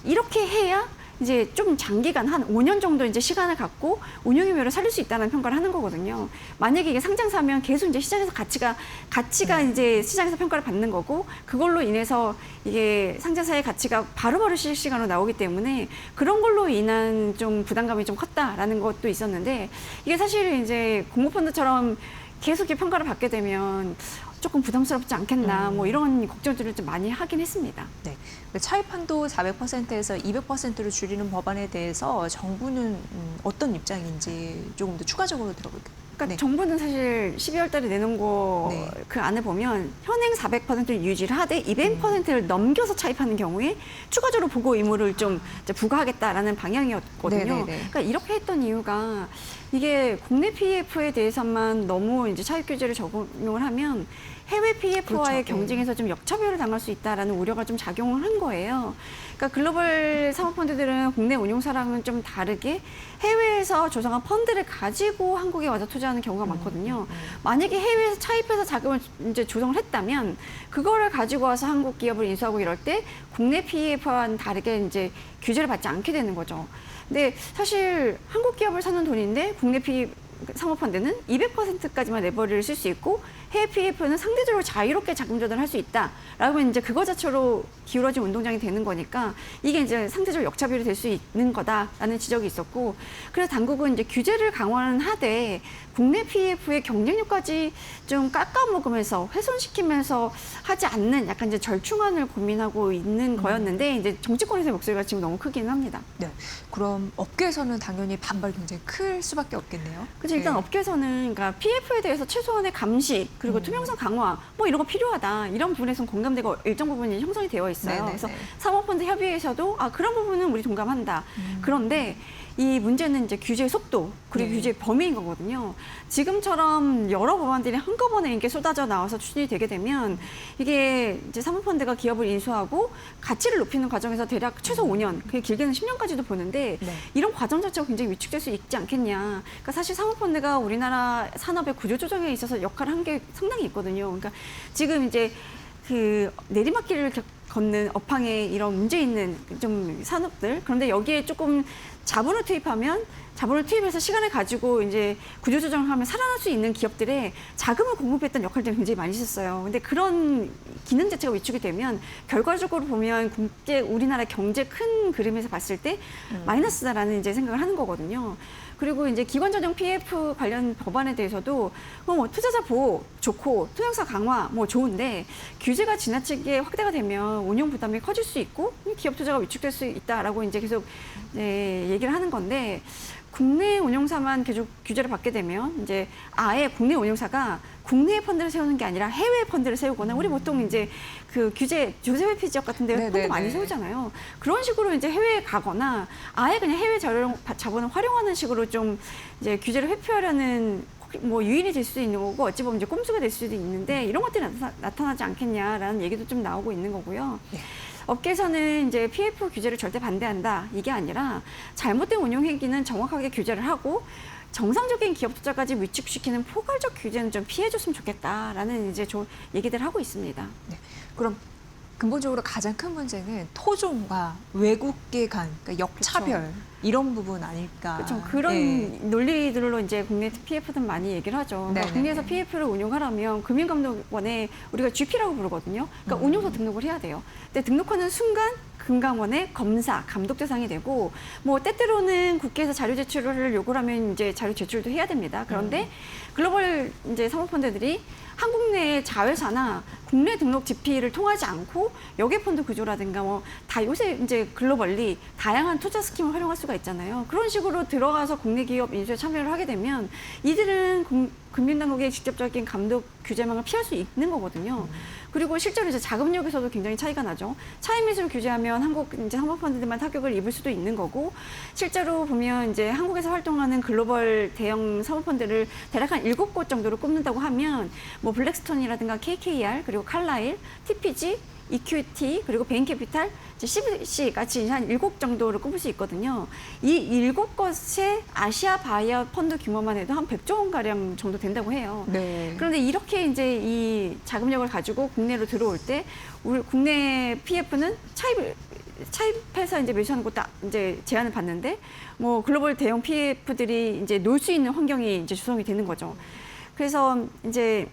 이렇게 해야 이제 좀 장기간 한 5년 정도 이제 시간을 갖고 운용의 묘를 살릴 수 있다는 평가를 하는 거거든요. 만약에 이게 상장사면 계속 이제 시장에서 가치가 이제 시장에서 평가를 받는 거고 그걸로 인해서 이게 상장사의 가치가 바로바로 실시간으로 나오기 때문에 그런 걸로 인한 좀 부담감이 좀 컸다라는 것도 있었는데 이게 사실 이제 공모펀드처럼 계속 이렇게 평가를 받게 되면 조금 부담스럽지 않겠나 뭐 이런 걱정들을 좀 많이 하긴 했습니다. 네. 차입한도 400%에서 200%로 줄이는 법안에 대해서 정부는 어떤 입장인지 조금 더 추가적으로 들어볼게요. 그러니까 네. 정부는 사실 12월 달에 내놓은 거 네. 그 안에 보면 현행 400%를 유지를 하되 200%를 넘겨서 차입하는 경우에 추가적으로 보고 의무를 좀 이제 부과하겠다라는 방향이었거든요. 네네네. 그러니까 이렇게 했던 이유가 이게 국내 PF에 대해서만 너무 이제 차입 규제를 적용을 하면 해외 PF와의 그렇죠. 경쟁에서 좀 역차별을 당할 수 있다라는 우려가 좀 작용을 한 거예요. 그러니까 글로벌 사모펀드들은 국내 운용사랑은 좀 다르게 해외에서 조성한 펀드를 가지고 한국에 와서 투자하는 경우가 많거든요. 만약에 해외에서 차입해서 자금을 이제 조성을 했다면 그거를 가지고 와서 한국 기업을 인수하고 이럴 때 국내 PF와는 다르게 이제 규제를 받지 않게 되는 거죠. 근데 사실 한국 기업을 사는 돈인데 국내 PF 사모펀드는 200%까지만 레버리를 쓸 수 있고 해외 PF는 상대적으로 자유롭게 자금 조달할 수 있다라고 이제 그거 자체로 기울어진 운동장이 되는 거니까 이게 이제 상대적으로 역차별이 될 수 있는 거다라는 지적이 있었고 그래서 당국은 이제 규제를 강화는 하되 국내 PF의 경쟁력까지 좀 깎아먹으면서 훼손시키면서 하지 않는 약간 이제 절충안을 고민하고 있는 거였는데 이제 정치권에서의 목소리가 지금 너무 크기는 합니다. 네. 그럼 업계에서는 당연히 반발 굉장히 클 수밖에 없겠네요. 그래서 그래서 일단 네. 업계에서는 그러니까 PF에 대해서 최소한의 감시 그리고 투명성 강화 뭐 이런 거 필요하다. 이런 부분에서는 공감대가 일정 부분이 형성이 되어 있어요. 네네네. 그래서 사모펀드 협의회에서도 그런 부분은 우리 동감한다. 그런데 이 문제는 이제 규제의 속도 그리고 네. 규제의 범위인 거거든요. 지금처럼 여러 법안들이 한꺼번에 이렇게 쏟아져 나와서 추진이 되게 되면 이게 이제 사모펀드가 기업을 인수하고 가치를 높이는 과정에서 대략 최소 5년, 그게 길게는 10년까지도 보는데 네. 이런 과정 자체가 굉장히 위축될 수 있지 않겠냐. 그러니까 사실 사모펀드가 우리나라 산업의 구조 조정에 있어서 역할을 한 게 상당히 있거든요. 그러니까 지금 이제 그 내리막길을 걷는 업황에 이런 문제 있는 좀 산업들, 그런데 여기에 조금 자본을 투입하면 자본을 투입해서 시간을 가지고 이제 구조조정을 하면 살아날 수 있는 기업들의 자금을 공급했던 역할들이 굉장히 많이 있었어요. 근데 그런 기능 자체가 위축이 되면 결과적으로 보면 우리나라 경제 큰 그림에서 봤을 때 마이너스다라는 이제 생각을 하는 거거든요. 그리고 이제 기관전용 PF 관련 법안에 대해서도 뭐 투자자 보호 좋고 투명성 강화 뭐 좋은데 규제가 지나치게 확대가 되면 운용 부담이 커질 수 있고 기업 투자가 위축될 수 있다라고 이제 계속 얘기를 하는 건데 국내 운용사만 계속 규제를 받게 되면 이제 아예 국내 운용사가 국내 펀드를 세우는 게 아니라 해외 펀드를 세우거나 우리 보통 이제 그 규제 조세회피 지역 같은 데 펀드 많이 세우잖아요. 그런 식으로 이제 해외에 가거나 아예 그냥 해외 자본을 활용하는 식으로 좀 이제 규제를 회피하려는 뭐 유인이 될 수도 있는 거고 어찌 보면 이제 꼼수가 될 수도 있는데 이런 것들이 나타나지 않겠냐라는 얘기도 좀 나오고 있는 거고요. 업계에서는 이제 PF 규제를 절대 반대한다 이게 아니라 잘못된 운용 행위는 정확하게 규제를 하고 정상적인 기업 투자까지 위축시키는 포괄적 규제는 좀 피해줬으면 좋겠다라는 이제 얘기들을 하고 있습니다. 네. 그럼 근본적으로 가장 큰 문제는 토종과 외국계 간 그러니까 역차별 그쵸. 이런 부분 아닐까. 그렇죠. 그런 논리들로 이제 국내 PF들 많이 얘기를 하죠. 그러니까 국내에서 PF를 운용하려면 금융감독원에 우리가 GP라고 부르거든요. 그러니까 운용소 등록을 해야 돼요. 근데 등록하는 순간 금감원의 검사, 감독 대상이 되고 뭐 때때로는 국회에서 자료 제출을 요구를 하면 이제 자료 제출도 해야 됩니다. 그런데 글로벌 이제 사모펀드들이 한국 내 자회사나 국내 등록 GP를 통하지 않고 역외펀드 구조라든가 뭐 다 요새 이제 글로벌리 다양한 투자 스킴을 활용할 수가 있잖아요. 그런 식으로 들어가서 국내 기업 인수에 참여를 하게 되면 이들은 금융당국의 직접적인 감독 규제망을 피할 수 있는 거거든요. 그리고 실제로 이제 자금력에서도 굉장히 차이가 나죠. 차익 매수를 규제하면 한국 이제 사모펀드들만 타격을 입을 수도 있는 거고, 실제로 보면 이제 한국에서 활동하는 글로벌 대형 사모펀드를 대략 한 7곳 정도로 꼽는다고 하면 뭐 블랙스톤이라든가 KKR 그리고 칼라일, TPG, EQT 그리고 베인캐피탈, CBC 같이 한 7 정도를 꼽을 수 있거든요. 이 7곳의 아시아 바이어 펀드 규모만 해도 한 100조 원 가량 정도 된다고 해요. 네. 그런데 이렇게 이제 이 자금력을 가지고 국내로 들어올 때 우리 국내 PF는 차입해서 이제 매수하는 것도 이제 제한을 받는데 뭐 글로벌 대형 PF들이 이제 놀 수 있는 환경이 이제 조성이 되는 거죠. 그래서 이제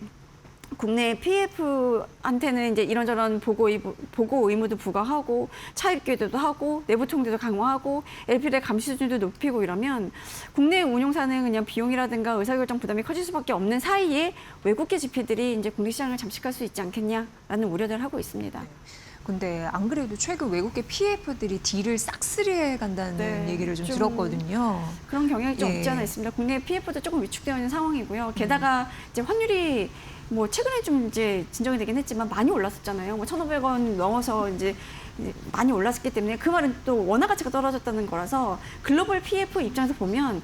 국내 PF한테는 이제 이런저런 보고 의무도 부과하고 차입 규제도 하고 내부 통제도 강화하고 LP의 감시 수준도 높이고 이러면 국내 운용사는 그냥 비용이라든가 의사결정 부담이 커질 수밖에 없는 사이에 외국계 GP들이 이제 국내 시장을 잠식할 수 있지 않겠냐라는 우려를 하고 있습니다. 근데 안 그래도 최근 외국계 PF들이 딜을 싹쓸이해 간다는 네, 얘기를 좀 좀 들었거든요. 그런 경향이 좀 예. 없지 않아 있습니다. 국내 PF도 조금 위축되어 있는 상황이고요. 게다가 이제 환율이 뭐 최근에 좀 이제 진정이 되긴 했지만 많이 올랐었잖아요. 뭐 1,500원 넘어서 이제 많이 올랐기 때문에 그 말은 또 원화 가치가 떨어졌다는 거라서 글로벌 PF 입장에서 보면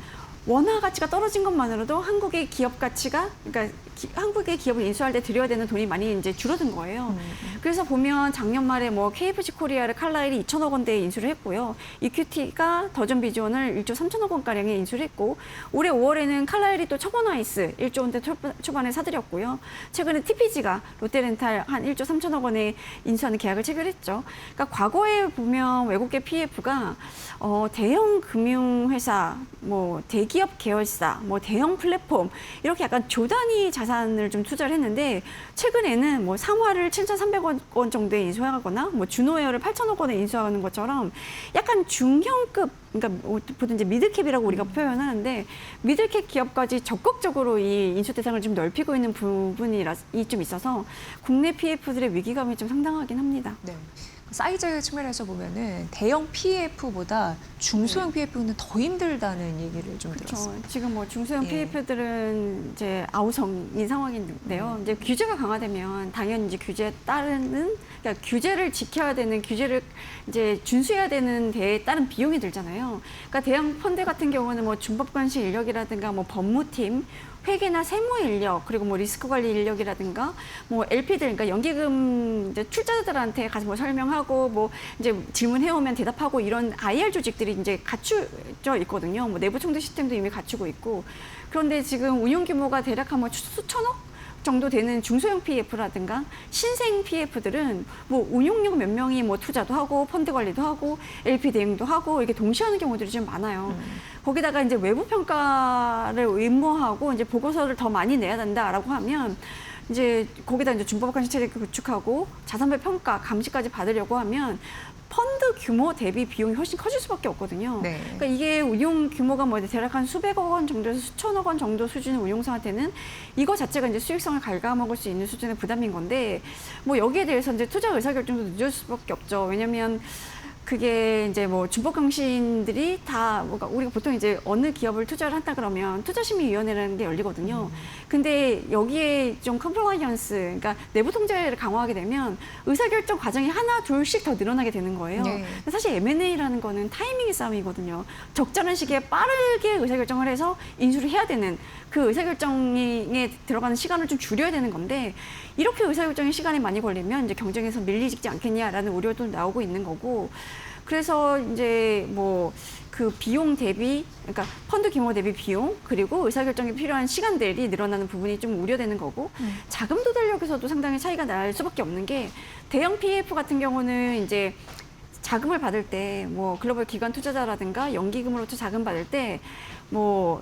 원화 가치가 떨어진 것만으로도 한국의 기업 가치가 그러니까 한국의 기업을 인수할 때 들여야 되는 돈이 많이 이제 줄어든 거예요. 그래서 보면 작년 말에 뭐 KFC 코리아를 칼라일이 2천억 원대에 인수를 했고요. EQT가 더전 비전을 1조 3천억 원가량에 인수를 했고 올해 5월에는 칼라일이 또 첨언아이스 1조 원대 초반에 사들였고요. 최근에 TPG가 롯데렌탈 한 1조 3천억 원에 인수하는 계약을 체결했죠. 그러니까 과거에 보면 외국계 PF가 대형 금융회사, 뭐 대기업 계열사, 뭐 대형 플랫폼 이렇게 약간 조단위 자산을 좀 투자를 했는데 최근에는 뭐 삼화를 7,300억 원 정도에 인수하거나 뭐 준호에어를 8천억 원에 인수하는 것처럼 약간 중형급 그러니까 보통 이제 미들캡이라고 우리가 표현하는데 미들캡 기업까지 적극적으로 이 인수 대상을 좀 넓히고 있는 부분이 좀 있어서 국내 PF들의 위기감이 좀 상당하긴 합니다. 네. 사이즈 측면에서 보면은 대형 PF보다 중소형 PF는 더 힘들다는 얘기를 좀 그렇죠. 들었습니다. 지금 뭐 중소형 예. PF들은 이제 아우성인 상황인데요. 이제 규제가 강화되면 당연히 이제 규제에 따르는, 그러니까 규제를 지켜야 되는, 규제를 이제 준수해야 되는 데에 따른 비용이 들잖아요. 그러니까 대형 펀드 같은 경우는 뭐 준법관시 인력이라든가 뭐 법무팀, 회계나 세무 인력, 그리고 뭐 리스크 관리 인력이라든가 뭐 LP들, 그러니까 연기금 이제 출자자들한테 가서 뭐 설명하고 뭐 이제 질문해 오면 대답하고 이런 IR 조직들이 이제 갖추져 있거든요. 뭐 내부 총대 시스템도 이미 갖추고 있고. 그런데 지금 운용 규모가 대략 한 뭐 수천억 정도 되는 중소형 PF라든가 신생 PF들은 뭐 운용력 몇 명이 뭐 투자도 하고 펀드 관리도 하고 LP 대행도 하고 이게 동시에 하는 경우들이 좀 많아요. 거기다가 이제 외부 평가를 의무화하고 이제 보고서를 더 많이 내야 된다라고 하면 이제 거기다 이제 준법관시 체계를 구축하고 자산별 평가 감시까지 받으려고 하면 펀드 규모 대비 비용이 훨씬 커질 수밖에 없거든요. 네. 그러니까 이게 운용 규모가 뭐 대략 한 수백억 원 정도에서 수천억 원 정도 수준의 운용사한테는 이거 자체가 이제 수익성을 갉아먹을 수 있는 수준의 부담인 건데 뭐 여기에 대해서 이제 투자 의사결정도 늦을 수밖에 없죠. 왜냐하면 그게 이제 뭐 준법강신들이 다 뭐가 우리가 보통 이제 어느 기업을 투자를 한다 그러면 투자심의위원회라는 게 열리거든요. 근데 여기에 좀 컴플라이언스, 그러니까 내부 통제를 강화하게 되면 의사결정 과정이 하나 둘씩 더 늘어나게 되는 거예요. 네. 근데 사실 M&A라는 거는 타이밍의 싸움이거든요. 적절한 시기에 빠르게 의사결정을 해서 인수를 해야 되는 그 의사결정에 들어가는 시간을 좀 줄여야 되는 건데 이렇게 의사결정에 시간이 많이 걸리면 이제 경쟁에서 밀리지 않겠냐라는 우려도 나오고 있는 거고 그래서 이제 뭐 그 비용 대비, 그러니까 펀드 규모 대비 비용 그리고 의사결정에 필요한 시간들이 늘어나는 부분이 좀 우려되는 거고 자금 도달력에서도 상당히 차이가 날 수밖에 없는 게 대형 PF 같은 경우는 이제 자금을 받을 때 뭐 글로벌 기관 투자자라든가 연기금으로부터 자금 받을 때 뭐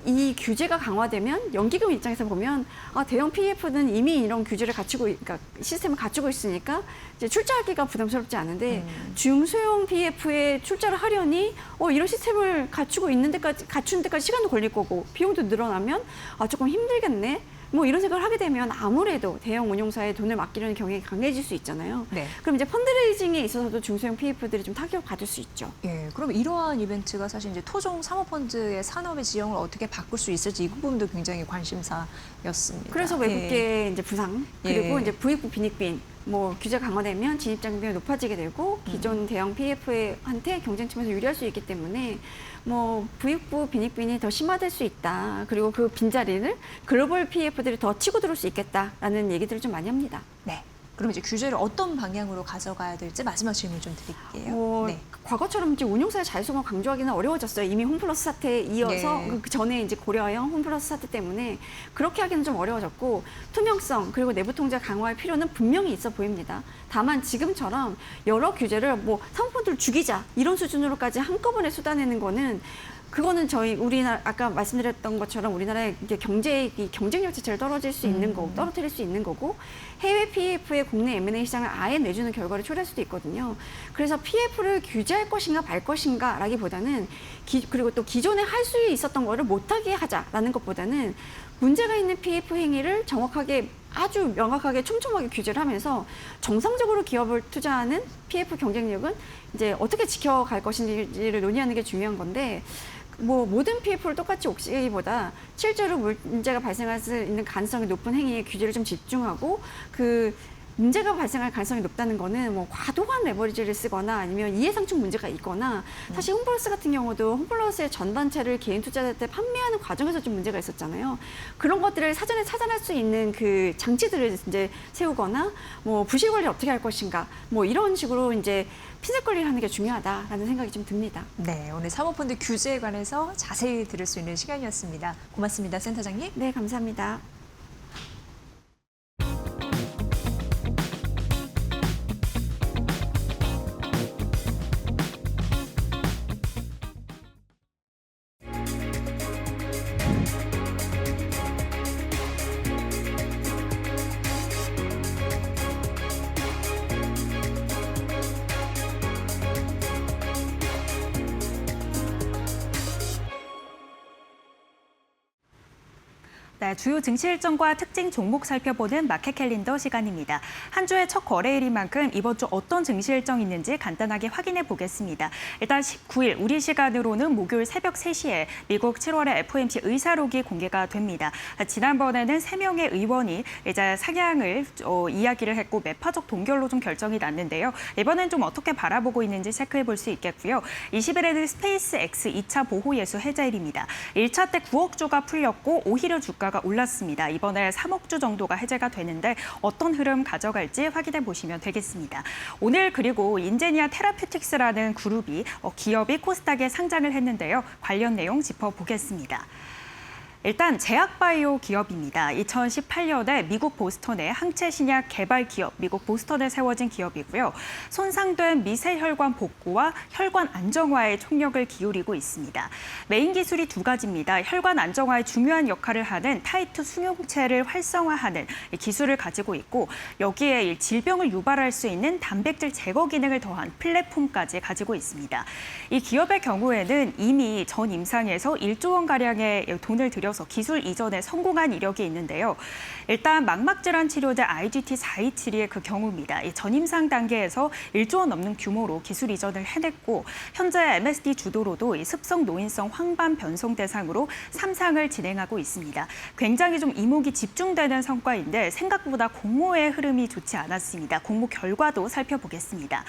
이 규제가 강화되면 연기금 입장에서 보면 아 대형 PF는 이미 이런 규제를 갖추고 그러니까 시스템을 갖추고 있으니까 이제 출자하기가 부담스럽지 않은데 중소형 PF에 출자를 하려니 이런 시스템을 갖추고 있는 데까지 갖추는 데까지 시간도 걸릴 거고 비용도 늘어나면 아 조금 힘들겠네. 뭐 이런 생각을 하게 되면 아무래도 대형 운용사에 돈을 맡기려는 경향이 강해질 수 있잖아요. 네. 그럼 이제 펀드레이징에 있어서도 중소형 PF들이 좀 타격을 받을 수 있죠. 예, 그럼 이러한 이벤트가 사실 이제 토종 사모펀드의 산업의 지형을 어떻게 바꿀 수 있을지 이 부분도 굉장히 관심사였습니다. 그래서 외국계 이제 부상 그리고 예. 이제 부익부 빈익빈 뭐 규제 강화되면 진입장벽이 높아지게 되고 기존 대형 PF한테 경쟁팀에서 유리할 수 있기 때문에 뭐 부익부 빈익빈이 더 심화될 수 있다. 그리고 그 빈자리를 글로벌 PF들이 더 치고 들어올 수 있겠다라는 얘기들을 좀 많이 합니다. 네. 그럼 이제 규제를 어떤 방향으로 가져가야 될지 마지막 질문 좀 드릴게요. 네. 과거처럼 이제 운용사의 자율성을 강조하기는 어려워졌어요. 이미 홈플러스 사태에 이어서 네. 그 전에 이제 고려형 홈플러스 사태 때문에 그렇게 하기는 좀 어려워졌고 투명성 그리고 내부 통제 강화할 필요는 분명히 있어 보입니다. 다만 지금처럼 여러 규제를 뭐 사모펀드를 죽이자 이런 수준으로까지 한꺼번에 쏟아내는 거는 그거는 저희 우리나라 아까 말씀드렸던 것처럼 우리나라의 이게 경쟁력 자체를 떨어뜨릴 수 있는 거고 해외 PF의 국내 M&A 시장을 아예 내주는 결과를 초래할 수도 있거든요. 그래서 PF를 규제할 것인가 말 것인가라기보다는 그리고 또 기존에 할 수 있었던 거를 못하게 하자라는 것보다는 문제가 있는 PF 행위를 정확하게 아주 명확하게 촘촘하게 규제를 하면서 정상적으로 기업을 투자하는 PF 경쟁력은 이제 어떻게 지켜갈 것인지를 논의하는 게 중요한 건데 뭐 모든 PF를 똑같이 옥시기보다 실제로 문제가 발생할 수 있는 가능성이 높은 행위에 규제를 좀 집중하고 그 문제가 발생할 가능성이 높다는 거는 뭐 과도한 레버리지를 쓰거나 아니면 이해상충 문제가 있거나 사실 홈플러스 같은 경우도 홈플러스의 전반체를 개인 투자자한테 판매하는 과정에서 좀 문제가 있었잖아요. 그런 것들을 사전에 찾아낼 수 있는 그 장치들을 이제 세우거나 뭐 부실 관리를 어떻게 할 것인가 뭐 이런 식으로 이제 피켓 관리를 하는 게 중요하다라는 생각이 좀 듭니다. 네, 오늘 사모펀드 규제에 관해서 자세히 들을 수 있는 시간이었습니다. 고맙습니다, 센터장님. 네, 감사합니다. 네, 주요 증시 일정과 특징 종목 살펴보는 마켓 캘린더 시간입니다. 한 주의 첫 거래일인 만큼 이번 주 어떤 증시 일정이 있는지 간단하게 확인해 보겠습니다. 일단 19일 우리 시간으로는 목요일 새벽 3시에 미국 7월의 FOMC 의사록이 공개가 됩니다. 지난번에는 3명의 의원이 이제 상향을 이야기를 했고 매파적 동결로 좀 결정이 났는데요. 이번엔 좀 어떻게 바라보고 있는지 체크해 볼 수 있겠고요. 20일에는 스페이스X 2차 보호 예수 해제일입니다. 1차 때 9억 주가 풀렸고 오히려 주가가 올랐습니다. 이번에 3억 주 정도가 해제가 되는데 어떤 흐름 가져갈지 확인해 보시면 되겠습니다. 오늘 그리고 인제니아 테라퓨틱스라는 그룹이 기업이 코스닥에 상장을 했는데요. 관련 내용 짚어보겠습니다. 일단 제약바이오 기업입니다. 2018년에 미국 보스턴의 항체 신약 개발 기업, 미국 보스턴에 세워진 기업이고요. 손상된 미세혈관 복구와 혈관 안정화에 총력을 기울이고 있습니다. 메인 기술이 두 가지입니다. 혈관 안정화에 중요한 역할을 하는 타이트 수용체를 활성화하는 기술을 가지고 있고 여기에 질병을 유발할 수 있는 단백질 제거 기능을 더한 플랫폼까지 가지고 있습니다. 이 기업의 경우에는 이미 전 임상에서 1조 원가량의 돈을 들여 기술 이전에 성공한 이력이 있는데요. 일단 망막질환 치료제 IGT-4272의 그 경우입니다. 이 전임상 단계에서 1조 원 넘는 규모로 기술 이전을 해냈고 현재 MSD 주도로도 이 습성 노인성 황반 변성 대상으로 3상을 진행하고 있습니다. 굉장히 좀 이목이 집중되는 성과인데 생각보다 공모의 흐름이 좋지 않았습니다. 공모 결과도 살펴보겠습니다.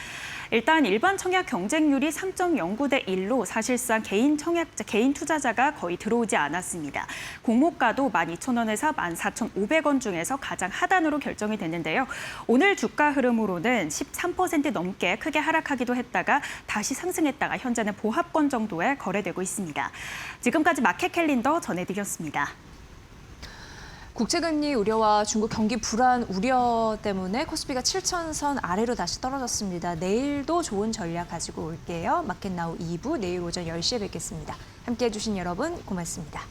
일단 일반 청약 경쟁률이 3.09대 1로 사실상 개인 투자자가 거의 들어오지 않았습니다. 공모가도 12,000원에서 14,500원 중에서 가장 하단으로 결정이 됐는데요. 오늘 주가 흐름으로는 13% 넘게 크게 하락하기도 했다가 다시 상승했다가 현재는 보합권 정도에 거래되고 있습니다. 지금까지 마켓 캘린더 전해드렸습니다. 국채금리 우려와 중국 경기 불안 우려 때문에 코스피가 7,000선 아래로 다시 떨어졌습니다. 내일도 좋은 전략 가지고 올게요. 마켓나우 2부 내일 오전 10시에 뵙겠습니다. 함께해 주신 여러분 고맙습니다.